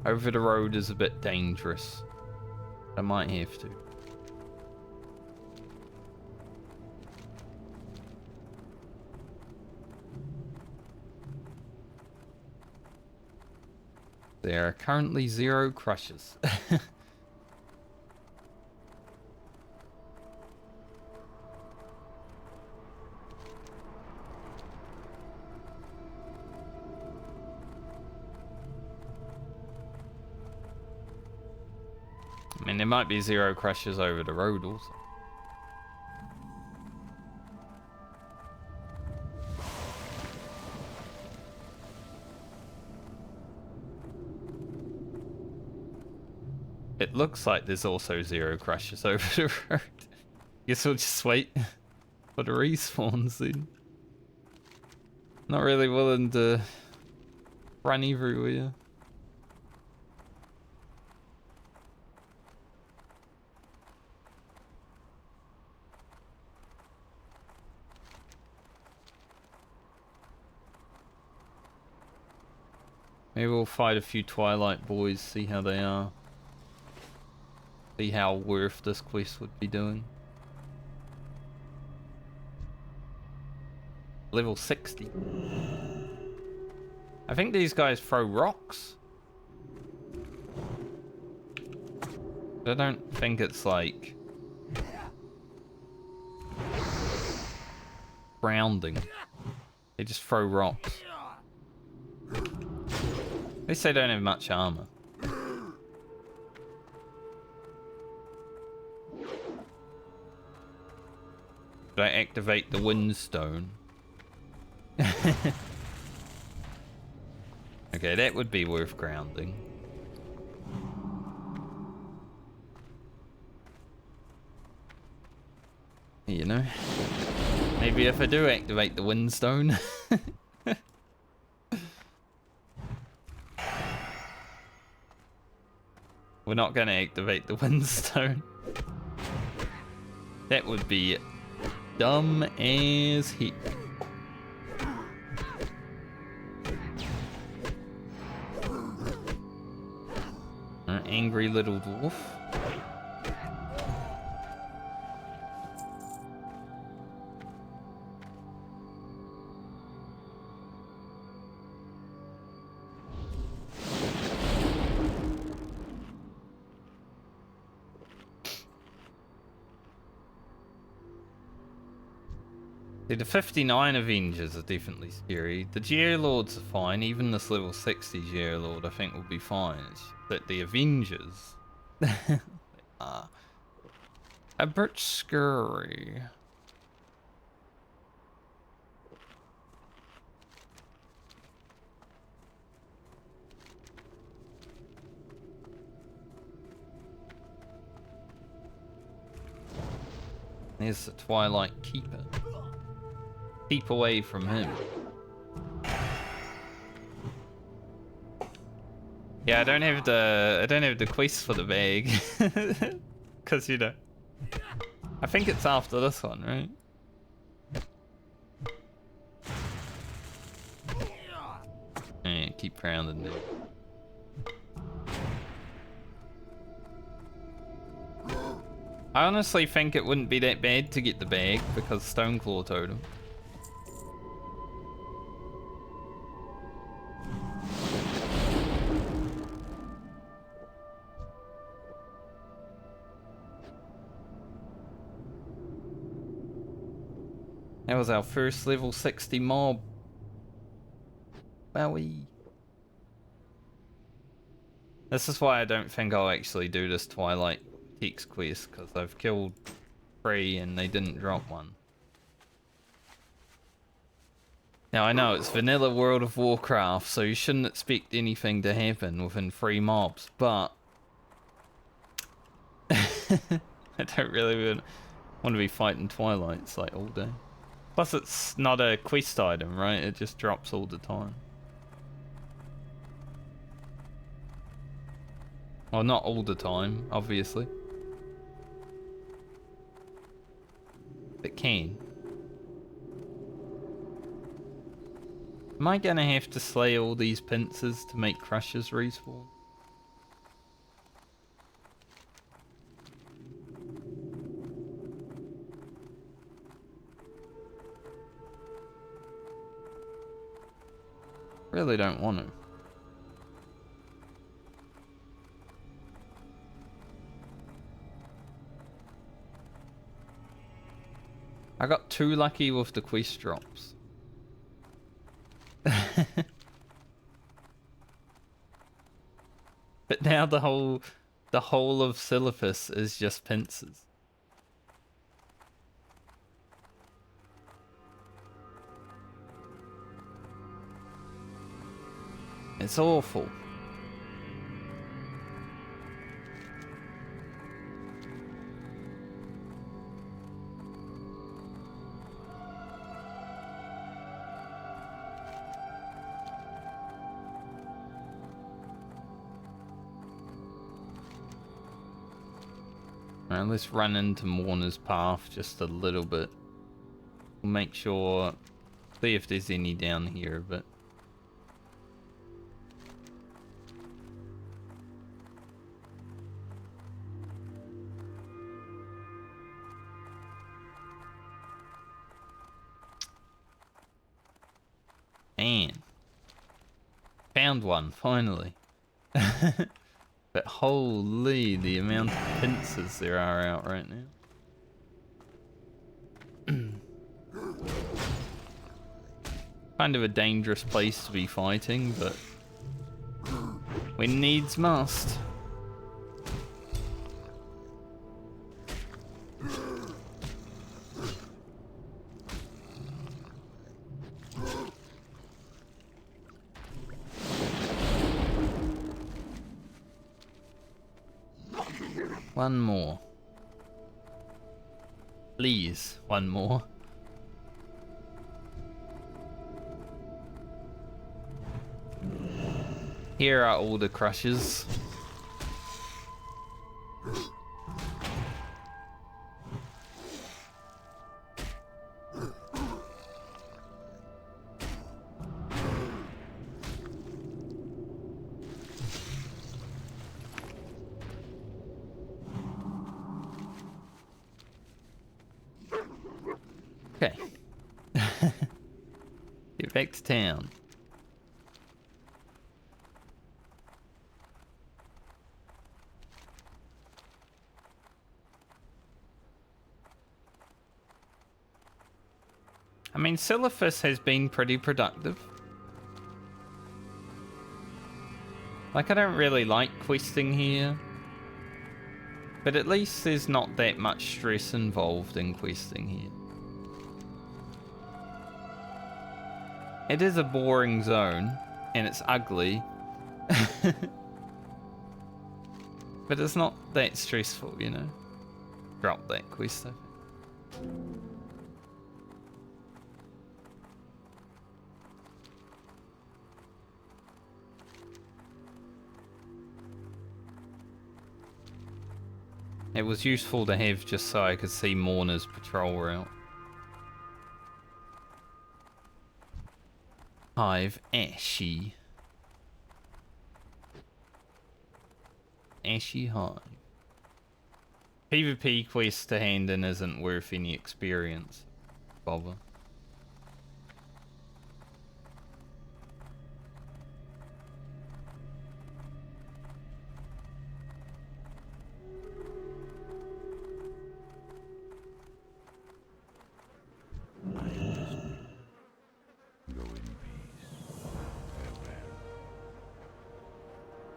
Speaker 1: Over the road is a bit dangerous. I might have to. There are currently 0 crushes. I mean, there might be 0 crushes over the road also. It looks like there's also 0 crushes over the road. Guess we'll just wait for the respawns then. Not really willing to run everywhere. Maybe we'll fight a few Twilight boys, see how they are. See how worth this quest would be doing. Level 60. I think these guys throw rocks. I don't think it's like grounding. They just throw rocks. At least they don't have much armor. Should I activate the windstone? Okay, that would be worth grounding. You know, maybe if I do activate the windstone. We're not going to activate the windstone. That would be dumb as heck. An angry little dwarf. See, the 59 Avengers are definitely scary. The Geolords are fine. Even this level 60 Geolord I think will be fine. It's that the Avengers are a bit scary. There's the Twilight Keeper. Keep away from him. Yeah, I don't have the quest for the bag. Cause you know. I think it's after this one, right? Yeah, keep grounding there. I honestly think it wouldn't be that bad to get the bag because Stoneclaw Totem. That was our first level 60 mob. Wowie. This is why I don't think I'll actually do this Twilight Text quest, because I've killed 3 and they didn't drop one. Now I know it's vanilla World of Warcraft, so you shouldn't expect anything to happen within 3 mobs, but I don't really want to be fighting Twilights like all day. Plus it's not a quest item, right? It just drops all the time. Well, not all the time, obviously. that can. Am I gonna have to slay all these pincers to make crushers respawn? Really don't want to. I got too lucky with the quest drops. But now the whole of Silithus is just pincers. It's awful. Alright, let's run into Mourner's path just a little bit. We'll make sure, see if there's any down here, but man, found one finally. But holy, the amount of pincers there are out right now. Kind of a dangerous place to be fighting, but when needs must. One more. Please, one more. Here are all the crushes. Okay. Get back to town. I mean, Silithus has been pretty productive. Like, I don't really like questing here. But at least there's not that much stress involved in questing here. It is a boring zone, and it's ugly. But it's not that stressful, you know? Drop that quest, I think. It was useful to have just so I could see Mourner's patrol route. Hive Ashy. Ashy Hive. PvP quest to hand in isn't worth any experience. Bother.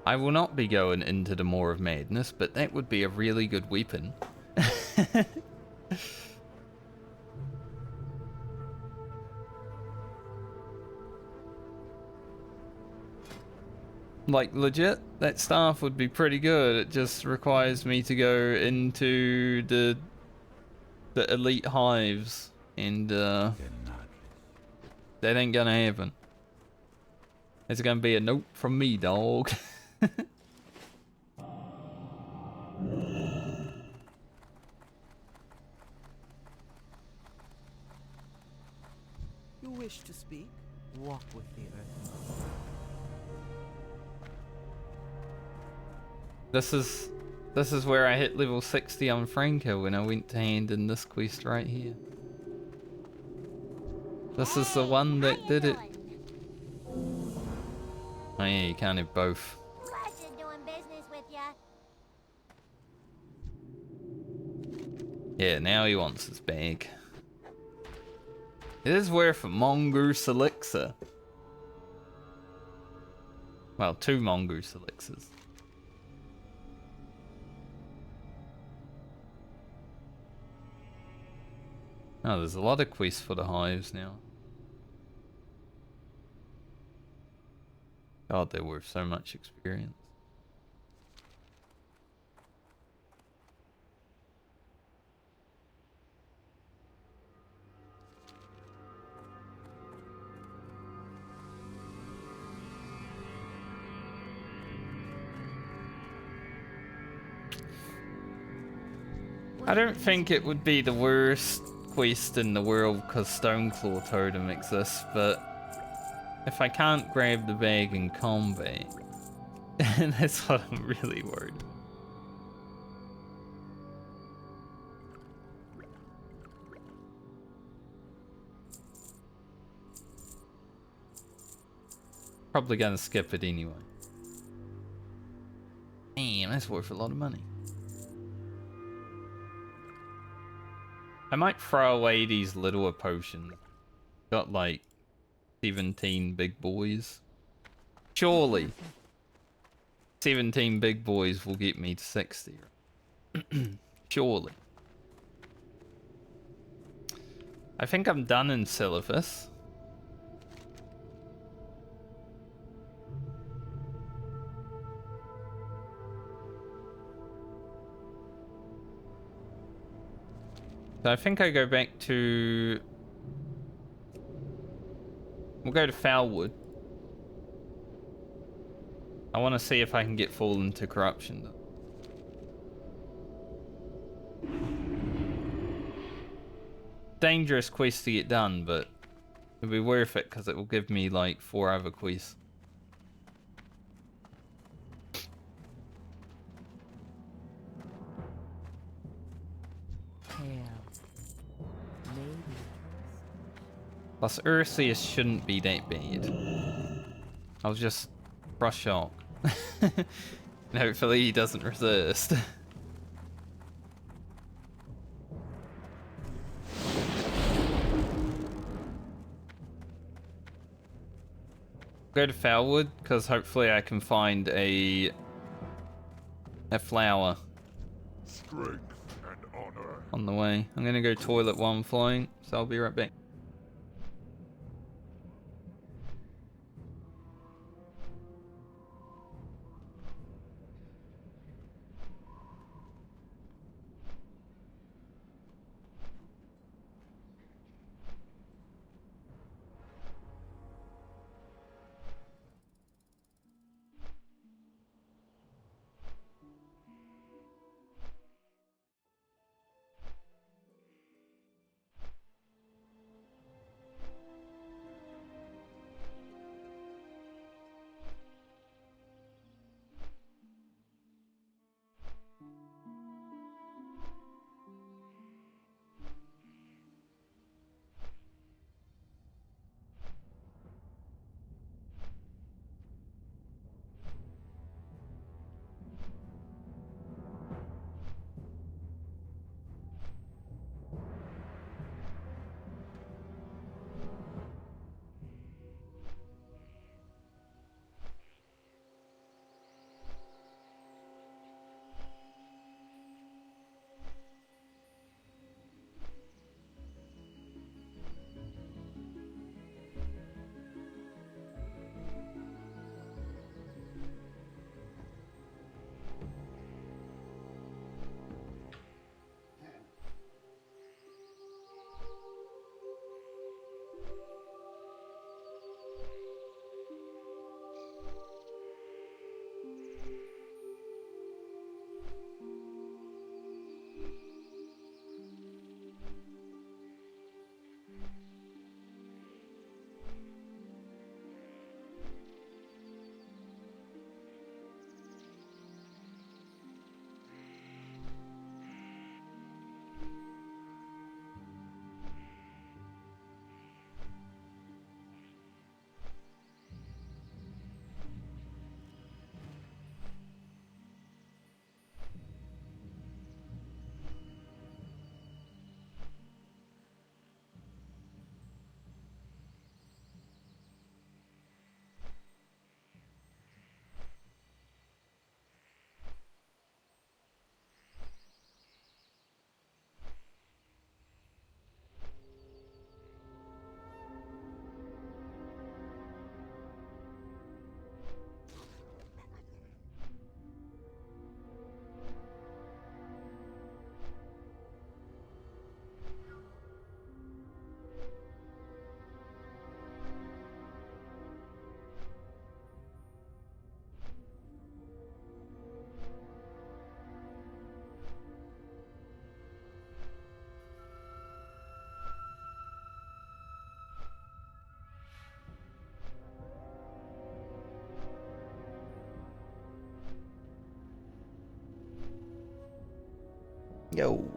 Speaker 1: I will not be going into the Maw of Madness, but that would be a really good weapon. Like, legit, that staff would be pretty good. It just requires me to go into the elite hives, and that ain't gonna happen. It's gonna be a note from me, dog.
Speaker 4: speak, walk with the earth.
Speaker 1: This is where I hit level 60 on Franco when I went to hand in this quest right here. This is the one
Speaker 5: How
Speaker 1: that
Speaker 5: you
Speaker 1: did it.
Speaker 5: doing?
Speaker 1: Oh yeah, you can't have both.
Speaker 5: Pleasure doing business with ya.
Speaker 1: Yeah, now he wants his bag. It is worth a mongoose elixir. Well, 2 mongoose elixirs. Oh, there's a lot of quests for the hives now. God, they're worth so much experience. I don't think it would be the worst quest in the world because Stoneclaw Totem exists, but if I can't grab the bag in combat, that's what I'm really worried about. Probably gonna skip it anyway. Damn, that's worth a lot of money. I might throw away these littler potions. Got like 17 big boys. Surely 17 big boys will get me to 60. Surely. I think I'm done in Silithus. So I think I go back to... We'll go to Foulwood. I want to see if I can get Fall into Corruption though. Dangerous quest to get done, but it'll be worth it because it will give me like 4 other quests.
Speaker 4: Maybe.
Speaker 1: Plus Ursius shouldn't be that bad. I'll just brush off. And hopefully he doesn't resist. Go to Foulwood because hopefully I can find a flower
Speaker 2: Strength and honor.
Speaker 1: on the way. I'm gonna go toilet while I'm flying, so I'll be right back. Yo.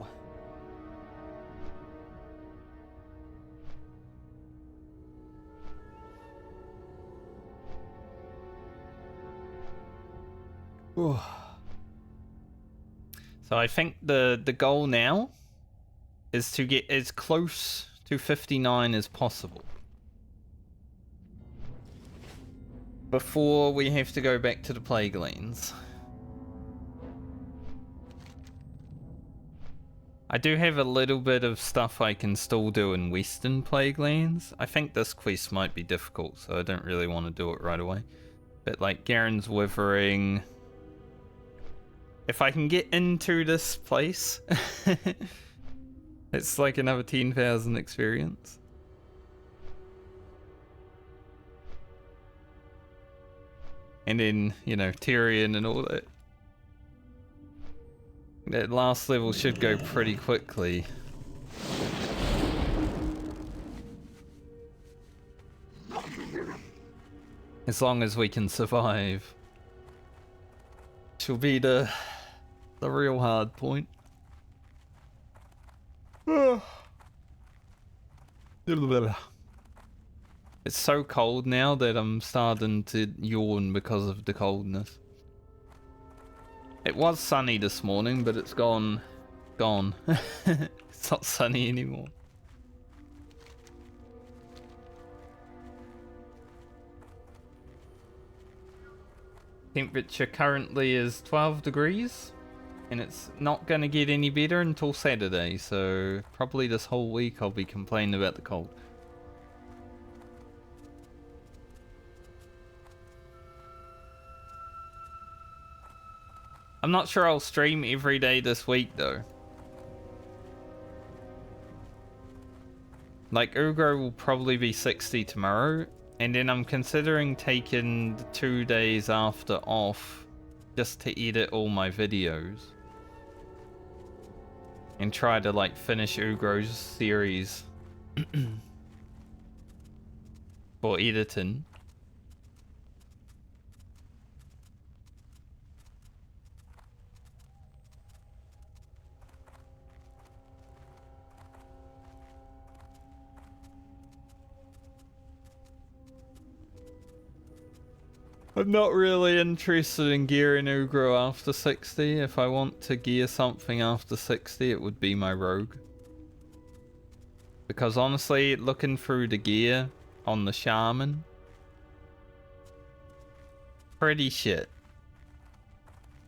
Speaker 1: Ooh. So I think the goal now is to get as close to 59 as possible before we have to go back to the Plague Lands. I do have a little bit of stuff I can still do in Western Plague Lands. I think this quest might be difficult, so I don't really want to do it right away. But like Garen's Withering... If I can get into this place, it's like another 10,000 experience. And then, you know, Tyrion and all that. That last level should go pretty quickly. As long as we can survive. Which will be the real hard point. It's so cold now that I'm starting to yawn because of the coldness. It was sunny this morning, but it's gone. It's not sunny anymore. Temperature currently is 12 degrees, and it's not going to get any better until Saturday, so probably this whole week I'll be complaining about the cold. I'm not sure I'll stream every day this week though. Like Ugro will probably be 60 tomorrow, and then I'm considering taking the 2 days after off just to edit all my videos. And try to like finish Ugro's series for editing. I'm not really interested in gearing Ugro after 60. If I want to gear something after 60, it would be my rogue. Because honestly, looking through the gear on the Shaman, pretty shit.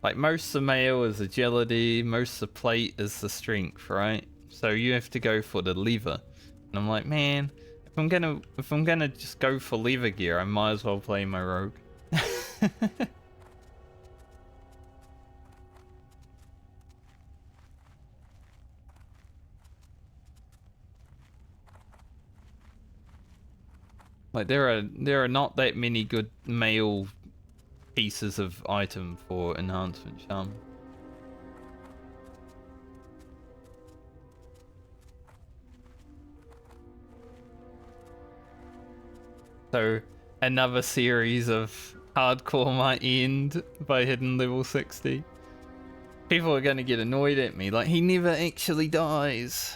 Speaker 1: Like most of the mail is agility, most of the plate is the strength, right? So you have to go for the lever. And I'm like, man, if I'm gonna just go for lever gear, I might as well play my rogue. Like there are not that many good male pieces of item for enhancement Shaman. So another series of hardcore might end by hitting level 60. People are gonna get annoyed at me, like he never actually dies.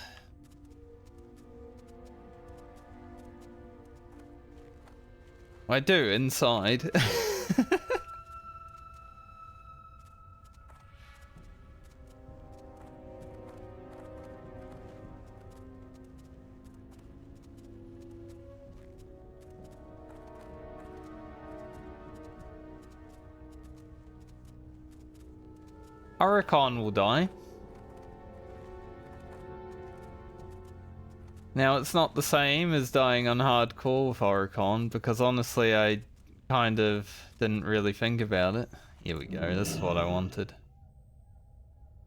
Speaker 1: I do inside. Oricon will die. Now, it's not the same as dying on hardcore with Oricon, because honestly, I kind of didn't really think about it. Here we go, this is what I wanted.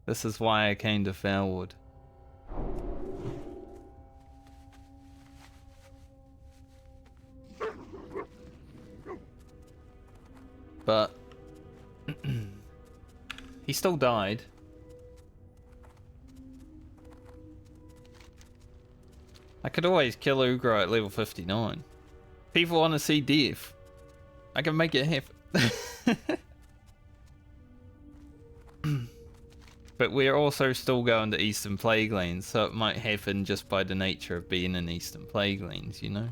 Speaker 1: This is why I came to Foulwood. But he still died. I could always kill Ugro at level 59. People want to see death. I can make it happen. But we're also still going to Eastern Plague Lands, so it might happen just by the nature of being in Eastern Plague Lands, you know?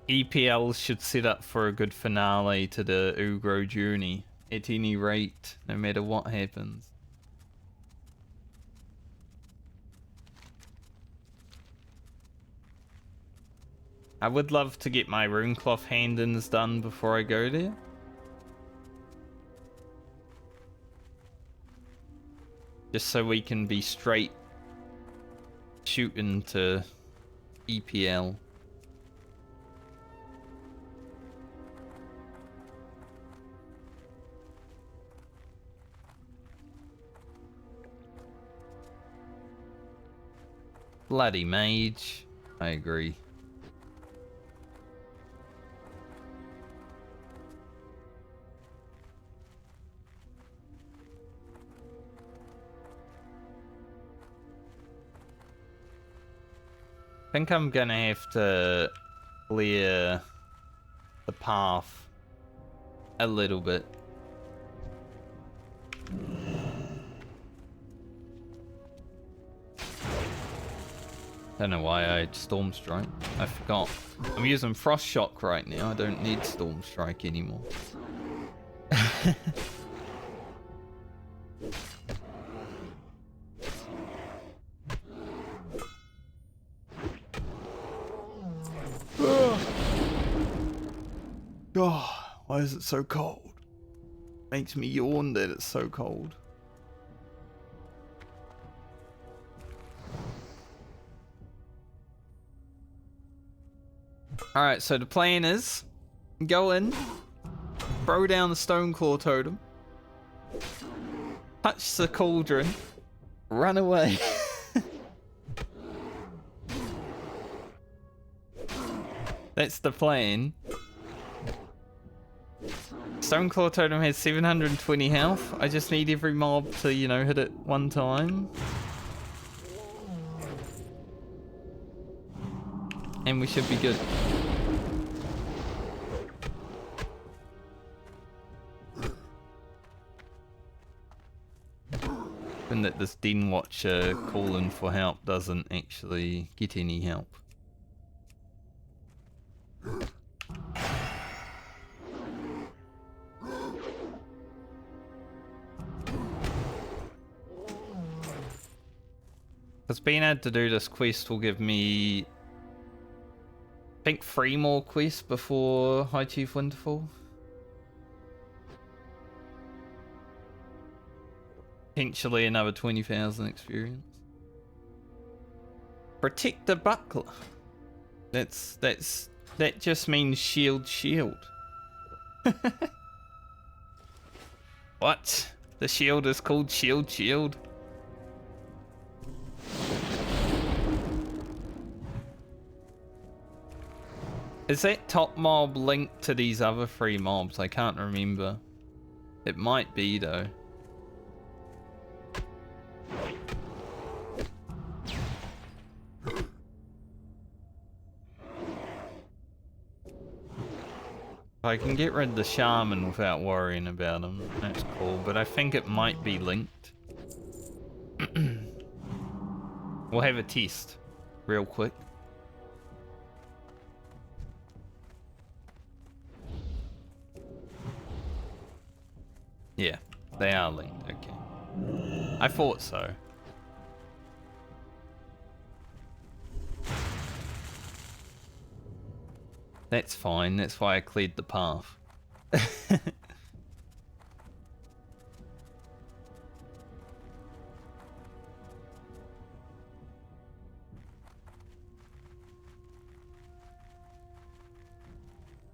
Speaker 1: EPL should set up for a good finale to the Ugro journey, at any rate, no matter what happens. I would love to get my runecloth hand-ins done before I go there. Just so we can be straight shooting to EPL. Bloody mage. I agree. I think I'm gonna have to clear the path a little bit. Don't know why I had Storm Strike. I forgot. I'm using Frost Shock right now. I don't need Storm Strike anymore. Oh, why is it so cold? Makes me yawn that it's so cold. Alright, so the plan is go in, throw down the Stoneclaw totem, touch the cauldron, run away. That's the plan. Stoneclaw totem has 720 health. I just need every mob to, you know, hit it one time. And we should be good. And that this Den Watcher calling for help doesn't actually get any help. Because being able to do this quest will give me, I think, 3 more quests before High Chief Winterfall. Potentially another 20,000 experience. Protect the buckler. That just means shield. What? The shield is called shield. Is that top mob linked to these other 3 mobs? I can't remember. It might be though. I can get rid of the Shaman without worrying about him. That's cool, but I think it might be linked. We'll have a test real quick. Yeah, they are linked, okay. I thought so. That's fine, that's why I cleared the path.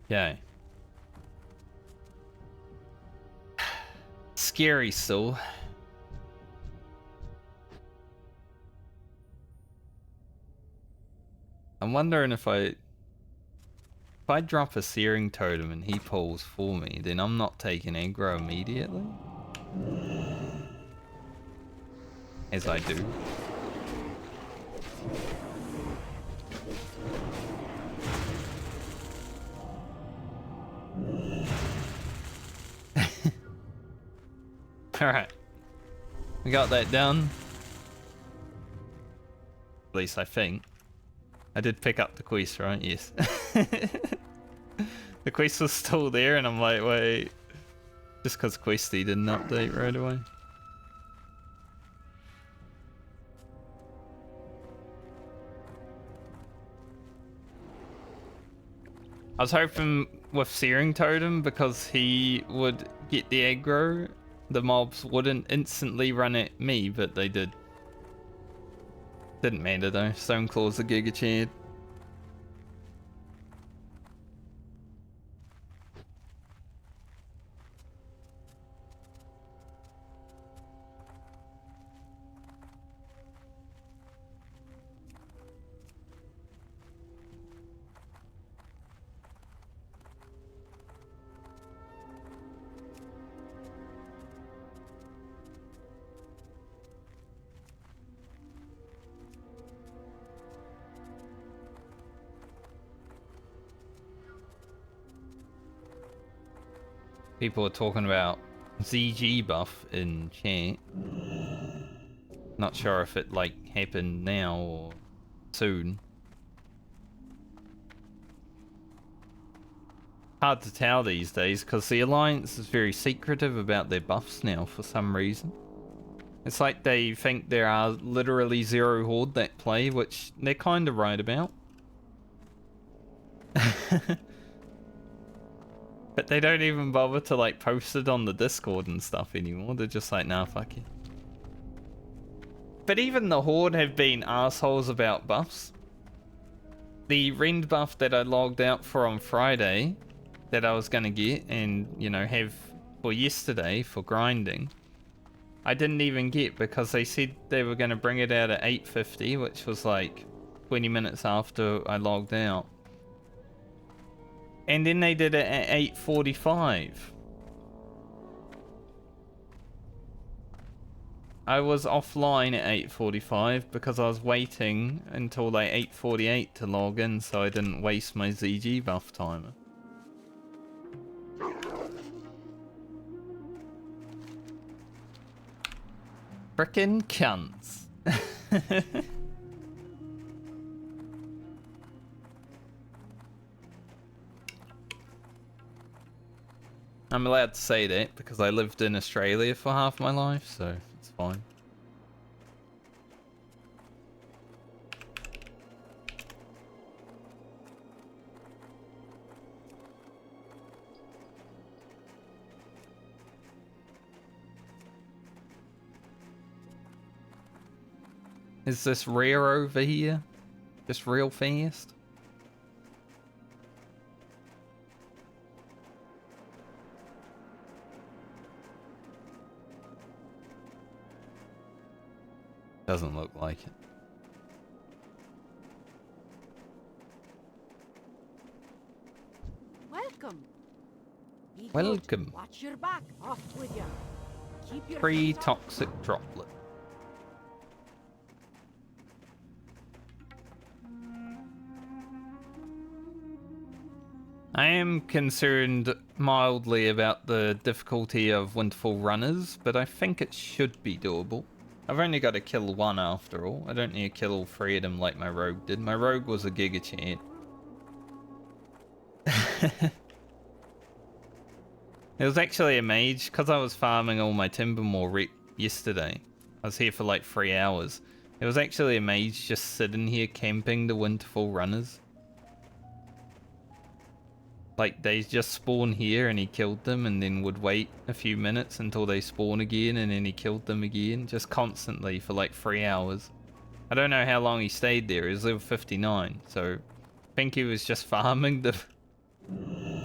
Speaker 1: Okay. Scary still. I'm wondering if I drop a Searing Totem and he pulls for me, then I'm not taking aggro immediately. As I do. Alright. We got that done. At least I think. I did pick up the quest, right? Yes. The quest was still there and I'm like, wait. Just because Questy didn't update right away. I was hoping with Searing Totem, because he would get the aggro, the mobs wouldn't instantly run at me, but they did. Didn't matter though, Stoneclaw's a Giga Chad. People are talking about ZG buff in chat. Not sure if it like happened now or soon. Hard to tell these days because the Alliance is very secretive about their buffs now for some reason. It's like they think there are literally 0 horde that play, which they're kind of right about. But they don't even bother to like post it on the Discord and stuff anymore. They're just like, nah, fuck it. But even the Horde have been assholes about buffs. The rend buff that I logged out for on Friday, that I was gonna get and, you know, have for yesterday for grinding, I didn't even get because they said they were gonna bring it out at 8:50, which was like 20 minutes after I logged out. And then they did it at 8:45. I was offline at 8:45 because I was waiting until like 8:48 to log in so I didn't waste my ZG buff timer. Frickin' cunts. I'm allowed to say that because I lived in Australia for half my life, so it's fine. Is this rare over here? Just real fast? Doesn't look like it.
Speaker 3: Welcome. Be good.
Speaker 1: Welcome.
Speaker 3: Watch your back. Off with you. Keep your
Speaker 1: Free
Speaker 3: feet on-
Speaker 1: toxic droplet. I am concerned mildly about the difficulty of Winterfall runners, but I think it should be doable. I've only got to kill 1 after all. I don't need to kill all 3 of them like my rogue did. My rogue was a Giga Chad. It was actually a mage, because I was farming all my Timbermore yesterday. I was here for like 3 hours. It was actually a mage just sitting here camping the Winterfall runners. Like, they just spawn here and he killed them and then would wait a few minutes until they spawn again and then he killed them again. Just constantly for like 3 hours. I don't know how long he stayed there. He was level 59, so I think he was just farming the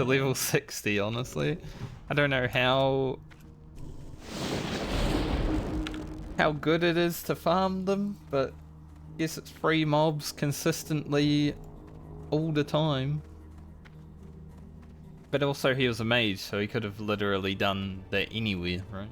Speaker 1: level 60, honestly. I don't know how good it is to farm them, but I guess it's 3 mobs consistently all the time. But also he was a mage, so he could have literally done that anywhere, right?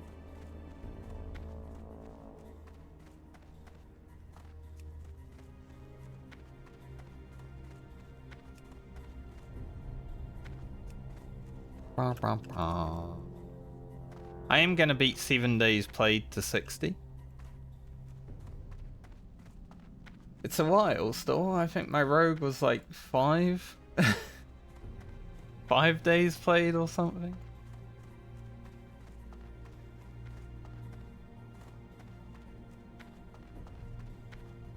Speaker 1: I I am gonna beat 7 days played to 60. It's a while still. I think my rogue was like 5. 5 days played or something.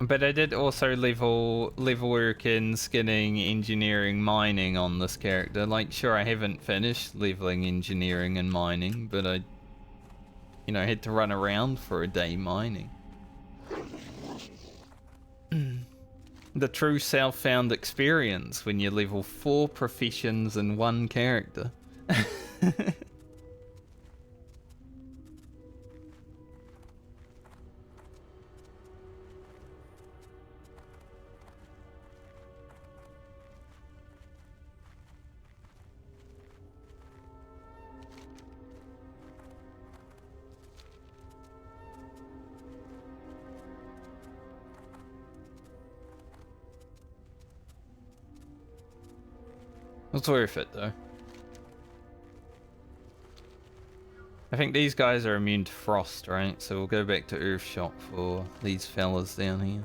Speaker 1: But I did also level work in skinning, engineering, mining on this character. Like, sure, I haven't finished leveling engineering and mining, but I, you know, had to run around for a day mining. The true self-found experience when you level 4 professions in one character. It's worth it though. I think these guys are immune to frost, right? So we'll go back to Earth Shock for these fellas down here.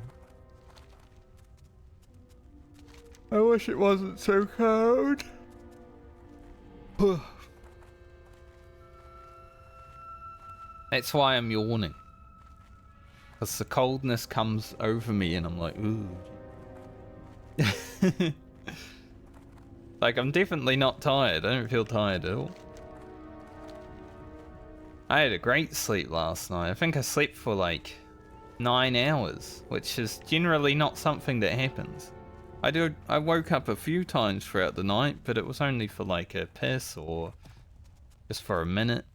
Speaker 1: I wish it wasn't so cold. That's why I'm yawning. Because the coldness comes over me and I'm like, ooh. Like, I'm definitely not tired. I don't feel tired at all. I had a great sleep last night. I think I slept for like 9 hours, which is generally not something that happens. I woke up a few times throughout the night, but it was only for like a piss or just for a minute.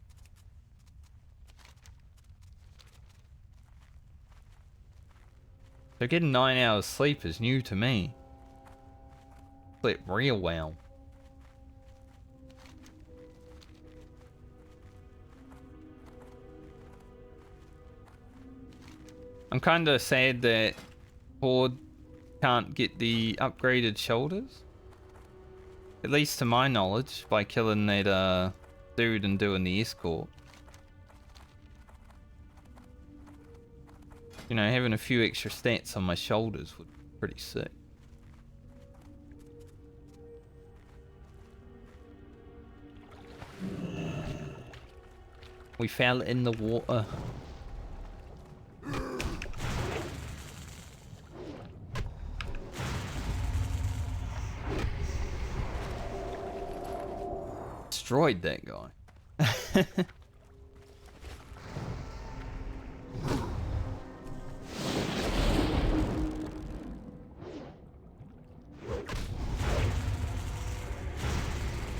Speaker 1: So getting 9 hours sleep is new to me. Sleep real well. I'm kinda sad that Horde can't get the upgraded shoulders. At least to my knowledge, by killing that dude and doing the escort. You know, having a few extra stats on my shoulders would be pretty sick. We fell in the water. Destroyed that guy.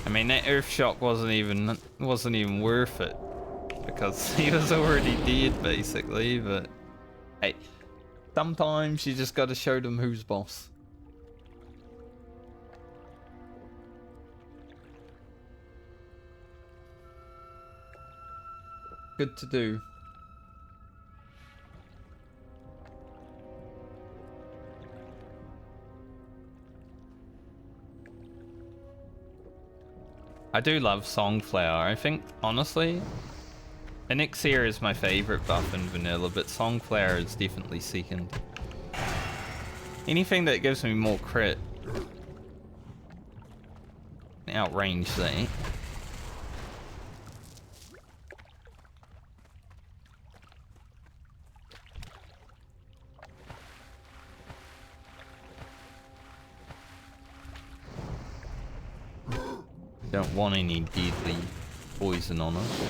Speaker 1: I mean, that earth shock wasn't even worth it because he was already dead basically. But hey, sometimes you just got to show them who's boss. Good to do. I do love Songflower. I think, honestly, Elixir is my favorite buff in vanilla, but Songflower is definitely second. Anything that gives me more crit outrange that. Don't want any deadly poison on us.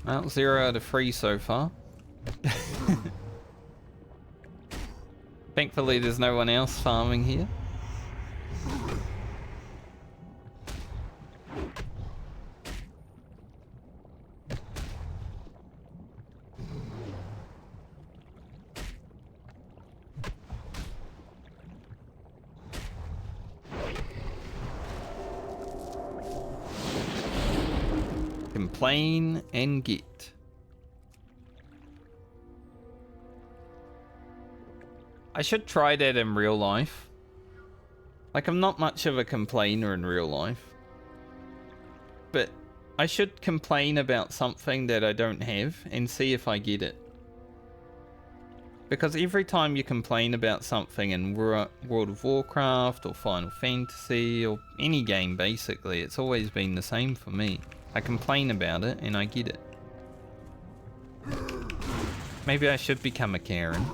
Speaker 1: Well, 0 out of 3 so far. Thankfully, there's no one else farming here. complain and get. I should try that in real life. Like, I'm not much of a complainer in real life. But I should complain about something that I don't have and see if I get it. Because every time you complain about something in World of Warcraft or Final Fantasy or any game basically, it's always been the same for me. I complain about it and I get it. Maybe I should become a Karen.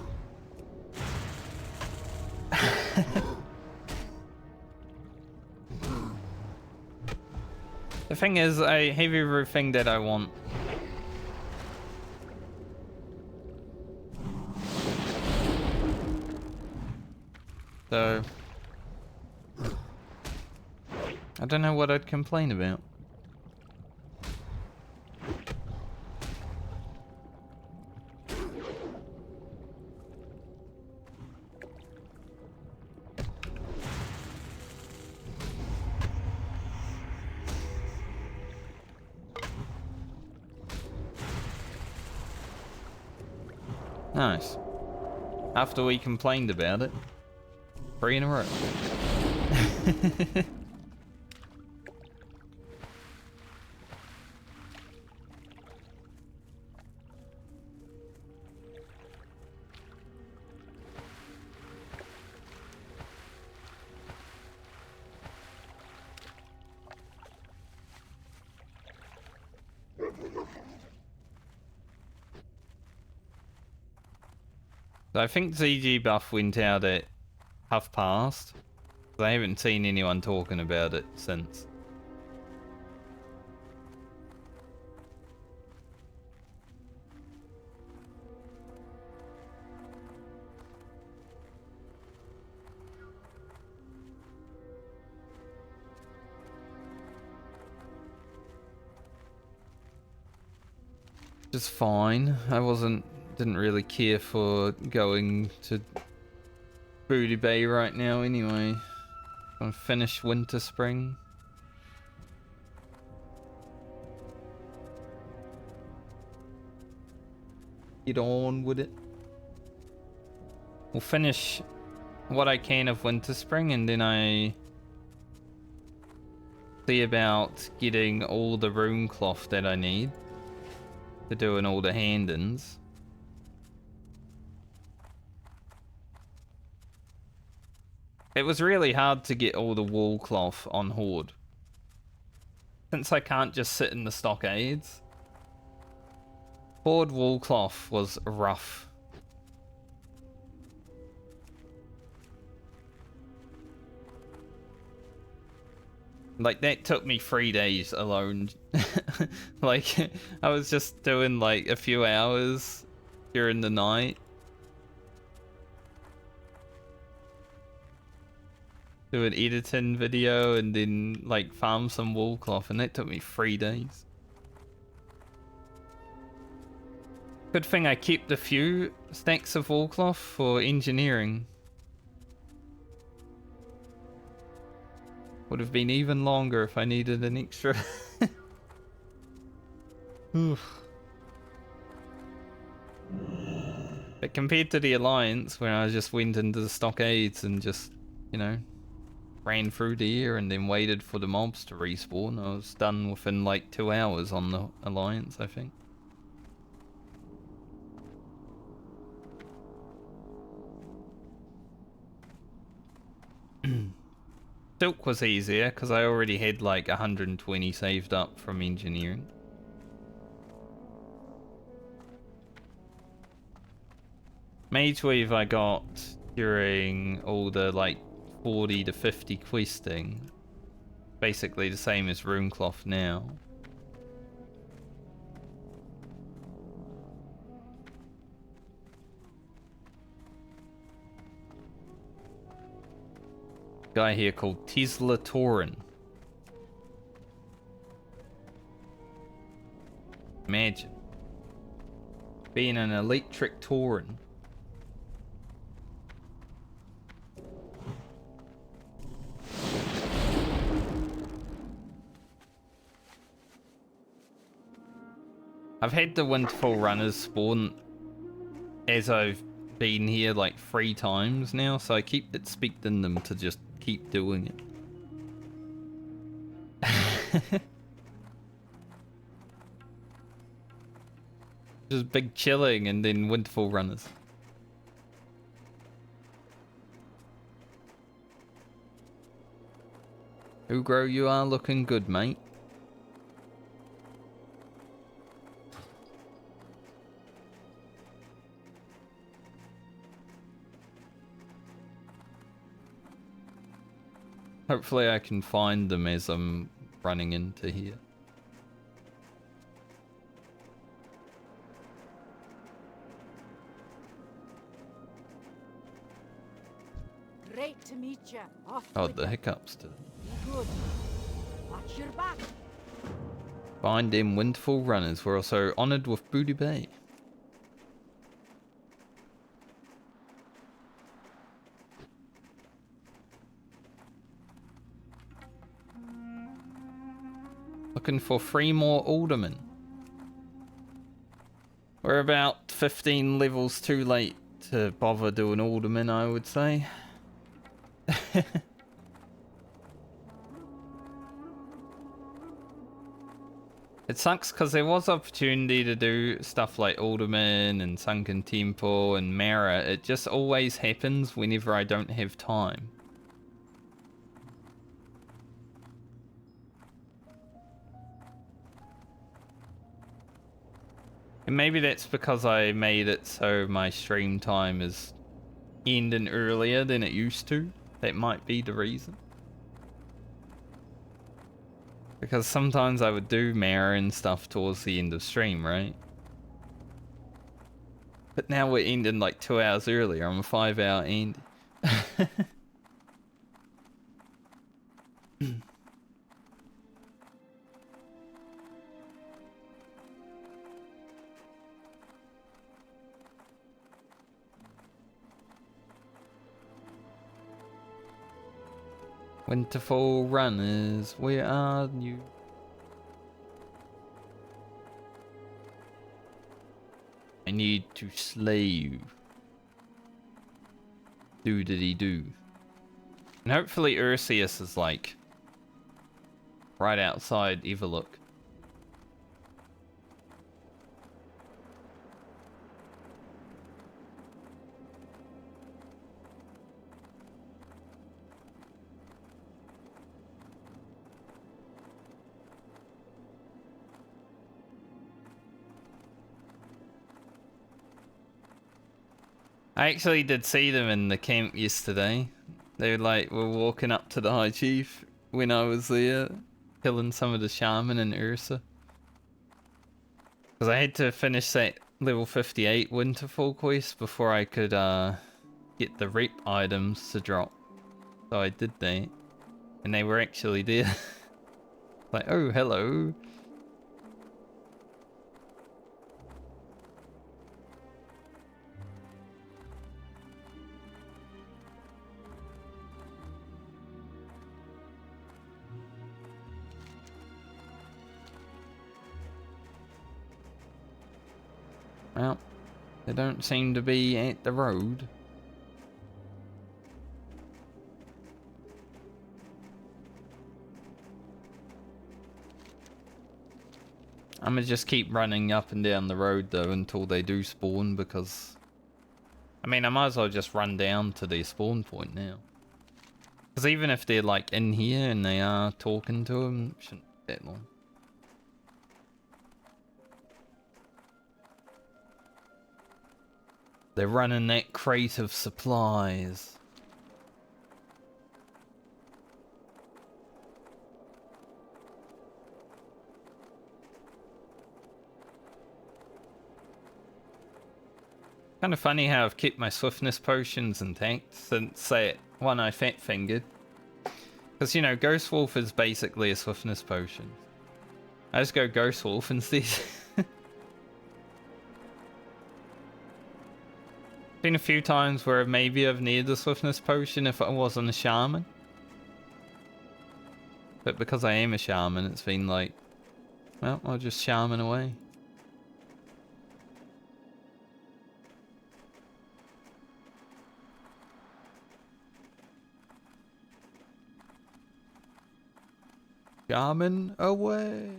Speaker 1: The thing is, I have everything that I want. So, I don't know what I'd complain about. Nice. After we complained about it. 3 in a row. So I think ZG buff went out at half past. I haven't seen anyone talking about it since. Just fine. Didn't really care for going to Booty Bay right now anyway. Gonna finish Winter Spring. Get on with it. We'll finish what I can of Winter Spring and then I see about getting all the rune cloth that I need to doing all the hand-ins. It was really hard to get all the wool cloth on Horde. Since I can't just sit in the stockades. Horde wool cloth was rough. Like, that took me 3 days alone. Like, I was just doing like a few hours during the night. Do an editing video and then like farm some wool cloth, and that took me 3 days. Good thing I kept a few stacks of wool cloth for engineering. Would have been even longer if I needed an extra. Oof. But compared to the Alliance, where I just went into the stockades and just, you know, ran through the air and then waited for the mobs to respawn, I was done within like 2 hours on the Alliance, I think. Silk was easier because I already had like 120 saved up from engineering. Mage Weave I got during all the like 40 to 50 questing. Basically the same as Runecloth now. Guy here called Tesla Tauren. Imagine being an electric Tauren. I've had the Winterfall runners spawn as I've been here like 3 times now, so I keep expecting them to just keep doing it. Just big chilling and then Winterfall runners. Ugro, you are looking good, mate. Hopefully I can find them as I'm running into here.
Speaker 3: Great to meet you. Off
Speaker 1: Oh,
Speaker 3: with
Speaker 1: the
Speaker 3: ya.
Speaker 1: hiccups too.
Speaker 3: Be good. Watch your back.
Speaker 1: Find them Winterfall runners. We're also honoured with Booty Bay. Looking for 3 more aldermen. We're about 15 levels too late to bother doing aldermen, I would say. It sucks because there was opportunity to do stuff like aldermen and Sunken Temple and Mara. It just always happens whenever I don't have time. And maybe that's because I made it so my stream time is ending earlier than it used to. That might be the reason. Because sometimes I would do Mara and stuff towards the end of stream, right? But now we're ending like 2 hours earlier. I'm a 5-hour end. Winterfall runners, where are you? I need to slay you. Do. And hopefully Ursius is like right outside Everlook. I actually did see them in the camp yesterday. They were walking up to the High Chief when I was there, killing some of the Shaman and Ursa. Because I had to finish that level 58 Winterfall quest before I could get the rep items to drop. So I did that. And they were actually there. Like, oh, hello. Well, they don't seem to be at the road. I'm gonna just keep running up and down the road though until they do spawn, because I mean I might as well just run down to their spawn point now. Because even if they're like in here and they are talking to them, it shouldn't be that long. They're running that crate of supplies. Kind of funny how I've kept my swiftness potions intact since that one I fat fingered. Because, you know, Ghost Wolf is basically a swiftness potion. I just go Ghost Wolf instead. Been a few times where maybe I've needed a swiftness potion if I wasn't a shaman. But because I am a shaman, it's been like, well, I'll just shaman away. Shaman away.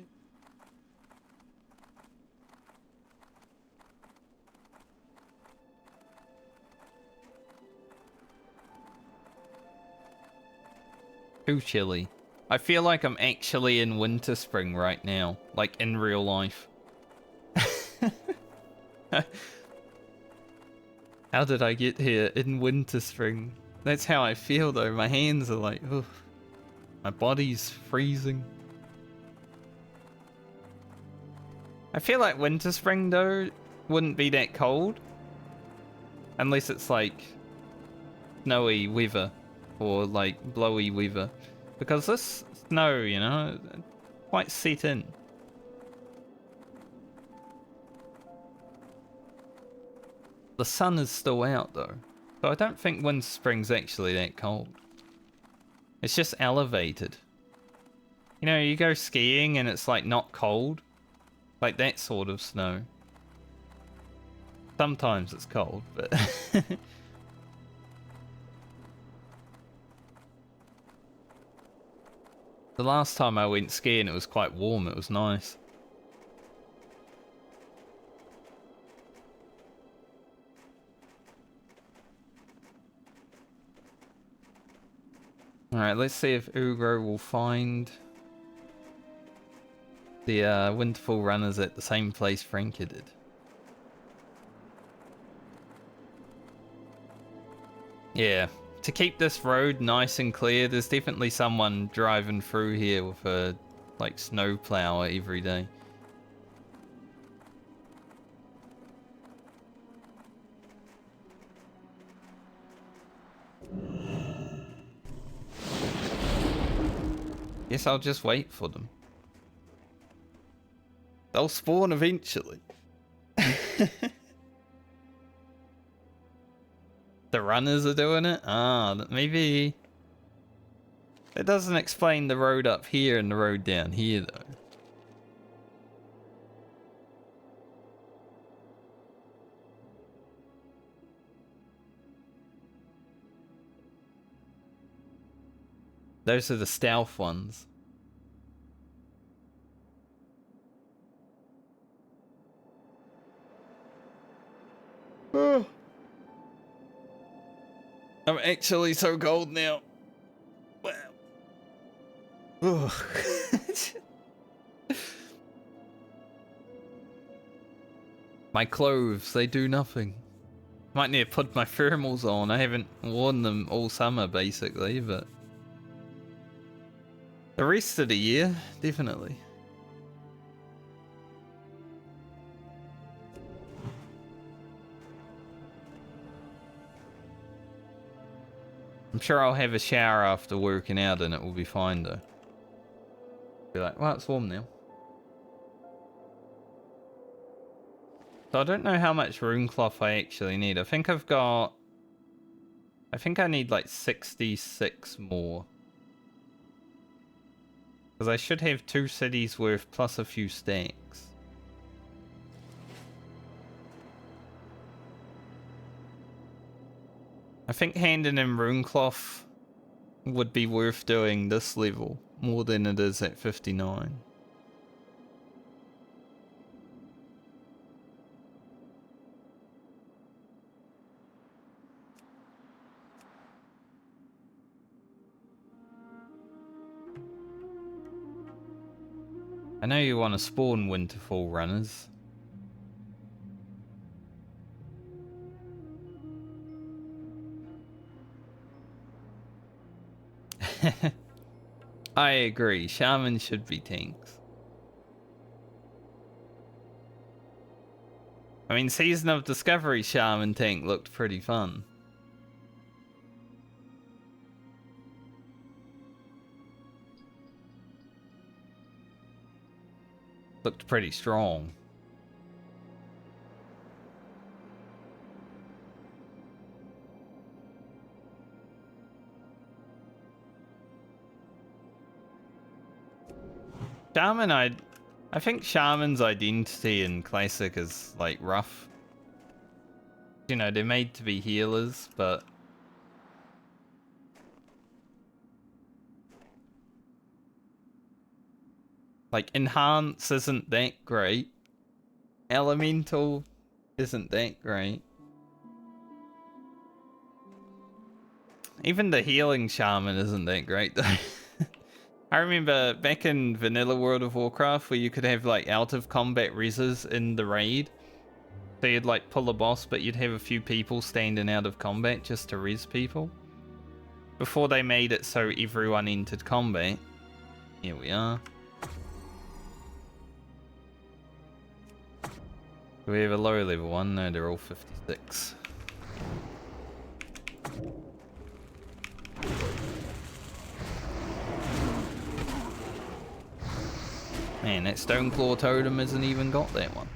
Speaker 1: Too chilly. I feel like I'm actually in Winter Spring right now, like in real life. How did I get here in Winter Spring? That's how I feel though. My hands are like, ugh. My body's freezing. I feel like Winter Spring though wouldn't be that cold. Unless it's like snowy weather or like blowy weather. Because this snow, you know, quite set in. The sun is still out though. So I don't think Winter Spring's actually that cold. It's just elevated. You know, you go skiing and it's like not cold. Like that sort of snow. Sometimes it's cold, but... The last time I went skiing it was quite warm, it was nice. Alright, let's see if Ugro will find the Winterfall runners at the same place Franka did. Yeah, to keep this road nice and clear, there's definitely someone driving through here with a like snow plower every day. Guess I'll just wait for them. They'll spawn eventually. The runners are doing it? Ah, maybe... It doesn't explain the road up here and the road down here, though. Those are the stealth ones. Oh. I'm actually so cold now. Wow. Ugh. My clothes, they do nothing. Might need to put my thermals on. I haven't worn them all summer, basically, but... The rest of the year, definitely. I'm sure I'll have a shower after working out and it will be fine though. Be like, well, it's warm now. So I don't know how much rune cloth I actually need. I think I've got... I think I need like 66 more. Because I should have 2 cities worth plus a few stacks. I think handing in runecloth would be worth doing this level more than it is at 59. I know you want to spawn Winterfall runners. I agree, Shaman should be tanks. I mean, Season of Discovery Shaman tank looked pretty fun. Looked pretty strong. Shaman, I think Shaman's identity in Classic is like rough. You know, they're made to be healers, but Like, Enhance isn't that great. Elemental isn't that great. Even the healing shaman isn't that great though. I remember back in vanilla World of Warcraft where you could have like out of combat reses in the raid. So you'd like pull a boss, but you'd have a few people standing out of combat just to res people. Before they made it so everyone entered combat. Here we are. Do we have a low level one? No, they're all 56. Man, that Stoneclaw totem hasn't even got that one.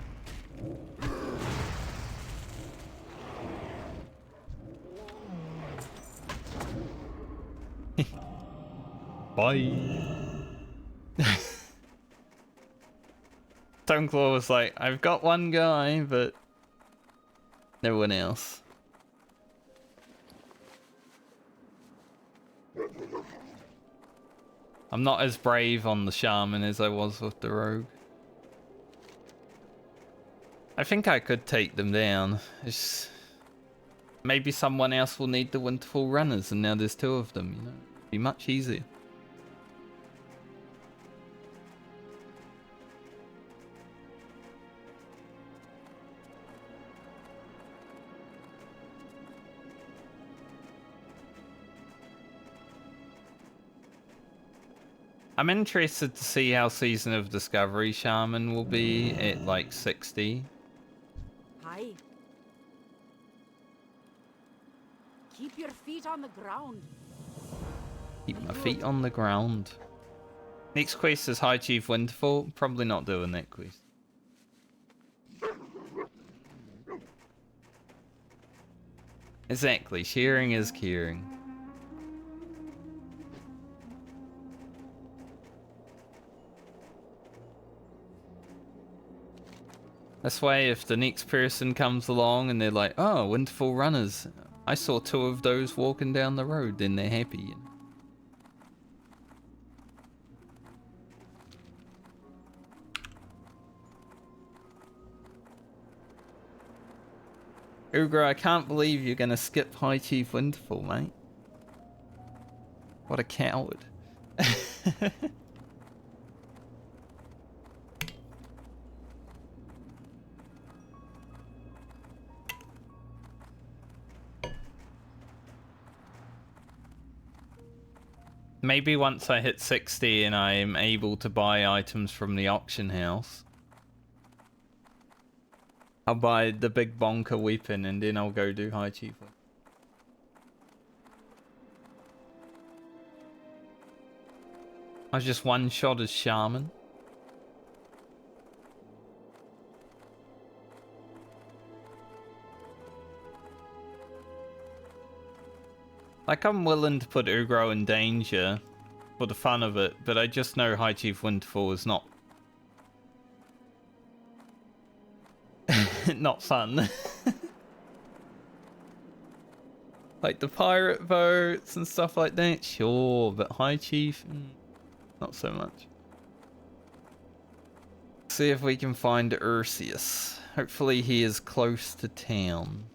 Speaker 1: Bye. Stoneclaw was like, I've got one guy, but no one else. I'm not as brave on the shaman as I was with the rogue. I think I could take them down. It's... Maybe someone else will need the Winterfall runners, and now there's two of them, you know? It'd be much easier. I'm interested to see how Season of Discovery Shaman will be at like 60.
Speaker 3: Hi. Keep your feet on the ground.
Speaker 1: Keep my feet on the ground. Next quest is High Chief Winterfall. Probably not doing that quest. Exactly, sharing is caring. This way, if the next person comes along and they're like, oh, Winterfall runners, I saw two of those walking down the road, then they're happy, you know? Ugra, I can't believe you're gonna skip High Chief Winterfall, mate. What a coward. Maybe once I hit 60 and I am able to buy items from the auction house, I'll buy the big bonker weapon and then I'll go do High Chief. I just one shot as Shaman. Like, I'm willing to put Ugro in danger for the fun of it, but I just know High Chief Winterfall is not... not fun. Like, the pirate votes and stuff like that, sure, but High Chief, not so much. See if we can find Ursius. Hopefully he is close to town.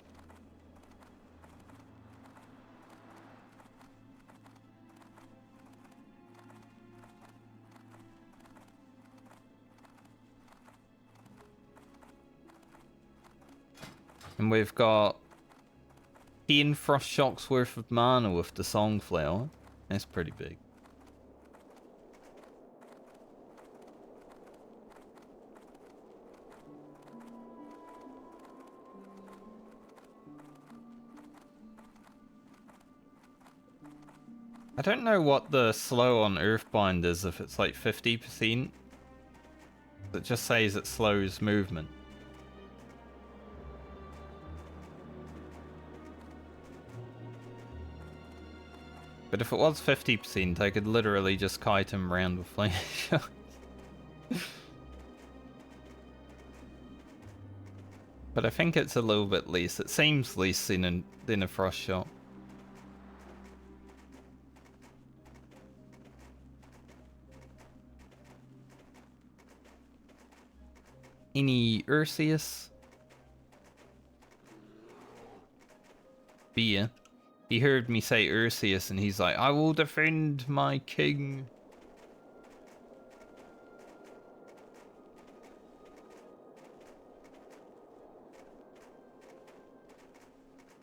Speaker 1: And we've got 10 Frost Shocks worth of mana with the Songflower. That's pretty big. I don't know what the slow on Earthbind is, if it's like 50%. It just says it slows movement. But if it was 50%, I could literally just kite him around with flame shock. But I think it's a little bit less. It seems less than a frost shot. any Ursius? Beer. He heard me say Ursius and he's like, I will defend my king.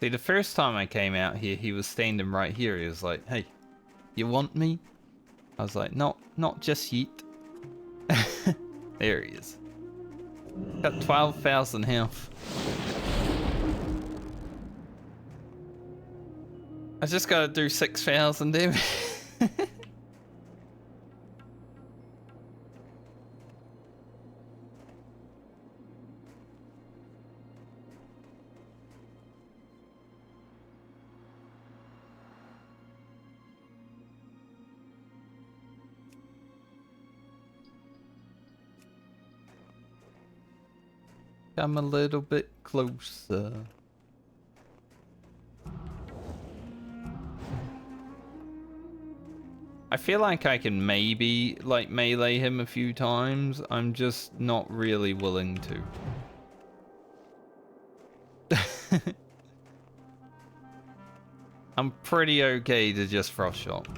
Speaker 1: See, the first time I came out here, he was standing right here. He was like, hey, you want me? I was like, not just yet. There he is. Got 12,000 health. I just gotta do 6,000 damage. Come a little bit closer. I feel like I can maybe like melee him a few times. I'm just not really willing to. I'm pretty okay to just frost shot.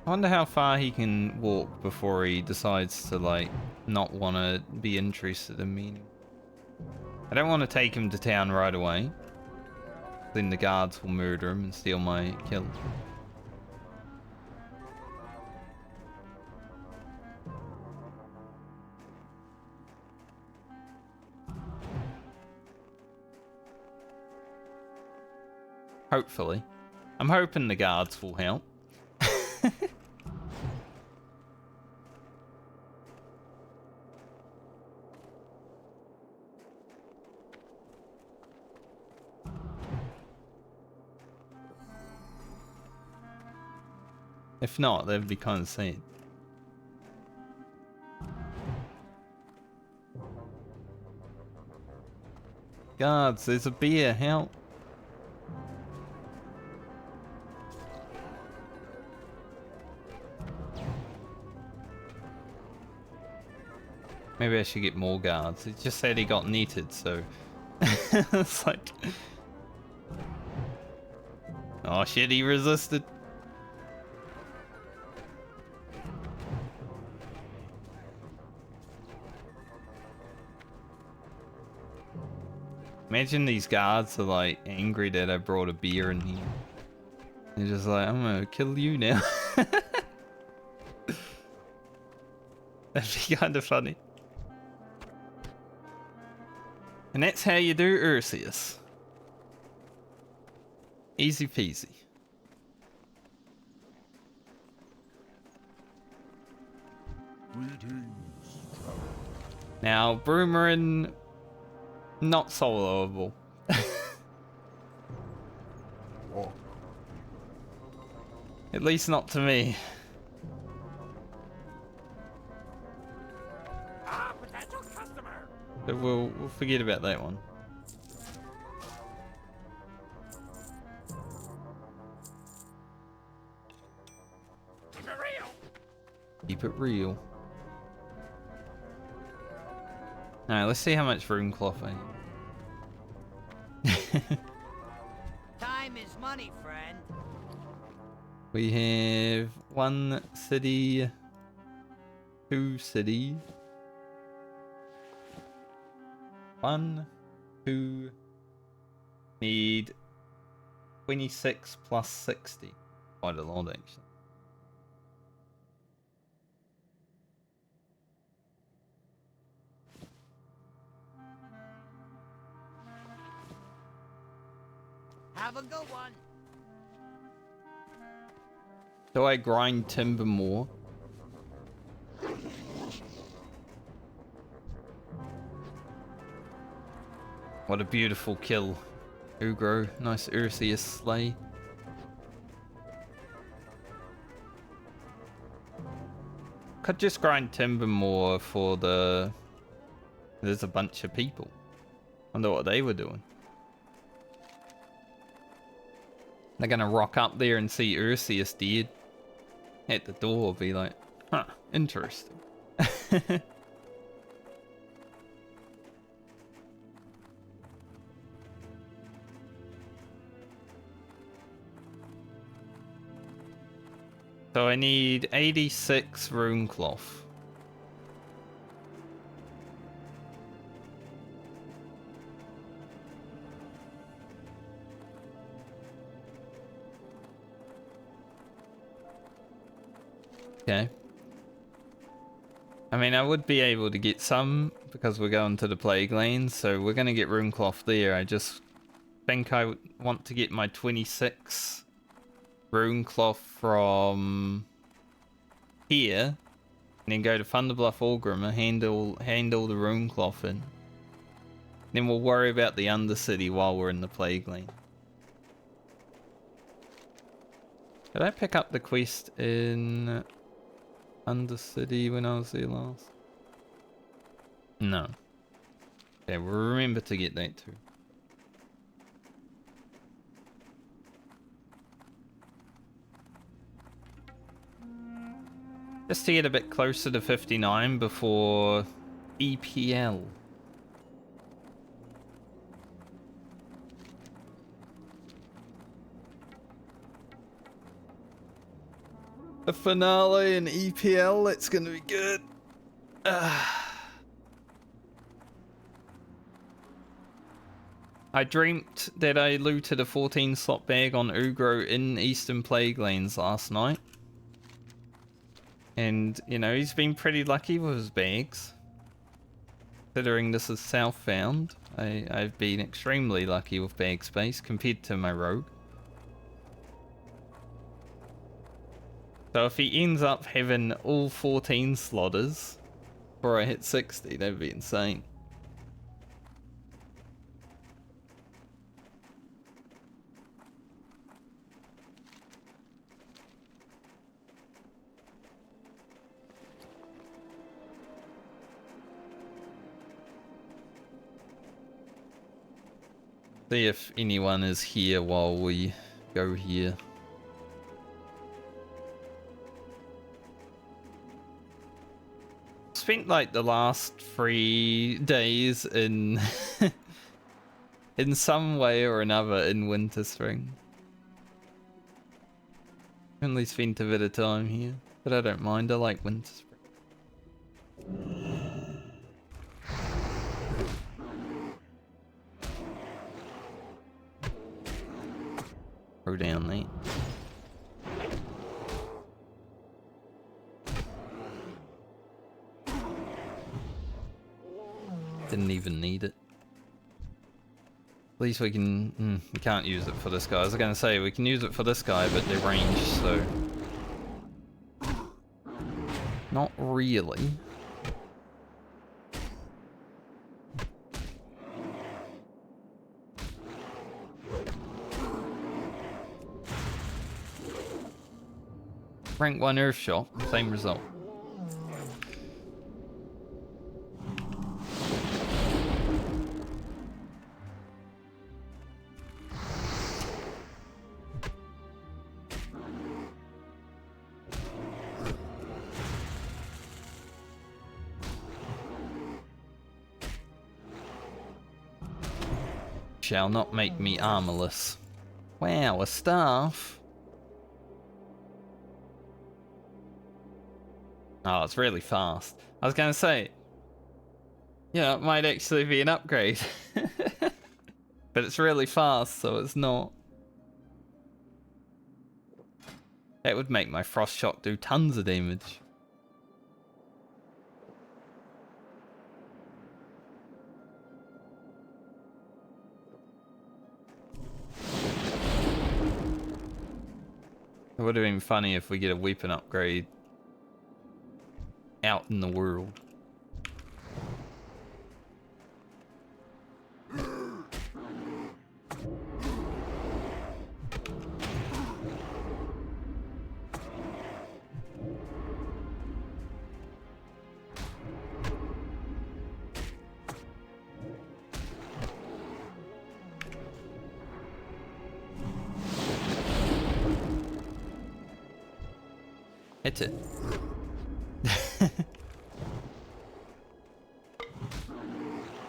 Speaker 1: I wonder how far he can walk before he decides to, like, not want to be interested in me. I don't want to take him to town right away. Then the guards will murder him and steal my kill. Hopefully. I'm hoping the guards will help. If not, that'd be kind of sad. Guards, there's a beer, help. Maybe I should get more guards. It just said he got netted, so... It's like... Oh shit, he resisted. Imagine these guards are like angry that I brought a beer in here. They're just like, I'm gonna kill you now. That'd be kind of funny. And that's how you do Ursius. Easy peasy.
Speaker 2: Greetings, traveler.
Speaker 1: Now, Broomerin, not soloable.
Speaker 2: Walk.
Speaker 1: At least not to me.
Speaker 7: Potential customer.
Speaker 1: But we'll forget about that one.
Speaker 7: Keep it real.
Speaker 1: Keep it real. Alright, let's see how much room cloth I need.
Speaker 4: Time is money, friend.
Speaker 1: We have 1 city, 2 city, 1, 2, need 26 plus 60. Quite a lot, actually.
Speaker 4: Have a good one.
Speaker 1: Do I grind timber more? What a beautiful kill. Ugro, nice Ursius slay. Could just grind timber more for the... There's a bunch of people. Wonder what they were doing. They're gonna rock up there and see Ursius dead at the door, be like, huh, interesting. So I need 86 rune cloth. Okay. I mean, I would be able to get some because we're going to the Plague Lanes, so we're going to get rune cloth there. I just think I want to get my 26 rune cloth from here, and then go to Thunderbluff Orgrim and handle the rune cloth in. Then we'll worry about the Undercity while we're in the Plague Lane. Did I pick up the quest in Undercity when I was there last? No. Okay, we'll remember to get that too. Just to get a bit closer to 59 before EPL. A finale in EPL, that's gonna be good. I dreamt that I looted a 14 slot bag on Ugro in Eastern Plague Lanes last night. And, you know, he's been pretty lucky with his bags. Considering this is southbound, I've been extremely lucky with bag space compared to my rogue. So if he ends up having all 14 slotters before I hit 60, that'd be insane. See if anyone is here while we go here. Spent like the last 3 days in in some way or another in Winter Spring. Only spent a bit of time here, but I don't mind. I like Winter Spring. Throw down there. Didn't even need it. At least we can... we can't use it for this guy. I was gonna say, we can use it for this guy, but they're ranged, so... Not really. Rank 1 Earth Shot, same result. Shall not make me armorless. Wow, a staff. Oh, it's really fast. I was gonna say, yeah, it might actually be an upgrade. But it's really fast, so it's not. That would make my frost shock do tons of damage. It would have been funny if we get a weapon upgrade out in the world. Hit it.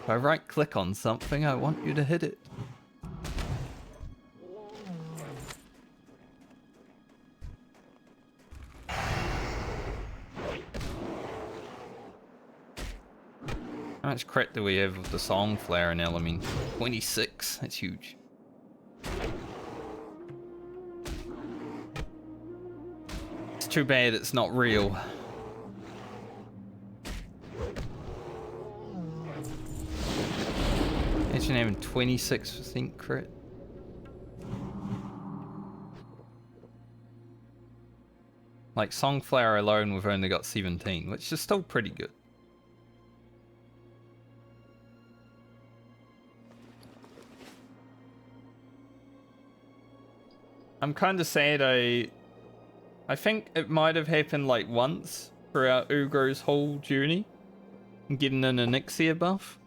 Speaker 1: If I right click on something, I want you to hit it. How much crit do we have with the song flare now? I mean, 26. That's huge. It's too bad it's not real. Imagine having 26% crit. Like, song flare alone, we've only got 17, which is still pretty good. I'm kind of sad I think it might have happened like once throughout Ugro's whole journey, getting an Onyxia buff.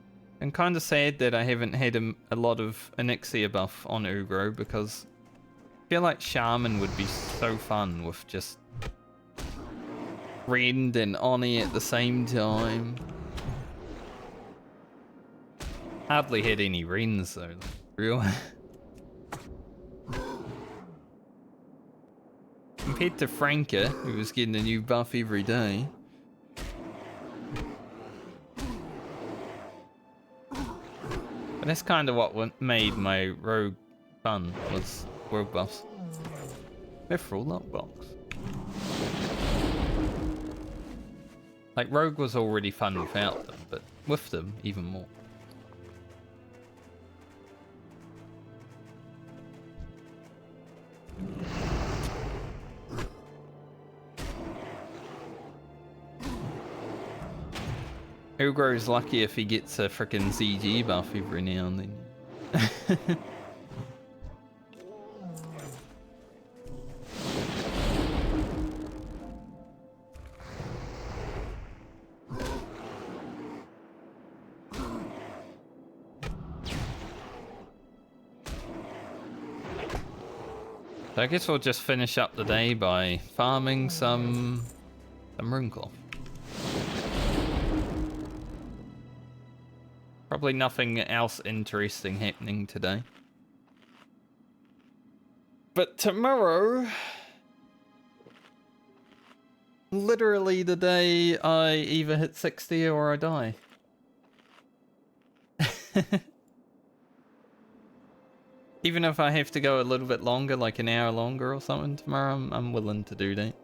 Speaker 1: I'm kind of sad that I haven't had a lot of Onyxia buff on Ugro, because I feel like Shaman would be so fun with just Rend and Oni at the same time. Hardly had any Rens though, real. Compared to Franca, who was getting a new buff every day. But that's kind of what made my rogue fun, was world buffs. Mithril nut box. Like, rogue was already fun without them, but with them, even more. Ugro's lucky if he gets a frickin' ZG buff every now and then. So I guess we'll just finish up the day by farming some runecloth. Probably nothing else interesting happening today. But tomorrow, literally the day I either hit 60 or I die. Even if I have to go a little bit longer, like an hour longer or something tomorrow, I'm willing to do that.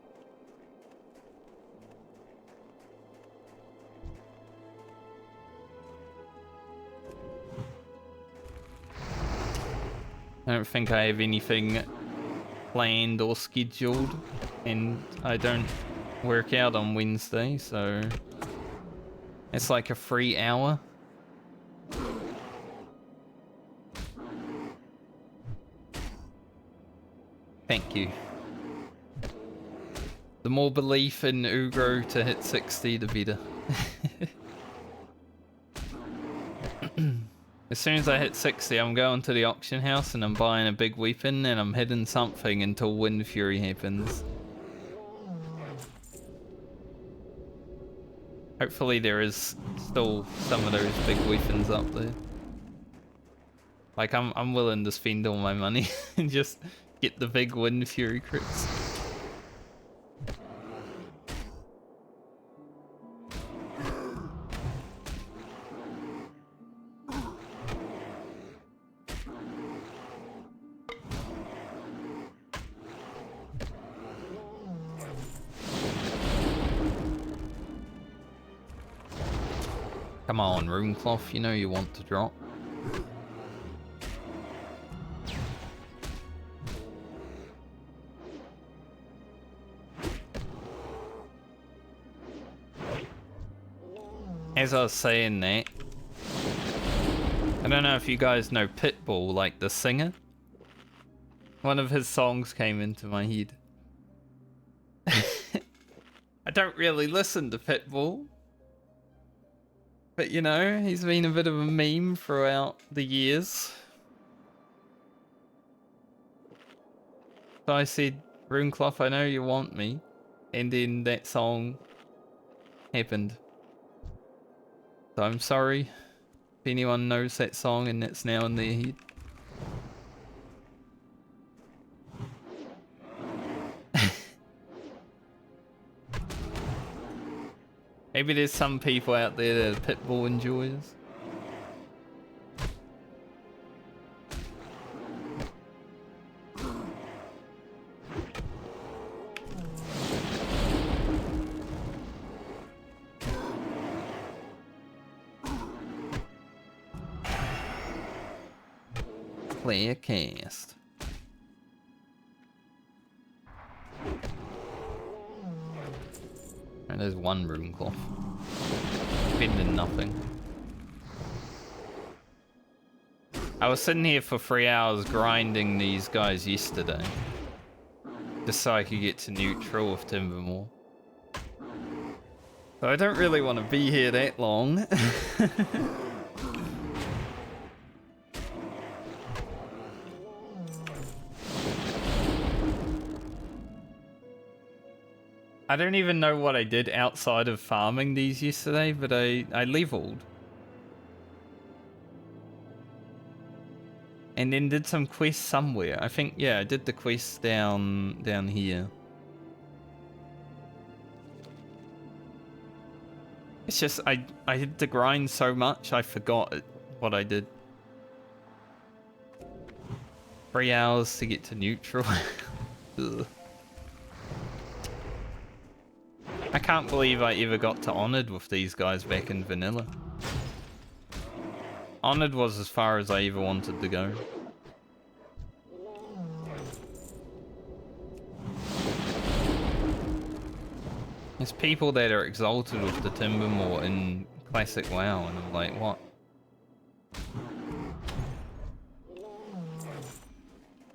Speaker 1: I don't think I have anything planned or scheduled, and I don't work out on Wednesday, so it's like a free hour. Thank you. The more belief in Ugro to hit 60, the better. As soon as I hit 60, I'm going to the auction house and I'm buying a big weapon and I'm hitting something until Wind Fury happens. Hopefully there is still some of those big weapons up there. Like, I'm willing to spend all my money and just get the big Wind Fury crits. Come on, Runecloth, you know you want to drop. As I was saying that, I don't know if you guys know Pitbull, like the singer. One of his songs came into my head. I don't really listen to Pitbull. But you know, he's been a bit of a meme throughout the years. So I said, Runecloth, I know you want me. and then that song happened. So I'm sorry if anyone knows that song and it's now in their head. Maybe there's some people out there that are Pitbull enjoyers. Player cast. And there's one room cloth. Spending nothing. I was sitting here for 3 hours grinding these guys yesterday. Just so I could get to neutral with Timbermore. So I don't really want to be here that long. I don't even know what I did outside of farming these yesterday, but I leveled. And then did some quests somewhere. I think, yeah, I did the quest down here. It's just, I had to grind so much, I forgot what I did. 3 hours to get to neutral. Ugh. I can't believe I ever got to Honored with these guys back in vanilla. Honored was as far as I ever wanted to go. There's people that are exalted with the Timbermore in Classic WoW, and I'm like, what?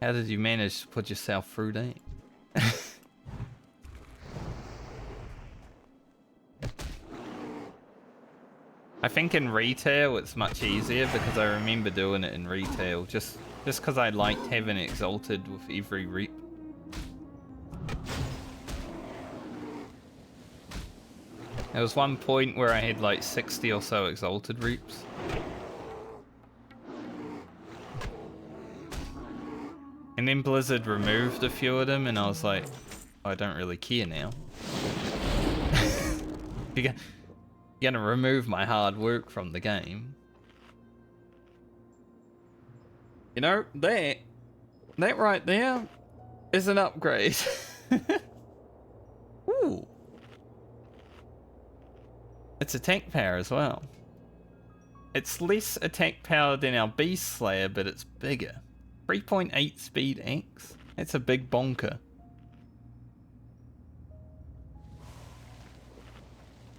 Speaker 1: How did you manage to put yourself through that? I think in retail it's much easier because I remember doing it in retail just because I liked having it exalted with every rep. There was one point where I had like 60 or so exalted reps. And then Blizzard removed a few of them and I was like, I don't really care now. You're gonna remove my hard work from the game. You know, that right there is an upgrade. Ooh. It's attack power as well. It's less attack power than our Beast Slayer, but it's bigger. 3.8 speed X. That's a big bonker.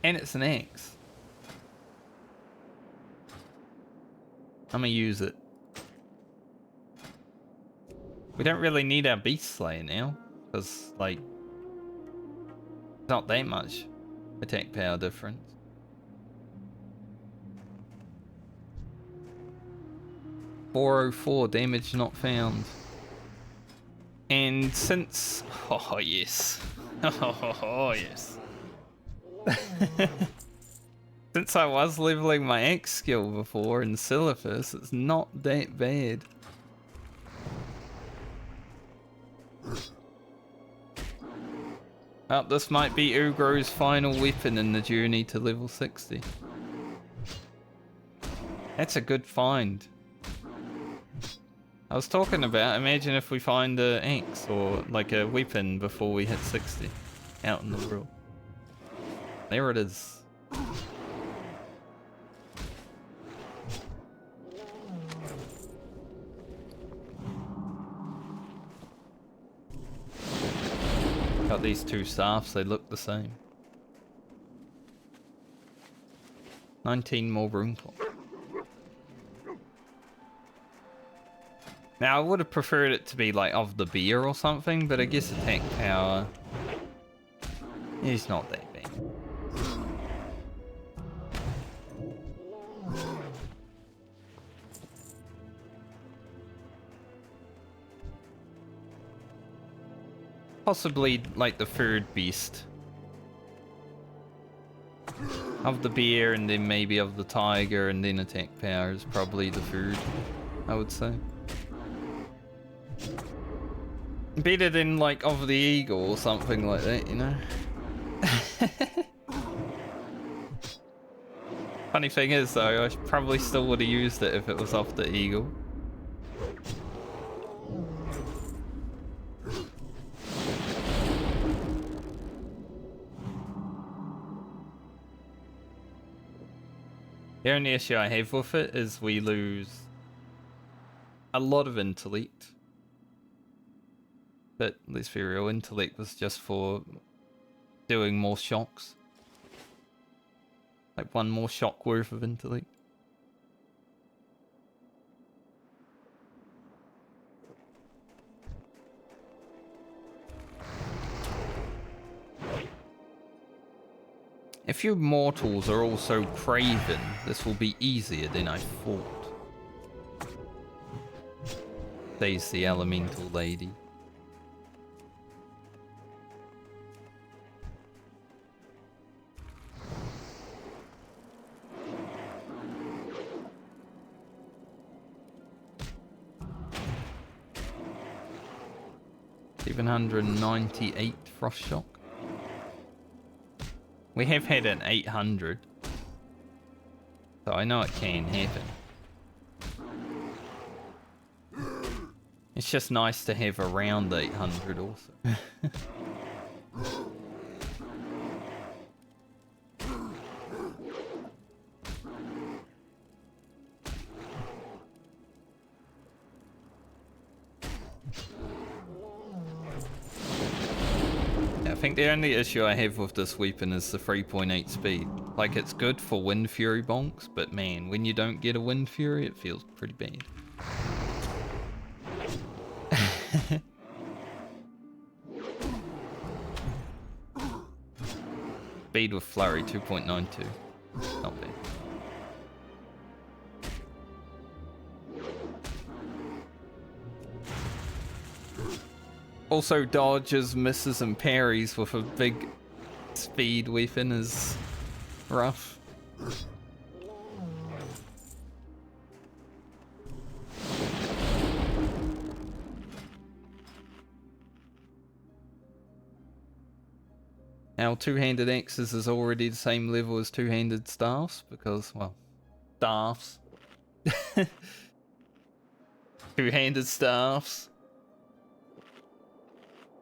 Speaker 1: And it's an axe. I'm gonna use it. We don't really need our Beast Slayer now, because, like, it's not that much attack power difference. .404 damage not found. And since... Oh, yes. Oh, yes. Since I was leveling my axe skill before in Silithus, it's not that bad. Oh, this might be Ugro's final weapon in the journey to level 60. That's a good find. I was talking about, imagine if we find an axe or like a weapon before we hit 60 out in the world. There it is. Got these two staffs, they look the same. 19 more room clock. Now, I would have preferred it to be like of the beer or something, but I guess attack power is not that bad. Possibly like the third beast Of the beer and then maybe of the tiger and then attack power is probably the food, I would say. Better than like of the eagle or something like that, you know? Funny thing is though, I probably still would have used it if it was off the eagle. The only issue I have with it is we lose a lot of intellect. But let's be real, intellect was just for doing more shocks. Like one more shock worth of intellect. If you mortals are also craven, this will be easier than I thought. Says the elemental lady. $798 frost shock. We have had an 800, so I know it can happen. It's just nice to have around 800 also. I think the only issue I have with this weapon is the 3.8 speed. Like, it's good for Wind Fury bonks, but man, when you don't get a Wind Fury, it feels pretty bad. Speed with Flurry, 2.92. Not bad. Also, dodges, misses, and parries with a big speed weapon is rough. Now, two-handed axes is already the same level as two-handed staffs because, well, staffs. Two-handed staffs.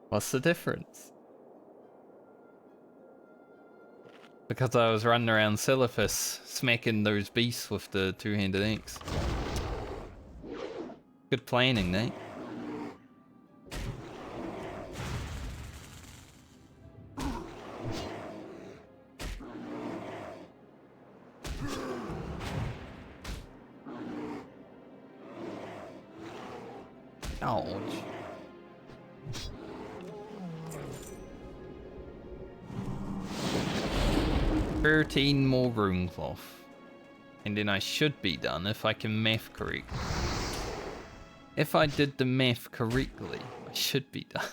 Speaker 1: What's the difference? Because I was running around Silithus smacking those beasts with the two-handed axe. Good planning, Nate. Ouch. $13 more rune cloth. And then I should be done if I can math correctly. If I did the math correctly, I should be done.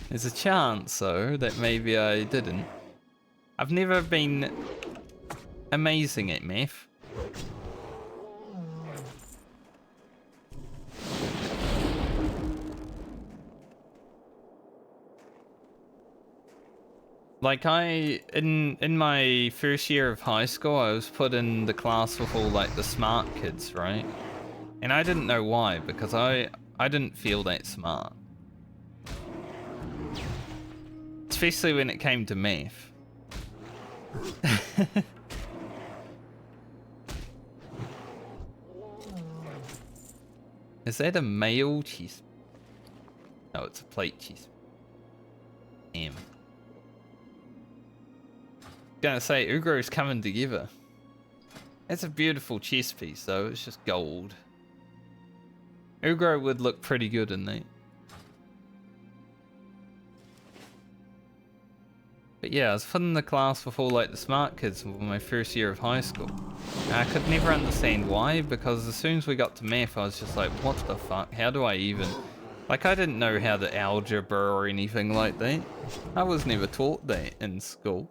Speaker 1: There's a chance, though, that maybe I didn't. I've never been amazing at math. Like in my first year of high school, I was put in the class with all like the smart kids, right? And I didn't know why, because I didn't feel that smart. Especially when it came to math. Is that a male cheese? No, it's a plate cheese. Damn. Gonna say Ugro's coming together. It's a beautiful chess piece though, it's just gold. Ugro would look pretty good in that. But yeah, I was put in the class with all like the smart kids in my first year of high school. And I could never understand why, because as soon as we got to math I was just like, what the fuck, how do I even... Like, I didn't know how to algebra or anything like that. I was never taught that in school.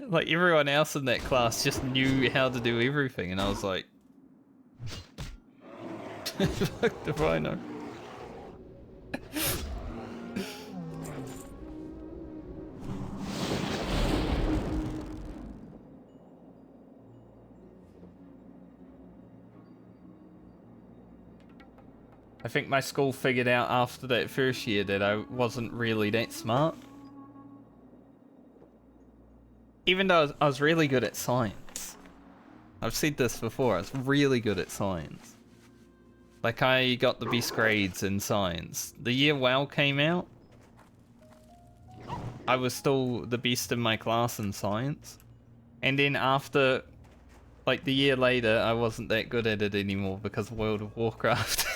Speaker 1: Like everyone else in that class just knew how to do everything, and I was like, fuck if I know. I think my school figured out after that first year that I wasn't really that smart. Even though I was really good at science. I've said this before, I was really good at science. Like, I got the best grades in science. The year WoW came out, I was still the best in my class in science. And then after, like, the year later, I wasn't that good at it anymore because of World of Warcraft.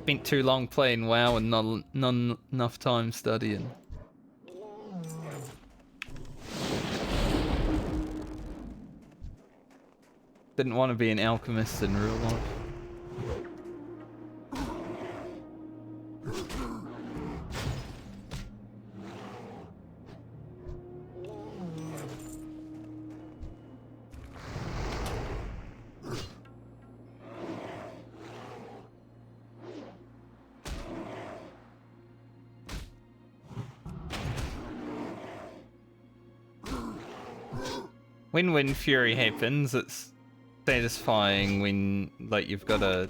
Speaker 1: Spent too long playing WoW and not enough time studying. Didn't want to be an alchemist in real life. When Wind Fury happens, it's satisfying when, like, you've got a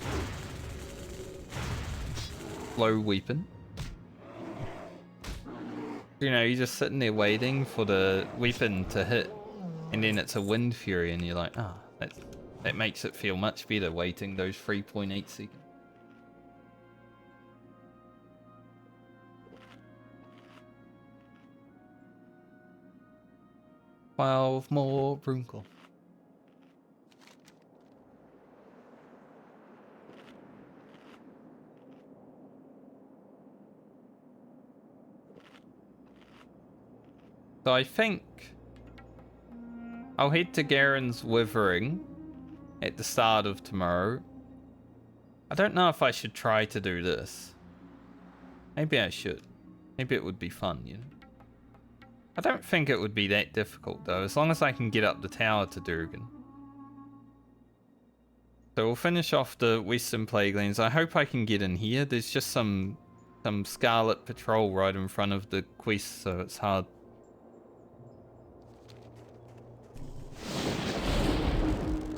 Speaker 1: low weapon. You know, you're just sitting there waiting for the weapon to hit, and then it's a Wind Fury, and you're like, ah, that makes it feel much better waiting those 3.8 seconds. 12 more Brunkle. So I think I'll head to Garen's Withering at the start of tomorrow. I don't know if I should try to do this. Maybe I should. Maybe it would be fun, you know? I don't think it would be that difficult though, as long as I can get up the tower to Durgan. So we'll finish off the Western Plaguelands. I hope I can get in here. There's just some Scarlet Patrol right in front of the quest, so it's hard.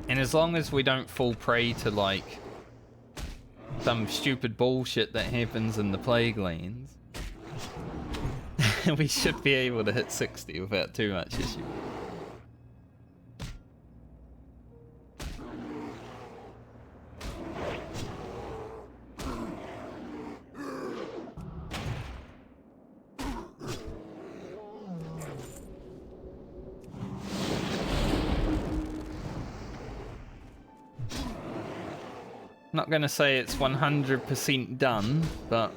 Speaker 1: And as long as we don't fall prey to, like, some stupid bullshit that happens in the Plaguelands, we should be able to hit 60 without too much issue. Not gonna say it's 100% done, but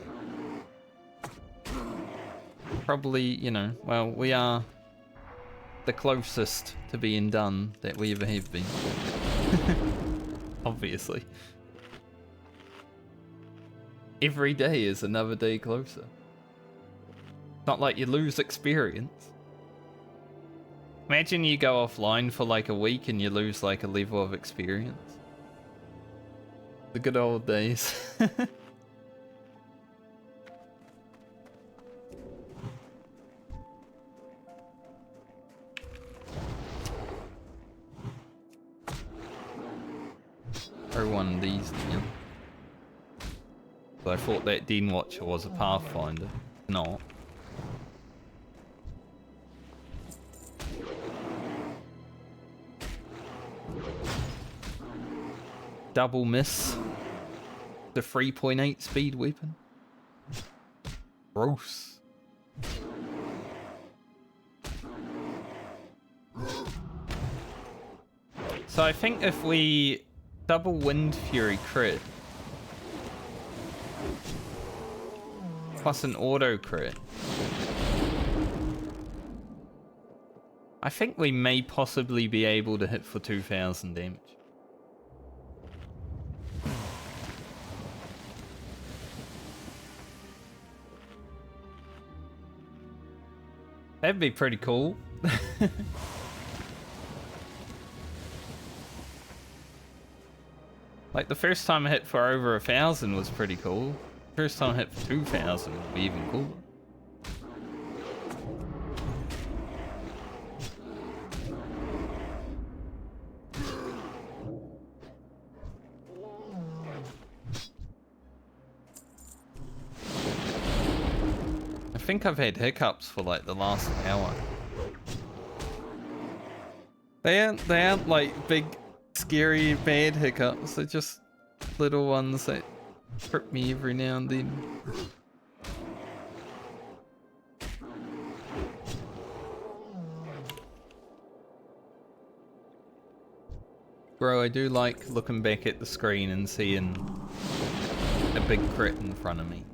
Speaker 1: probably, you know, well, we are the closest to being done that we ever have been. Obviously. Every day is another day closer. Not like you lose experience. Imagine you go offline for like a week and you lose like a level of experience. The good old days. Throw one of these down. But I thought that Dean Watcher was a Pathfinder. Not. Double miss. The 3.8 speed weapon. Gross. So I think if we double Wind Fury crit plus an auto crit, I think we may possibly be able to hit for 2000 damage. That'd be pretty cool. Like the first time I hit for over 1,000 was pretty cool. First time I hit for 2,000 would be even cooler. I think I've had hiccups for like the last hour. They aren't like big, scary, bad hiccups. They're just little ones that trip me every now and then. Bro, I do like looking back at the screen and seeing a big crit in front of me.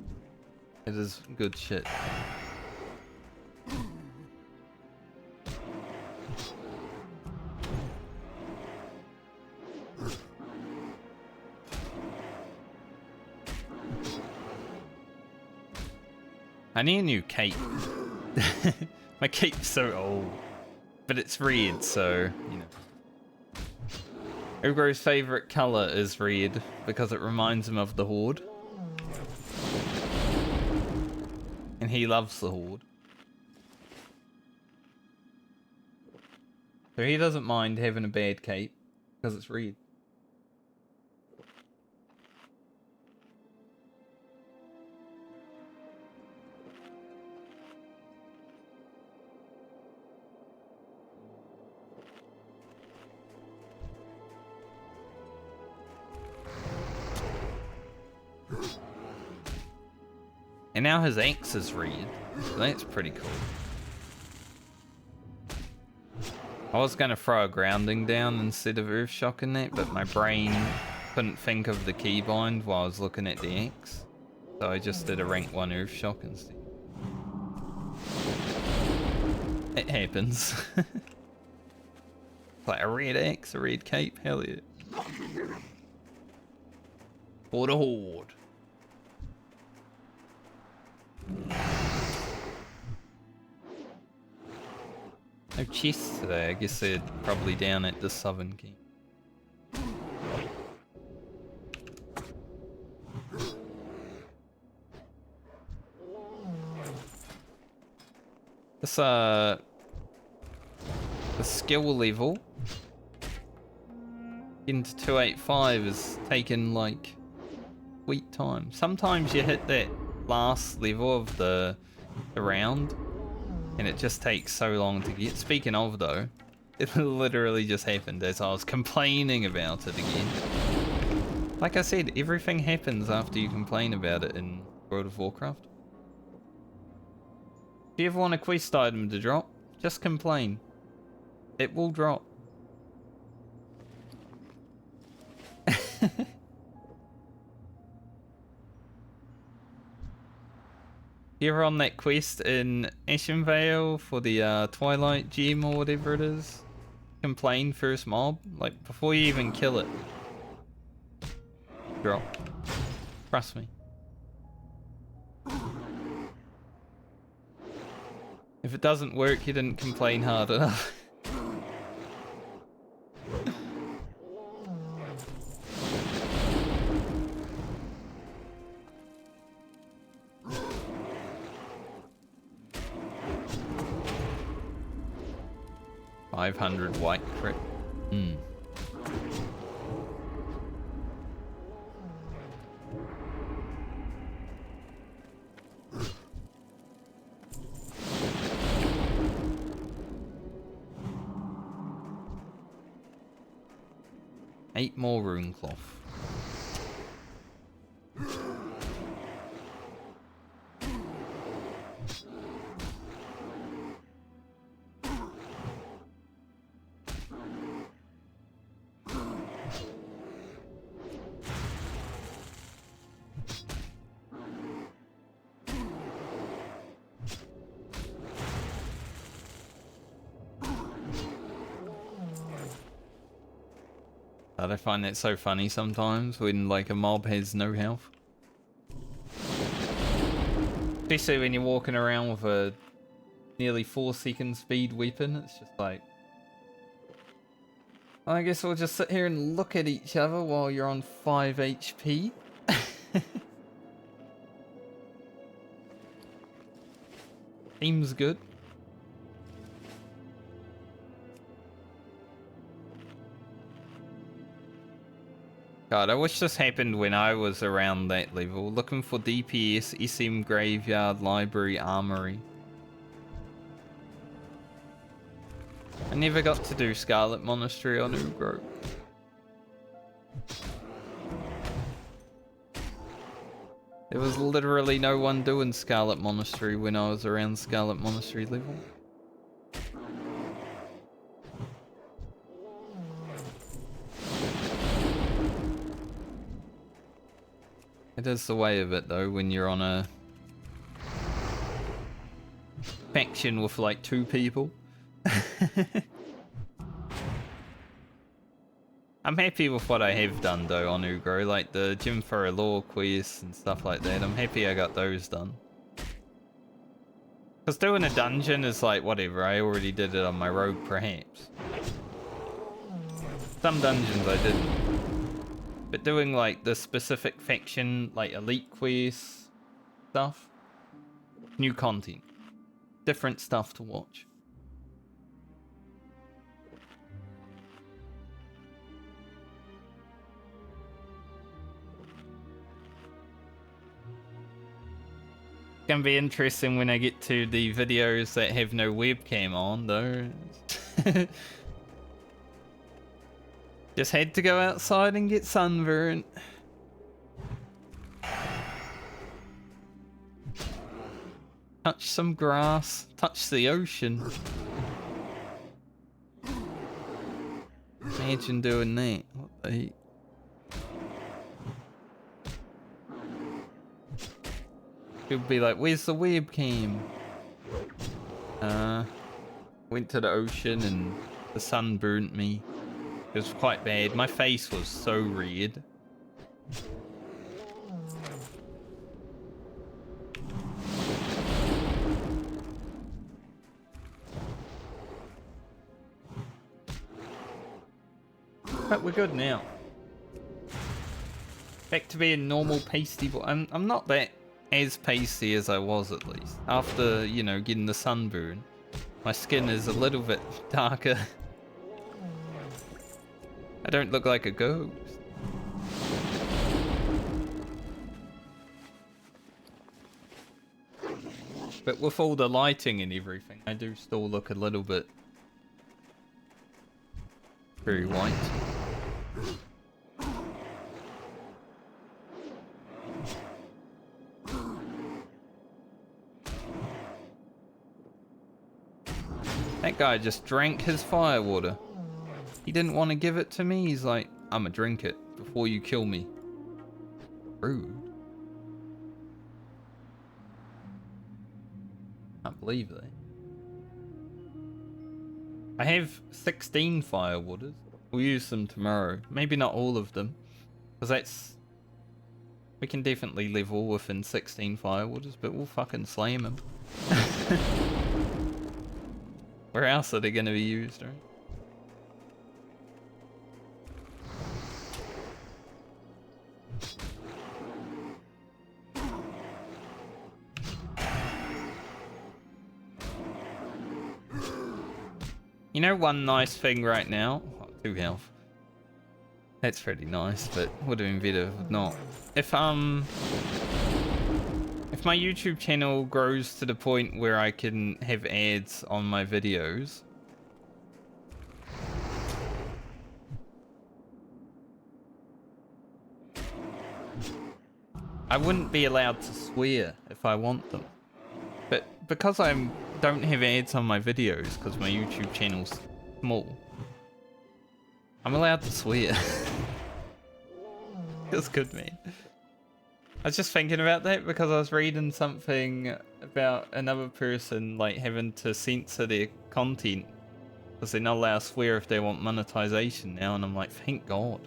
Speaker 1: It is good shit. I need a new cape. My cape's so old. But it's red, so, you know. Ugro's favourite colour is red, because it reminds him of the Horde. And he loves the Horde. So he doesn't mind having a bad cape, because it's red. And now his axe is red, so that's pretty cool. I was gonna throw a grounding down instead of earth shocking that, but my brain couldn't think of the keybind while I was looking at the axe. So I just did a rank 1 earth shock instead. It happens. Like a red axe, a red cape, hell yeah. For the Horde. No chests today, I guess they're probably down at the southern key. This the skill level into 285 is taking like sweet time. Sometimes you hit that last level of the round and it just takes so long to get. Speaking of though, it literally just happened as I was complaining about it again. Like I said, everything happens after you complain about it in World of Warcraft. If you ever want a quest item to drop, just complain. It will drop. You ever on that quest in Ashenvale for the Twilight Gem or whatever it is? Complain first mob, like before you even kill it. Drop. Trust me. If it doesn't work, you didn't complain hard enough. $500 white crit. Hmm. Eight more rune cloth. I find that so funny sometimes when like a mob has no health. Especially when you're walking around with a nearly 4-second speed weapon. It's just like, I guess we'll just sit here and look at each other while you're on 5 HP. Seems good. God, I wish this happened when I was around that level. Looking for DPS, SM Graveyard, Library, Armory. I never got to do Scarlet Monastery on Ugro. There was literally no one doing Scarlet Monastery when I was around Scarlet Monastery level. It is the way of it though when you're on a faction with like 2 people. I'm happy with what I have done though on Ugro, like the Gym for a Law quests and stuff like that. I'm happy I got those done. Because doing a dungeon is like, whatever, I already did it on my rogue perhaps. Some dungeons I didn't. But doing like the specific faction, like elite quests stuff, new content, different stuff to watch. It's gonna be interesting when I get to the videos that have no webcam on though. Just had to go outside and get sunburned. Touch some grass, touch the ocean. Imagine doing that. What the heck? People be like, where's the webcam? Went to the ocean and the sun burnt me. It was quite bad. My face was so red. But we're good now. Back to being normal pasty boy. I'm not that as pasty as I was at least. After, you know, getting the sunburn. My skin is a little bit darker. I don't look like a ghost. But with all the lighting and everything, I do still look a little bit very white. That guy just drank his firewater. He didn't want to give it to me. He's like, I'ma drink it before you kill me. Rude. Can't believe that. I have 16 firewaters. We'll use them tomorrow. Maybe not all of them. Because that's... We can definitely level within 16 firewaters, but we'll fucking slam them. Where else are they going to be used, right? You know one nice thing right now? Oh, 2 health. That's pretty nice, but would have been better if not. If my YouTube channel grows to the point where I can have ads on my videos, I wouldn't be allowed to swear if I want them. But because I don't have ads on my videos, because my YouTube channel's small, I'm allowed to swear. Feels good, man. I was just thinking about that because I was reading something about another person like having to censor their content because they're not allowed to swear if they want monetization now, and I'm like, thank God.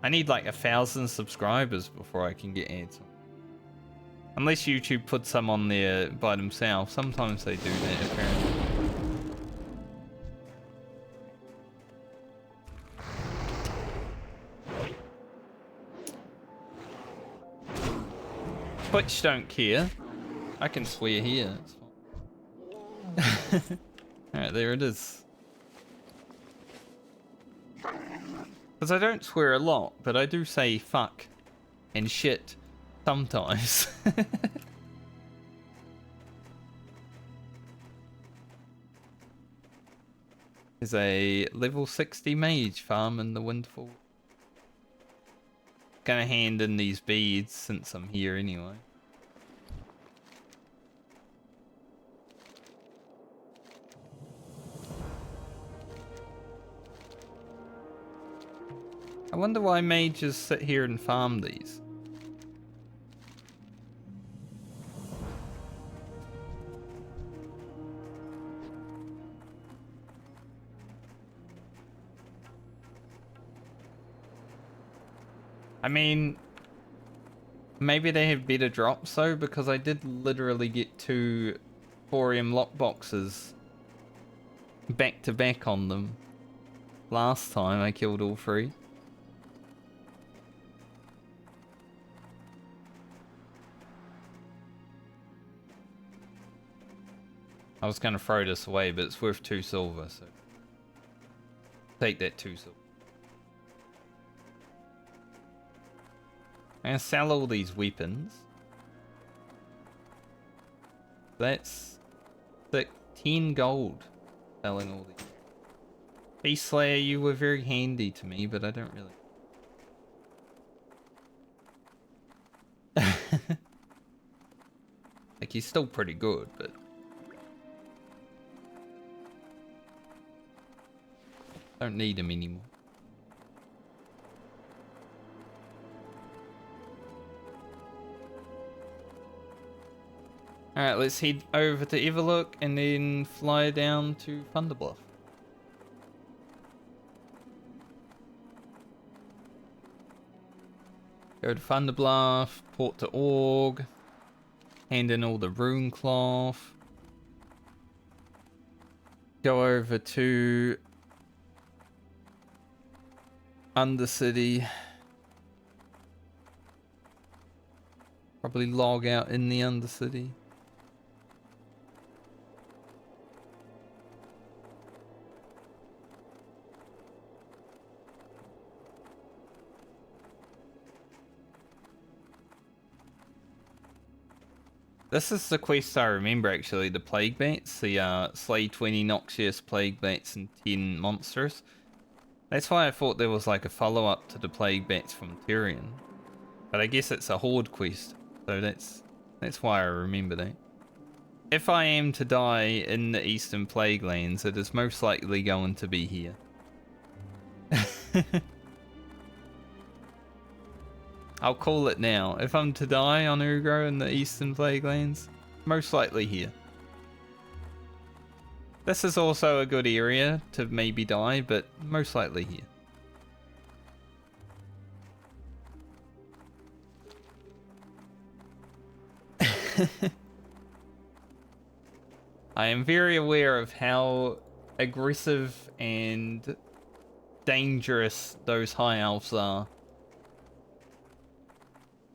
Speaker 1: I need like 1,000 subscribers before I can get ads on. Unless YouTube puts some on there by themselves. Sometimes they do that, apparently. Twitch don't care. I can swear here. Alright, there it is. Because I don't swear a lot, but I do say fuck and shit sometimes. There's a level 60 mage farm in the Windfall. Gonna hand in these beads since I'm here anyway. I wonder why mages sit here and farm these. I mean, maybe they have better drops though, because I did literally get 2 thorium lockboxes back to back on them. Last time I killed all 3. I was gonna throw this away, but it's worth 2 silver, so take that 2 silver. I'm gonna sell all these weapons. That's 10 gold selling all these. Beast Slayer, you were very handy to me, but I don't really. Like, he's still pretty good, but. Don't need him anymore. Alright, let's head over to Everlook and then fly down to Thunderbluff. Go to Thunderbluff, port to Org, hand in all the rune cloth. Go over to Undercity. Probably log out in the Undercity. This is the quest I remember actually, the Plague Bats, the slay 20 noxious Plague Bats and 10 monsters. That's why I thought there was like a follow-up to the Plague Bats from Tyrion. But I guess it's a Horde quest, so that's why I remember that. If I am to die in the Eastern Plague Lands, it is most likely going to be here. I'll call it now. If I'm to die on Ugro in the Eastern Plague Lands, most likely here. This is also a good area to maybe die, but most likely here. I am very aware of how aggressive and dangerous those high elves are.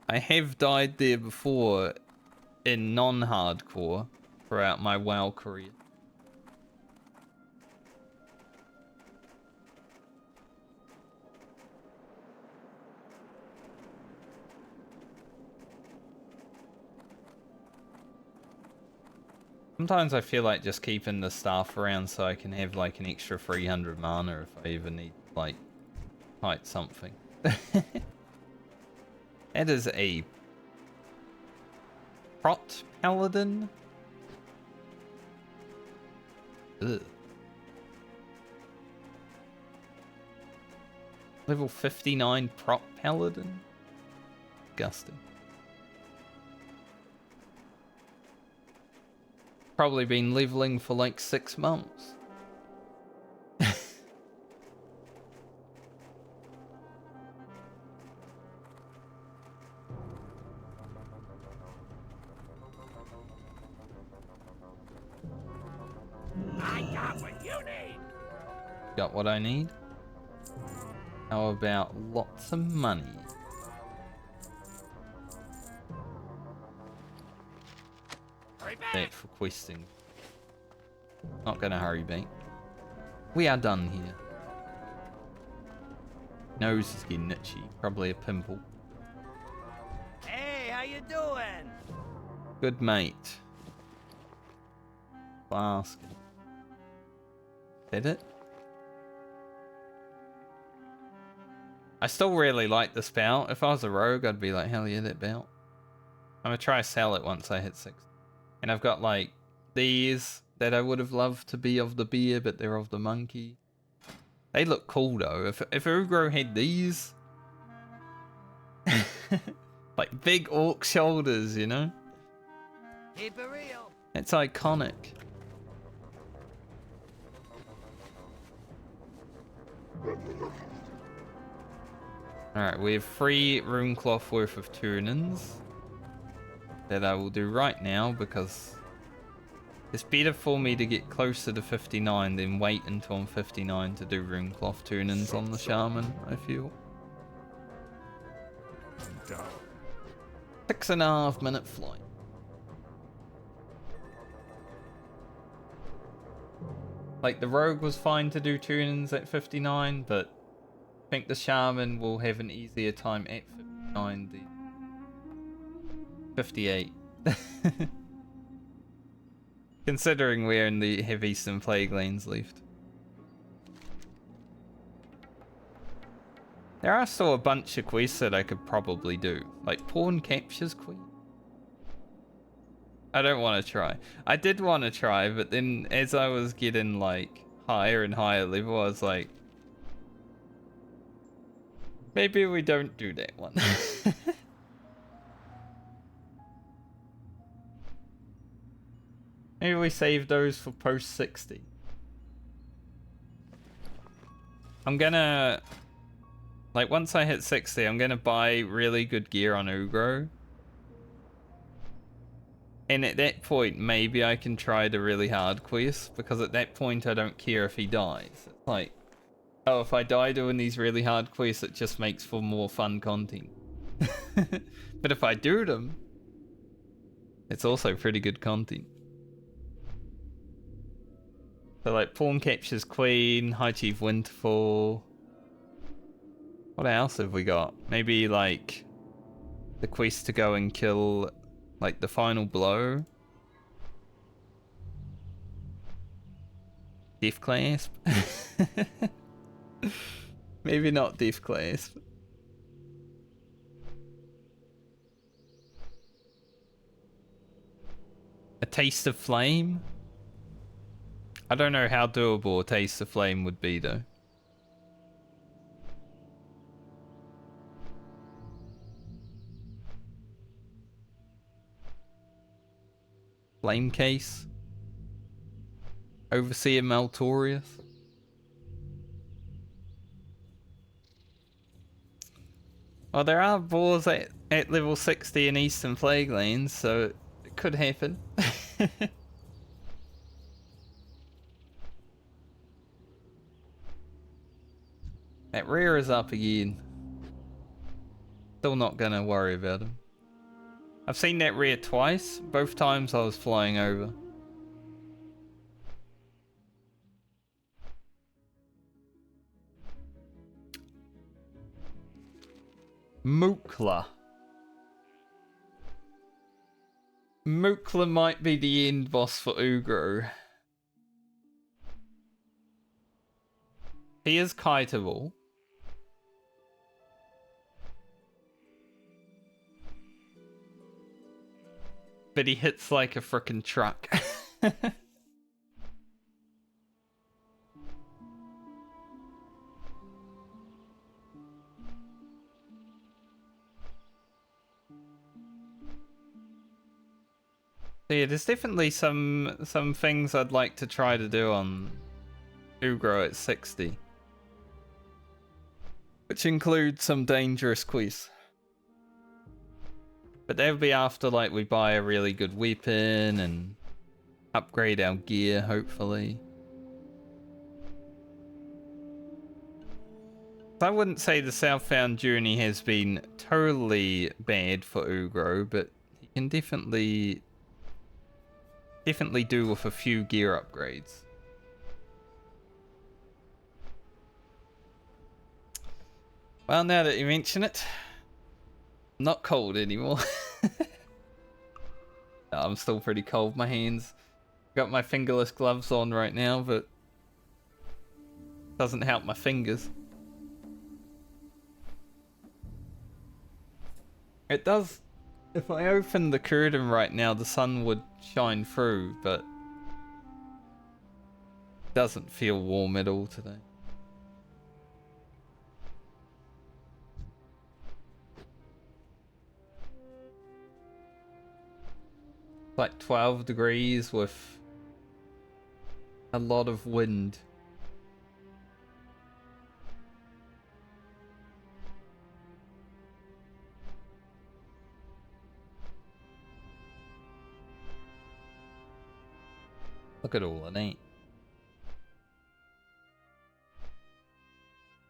Speaker 1: I have died there before in non-hardcore throughout my WoW career. Sometimes I feel like just keeping the staff around so I can have like an extra 300 mana if I ever need like fight something. That is a Prot Paladin. Ugh. Level 59 Prot Paladin? Disgusting. Probably been leveling for like 6 months. got what I need. How about lots of money? That for questing. Not gonna hurry back. We are done here. Nose is getting itchy. Probably a pimple.
Speaker 7: Hey, how you doing?
Speaker 1: Good mate. Flask. Is that it? I still really like this belt. If I was a rogue, I'd be like, hell yeah, that belt. I'm gonna try sell it once I hit 6. And I've got like these that I would have loved to be of the bear, but they're of the monkey. They look cool though. If Ugro had these, like big orc shoulders, you know?
Speaker 7: Keep it real.
Speaker 1: It's iconic. Alright, we have 3 rune cloth worth of turnins that I will do right now because it's better for me to get closer to 59 than wait until I'm 59 to do rune cloth turnins on the shaman, I feel. 6.5 minute flight. Like the rogue was fine to do turnins at 59, but I think the shaman will have an easier time at 59 than 58. Considering we only have Eastern Plague lanes left. There are still a bunch of quests that I could probably do. Like Pawn Captures quest. I don't want to try. I did want to try, but then as I was getting like higher and higher level, I was like, maybe we don't do that one. Maybe we save those for post 60. I'm gonna, like once I hit 60, I'm gonna buy really good gear on Ugro. And at that point, maybe I can try the really hard quest, because at that point I don't care if he dies. It's like, oh, if I die doing these really hard quests, it just makes for more fun content. But if I do them, it's also pretty good content. So like Pawn Captures Queen, High Chief Winterfall. What else have we got? Maybe like the quest to go and kill like the final blow. Death Clasp. Maybe not Death Clasp. A Taste of Flame? I don't know how doable a Taste of Flame would be though. Flame Case? Overseer Maltorius? Well, there are boars at level 60 in Eastern Plague Lanes, so it could happen. That rear is up again. Still not gonna worry about him. I've seen that rear twice. Both times I was flying over. Mookla. Mookla might be the end boss for Ugro. He is kiteable. But he hits like a frickin' truck. So yeah, there's definitely some things I'd like to try to do on Ugro at 60. Which includes some dangerous quests. But that would be after like we buy a really good weapon and upgrade our gear, hopefully. I wouldn't say the Southbound journey has been totally bad for Ugro, but he can definitely do with a few gear upgrades. Well, now that you mention it, I'm not cold anymore. No, I'm still pretty cold. My hands, got my fingerless gloves on right now, but doesn't help my fingers. It does. If I open the curtain right now, the sun would shine through, but it doesn't feel warm at all today. Like 12 degrees with a lot of wind. Look at all of that.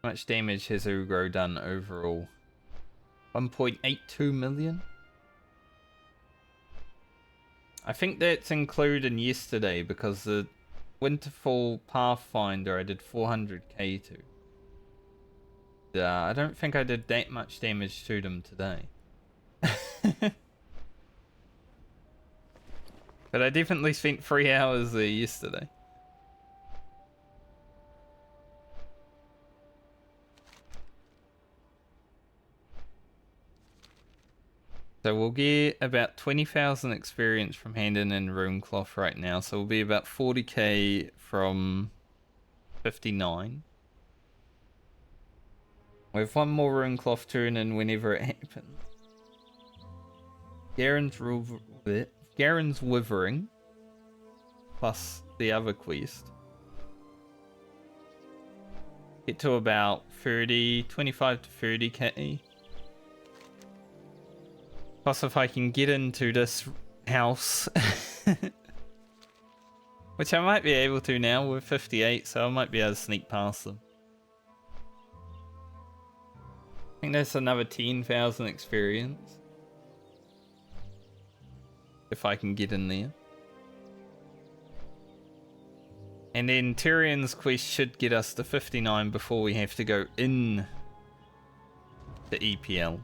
Speaker 1: How much damage has Ugro done overall? 1.82 million? I think that's including yesterday because the Winterfall Pathfinder I did 400k to. I don't think I did that much damage to them today. But I definitely spent 3 hours there yesterday. So we'll get about 20,000 experience from handing in Runecloth right now. So we'll be about 40k from 59. We have one more Runecloth turn in whenever it happens. Garen's Withering. Plus the other quest. Get to about 25 to 30k. Plus if I can get into this house. Which I might be able to now with 58, so I might be able to sneak past them. I think that's another 10,000 experience. If I can get in there. And then Tyrion's quest should get us to 59 before we have to go in to EPL.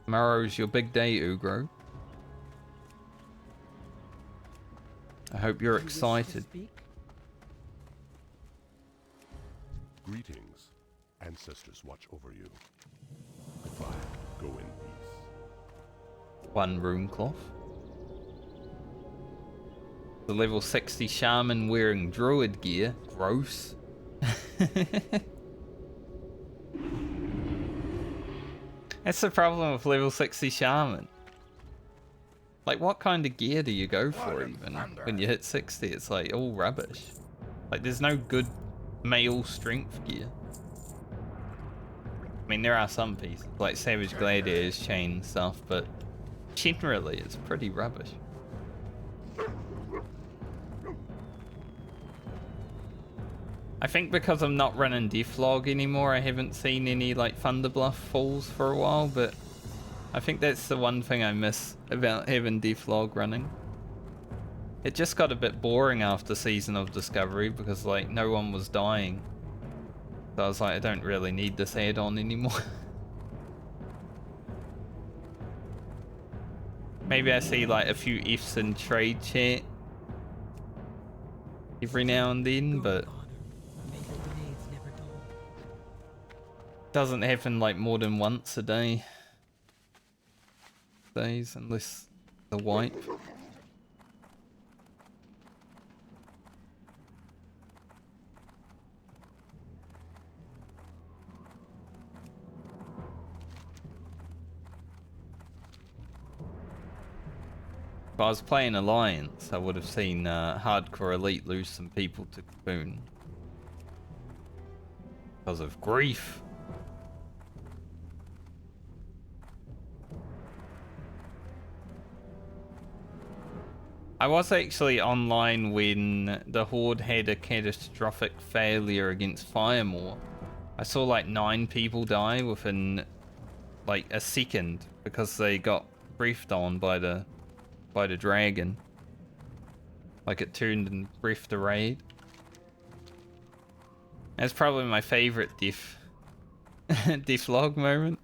Speaker 1: Tomorrow's your big day, Ugro. I hope you're excited.
Speaker 2: Greetings. Ancestors watch over you. Goodbye. Go in peace.
Speaker 1: One Runecloth. The level 60 Shaman wearing Druid gear. Gross. That's the problem with level 60 Shaman. Like, what kind of gear do you go for even when you hit 60? It's like all rubbish. Like, there's no good male strength gear. I mean, there are some pieces, like Savage Gladiator's chain stuff, but generally it's pretty rubbish. I think because I'm not running Deathlog anymore, I haven't seen any like Thunderbluff falls for a while, but I think that's the one thing I miss about having Deathlog running. It just got a bit boring after Season of Discovery because like no one was dying. So I was like, I don't really need this add-on anymore. Maybe I see like a few Fs in trade chat every now and then, but doesn't happen like more than once a day. Days, unless the wipe. If I was playing Alliance, I would have seen Hardcore Elite lose some people to Boon. Because of grief. I was actually online when the Horde had a catastrophic failure against Firemore. I saw like 9 people die within like a second because they got breathed on by the dragon. Like it turned and breathed the raid. That's probably my favorite death log moment.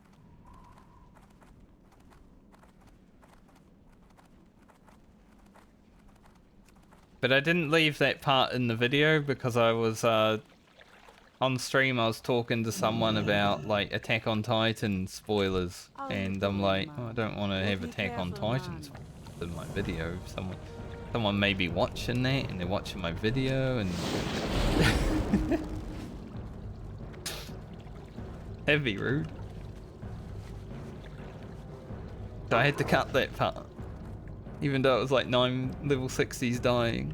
Speaker 1: But I didn't leave that part in the video because I was on stream. I was talking to someone about like Attack on Titan spoilers, and I'm like, oh, I don't want to have Attack on Titan spoilers in my video. Someone may be watching that and they're watching my video, and that'd be rude. So I had to cut that part. Even though it was like 9 level 60s dying.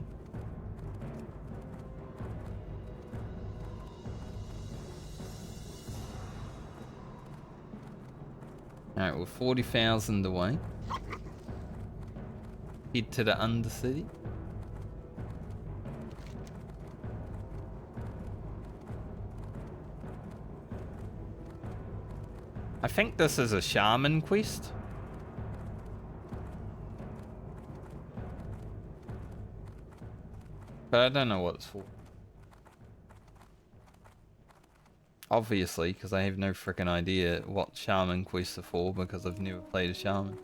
Speaker 1: Alright, we're 40,000 away. Head to the Undercity. I think this is a Shaman quest. But I don't know what it's for. Obviously, because I have no freaking idea what Shaman quests are for because I've never played a Shaman.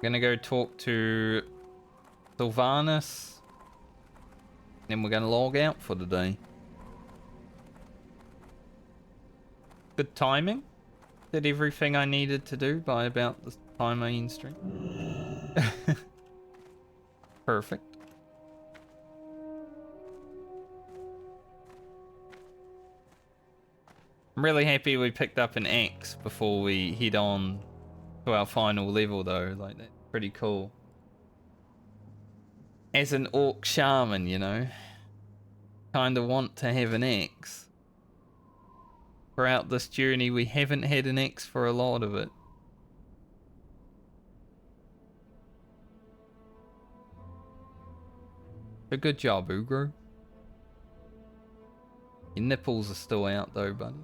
Speaker 1: Gonna go talk to Sylvanus. Then we're gonna log out for the day. Good timing. Did everything I needed to do by about the time I end stream. Perfect. I'm really happy we picked up an axe before we head on to our final level though. Like, that's pretty cool. As an orc shaman, you know, kinda want to have an axe. Throughout this journey we haven't had an axe for a lot of it. A good job, Ugro. Your nipples are still out though, buddy.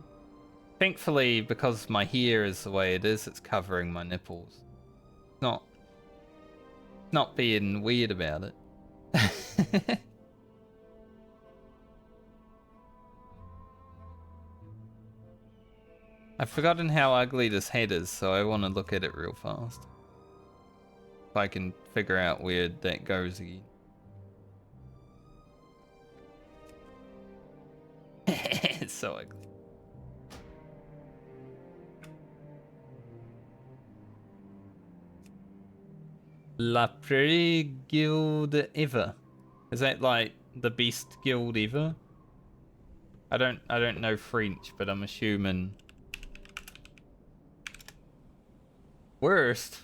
Speaker 1: Thankfully, because my hair is the way it is, it's covering my nipples. Not being weird about it. I've forgotten how ugly this head is, so I want to look at it real fast. If I can figure out where that goes again. It's so ugly. La Prairie Guild ever. Is that like the best guild ever? I don't know French, but I'm assuming worst.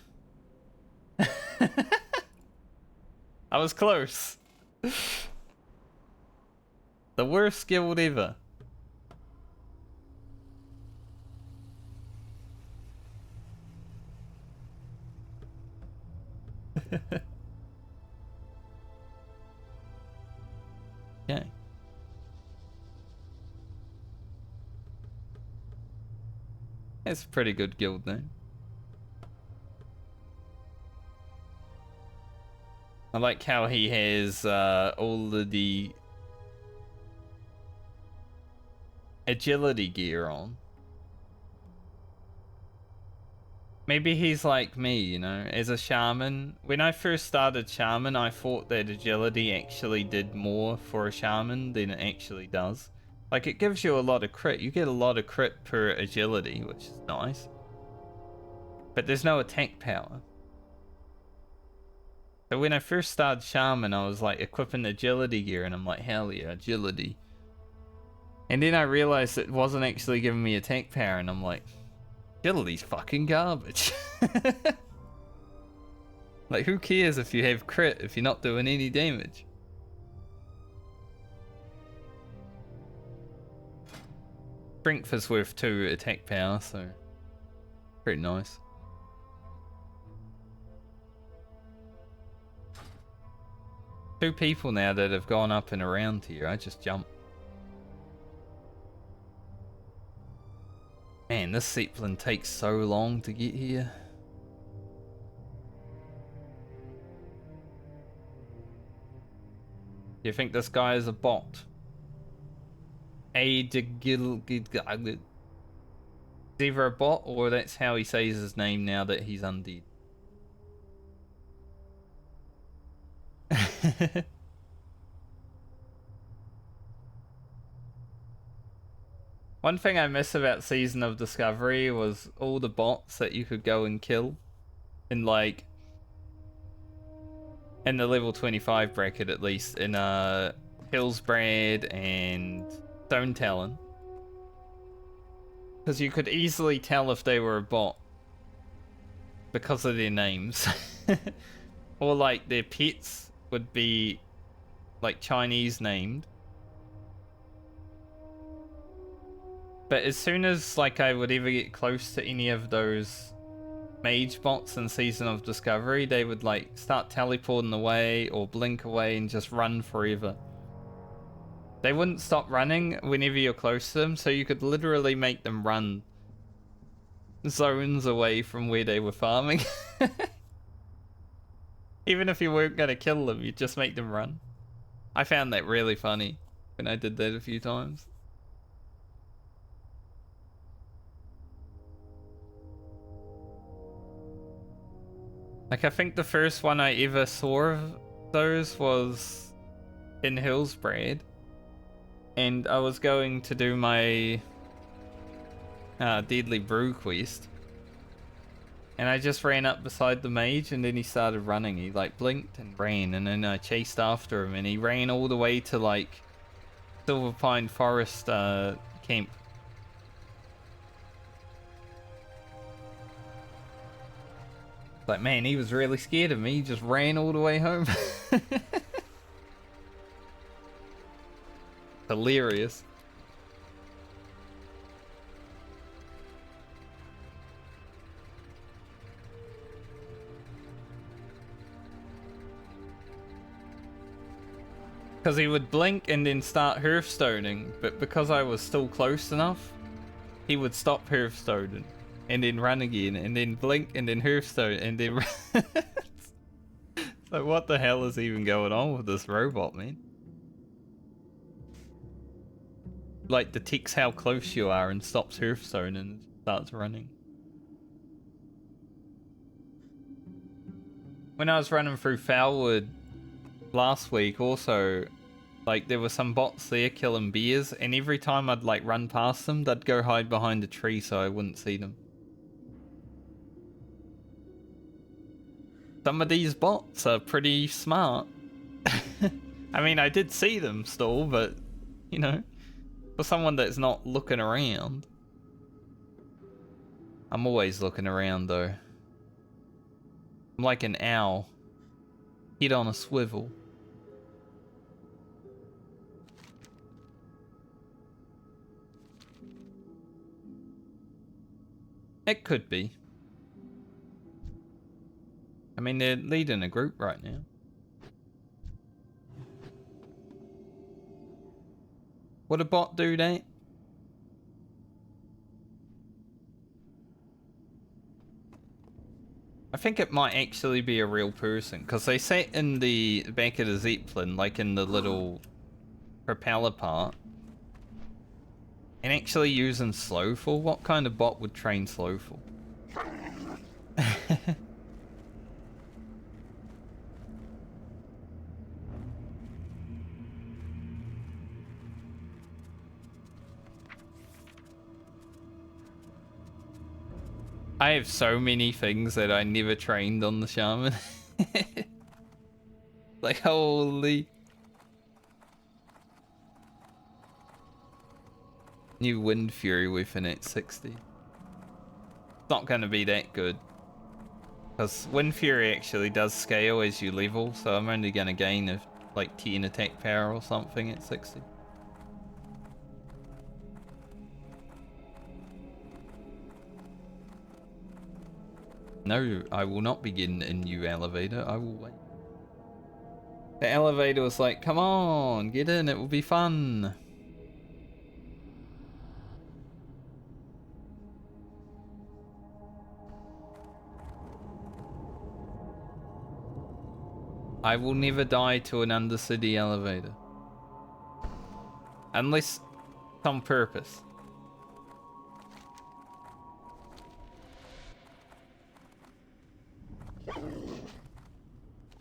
Speaker 1: I was close. The worst guild ever. Okay. That's a pretty good guild name. I like how he has all of the agility gear on. Maybe he's like me, you know, as a shaman. When I first started shaman, I thought that agility actually did more for a shaman than it actually does. Like, it gives you a lot of crit. You get a lot of crit per agility, which is nice. But there's no attack power. So when I first started shaman, I was like equipping agility gear, and I'm like, hell yeah, agility. And then I realized it wasn't actually giving me attack power, and I'm like, agility's fucking garbage. Like, who cares if you have crit if you're not doing any damage? Strength is worth 2 attack power, so Pretty nice. Two people now that have gone up and around here. I just jumped. Man, this Zeppelin takes so long to get here. Do you think this guy is a bot? It's either a bot or that's how he says his name now that he's undead. One thing I miss about Season of Discovery was all the bots that you could go and kill in like in the level 25 bracket, at least in Hillsbrad and Stone Talon. Because you could easily tell if they were a bot because of their names. Or like their pets would be like Chinese named. But as soon as like I would ever get close to any of those mage bots in Season of Discovery, they would like start teleporting away or blink away and just run forever. They wouldn't stop running whenever you're close to them, so you could literally make them run zones away from where they were farming. Even if you weren't going to kill them, you'd just make them run. I found that really funny when I did that a few times. Like, I think the first one I ever saw of those was in Hillsbrad. And I was going to do my Deadly Brew quest. And I just ran up beside the mage and then he started running. He like blinked and ran, and then I chased after him and he ran all the way to like Silver Pine Forest camp. Like, man, he was really scared of me. He just ran all the way home. Hilarious. Because he would blink and then start hearthstoning, but because I was still close enough, he would stop hearthstoning and then run again and then blink and then hearthstone and then run. Like, what the hell is even going on with this robot, man? Like, detects how close you are and stops hearthstone and starts running. When I was running through Foulwood last week also, like, there were some bots there killing bears, and every time I'd like run past them, they'd go hide behind a tree so I wouldn't see them. Some of these bots are pretty smart. I mean, I did see them still, but, you know, for someone that's not looking around. I'm always looking around, though. I'm like an owl. Head on a swivel. It could be. I mean, they're leading a group right now. Would a bot do that? I think it might actually be a real person, because they sat in the back of the Zeppelin, like in the little propeller part, and actually using Slowful. What kind of bot would train Slowful? I have so many things that I never trained on the Shaman. Like, holy. New Wind Fury weapon at 60. It's not going to be that good. Because Wind Fury actually does scale as you level, so I'm only going to gain like 10 attack power or something at 60. No, I will not begin a new elevator. I will wait. The elevator was like, come on, get in, it will be fun. I will never die to an Undercity elevator. Unless it's on purpose.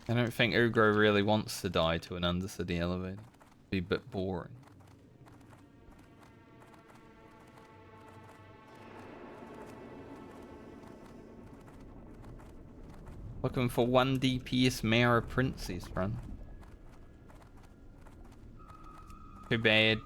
Speaker 1: I don't think Ugro really wants to die to an Undercity elevator. It'd be a bit boring. Looking for 1 DPS Mara Princess run. Too bad.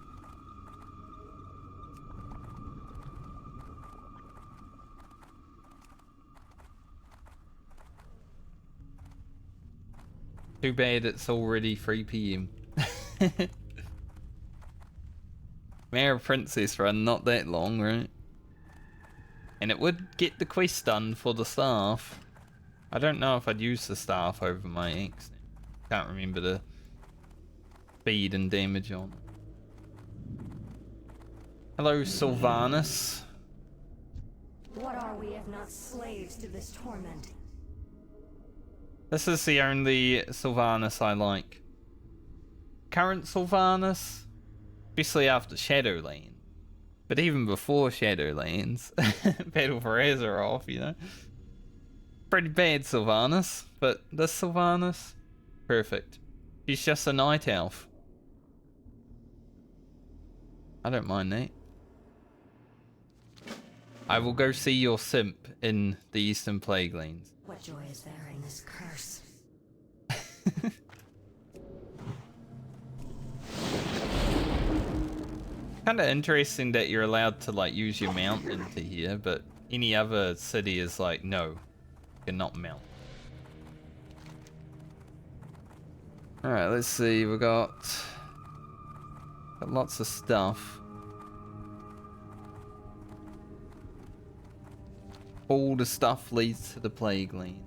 Speaker 1: Too bad it's already 3 PM. Mara Princess run, not that long, right? And it would get the quest done for the staff. I don't know if I'd use the staff over my X. Can't remember the speed and damage on it. Hello, Sylvanus.
Speaker 8: What are we if not slaves to this torment?
Speaker 1: This is the only Sylvanus I like. Current Sylvanus, especially after Shadowlands. But even before Shadowlands, Battle for Azeroth, you know. Pretty bad Sylvanus, but this Sylvanus, perfect. She's just a night elf. I don't mind that. I will go see your simp in the Eastern Plaguelands.
Speaker 8: What joy is there in this curse?
Speaker 1: Kinda interesting that you're allowed to like use your mount into here, but any other city is like, no. Cannot mount. Alright, let's see. We got lots of stuff. All the stuff leads to the Plague Lane.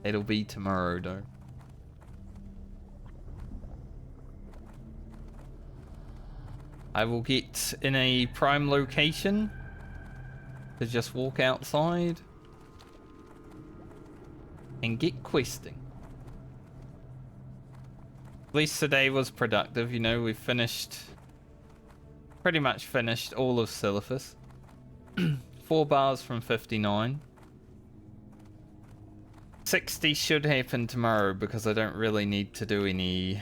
Speaker 1: It'll be tomorrow though. I will get in a prime location to just walk outside and get questing. At least today was productive, you know, we've pretty much finished all of Silithus. 4 bars from 59. 60 should happen tomorrow because I don't really need to do anything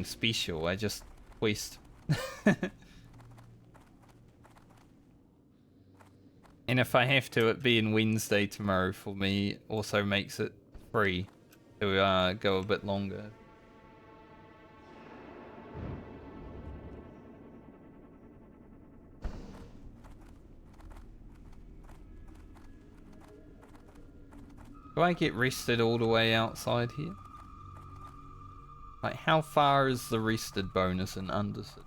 Speaker 1: special, I just quest. And if I have to, it being Wednesday tomorrow for me also makes it free to go a bit longer. Do I get rested all the way outside here? Like, how far is the rested bonus in Undercity?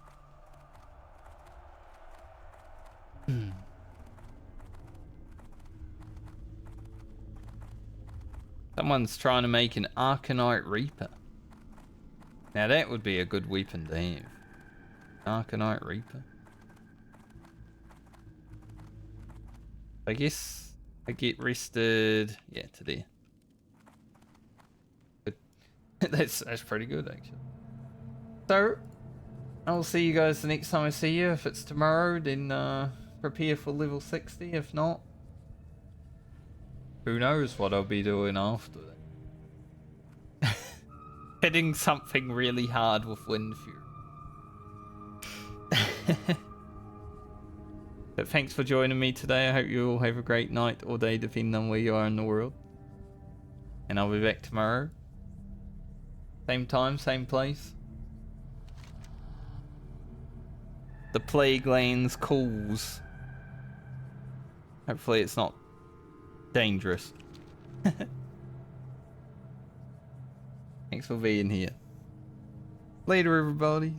Speaker 1: Someone's trying to make an Arcanite Reaper. Now that would be a good weapon to have. Arcanite Reaper. I guess I get rested, yeah, today. But that's pretty good actually. So I'll see you guys the next time I see you. If it's tomorrow, then prepare for level 60. If not, who knows what I'll be doing after that. Hitting something really hard with Wind Fury. But thanks for joining me today. I hope you all have a great night or day depending on where you are in the world. And I'll be back tomorrow. Same time, same place. The Plague Lanes calls. Hopefully it's not dangerous. Thanks for being here. Later, everybody.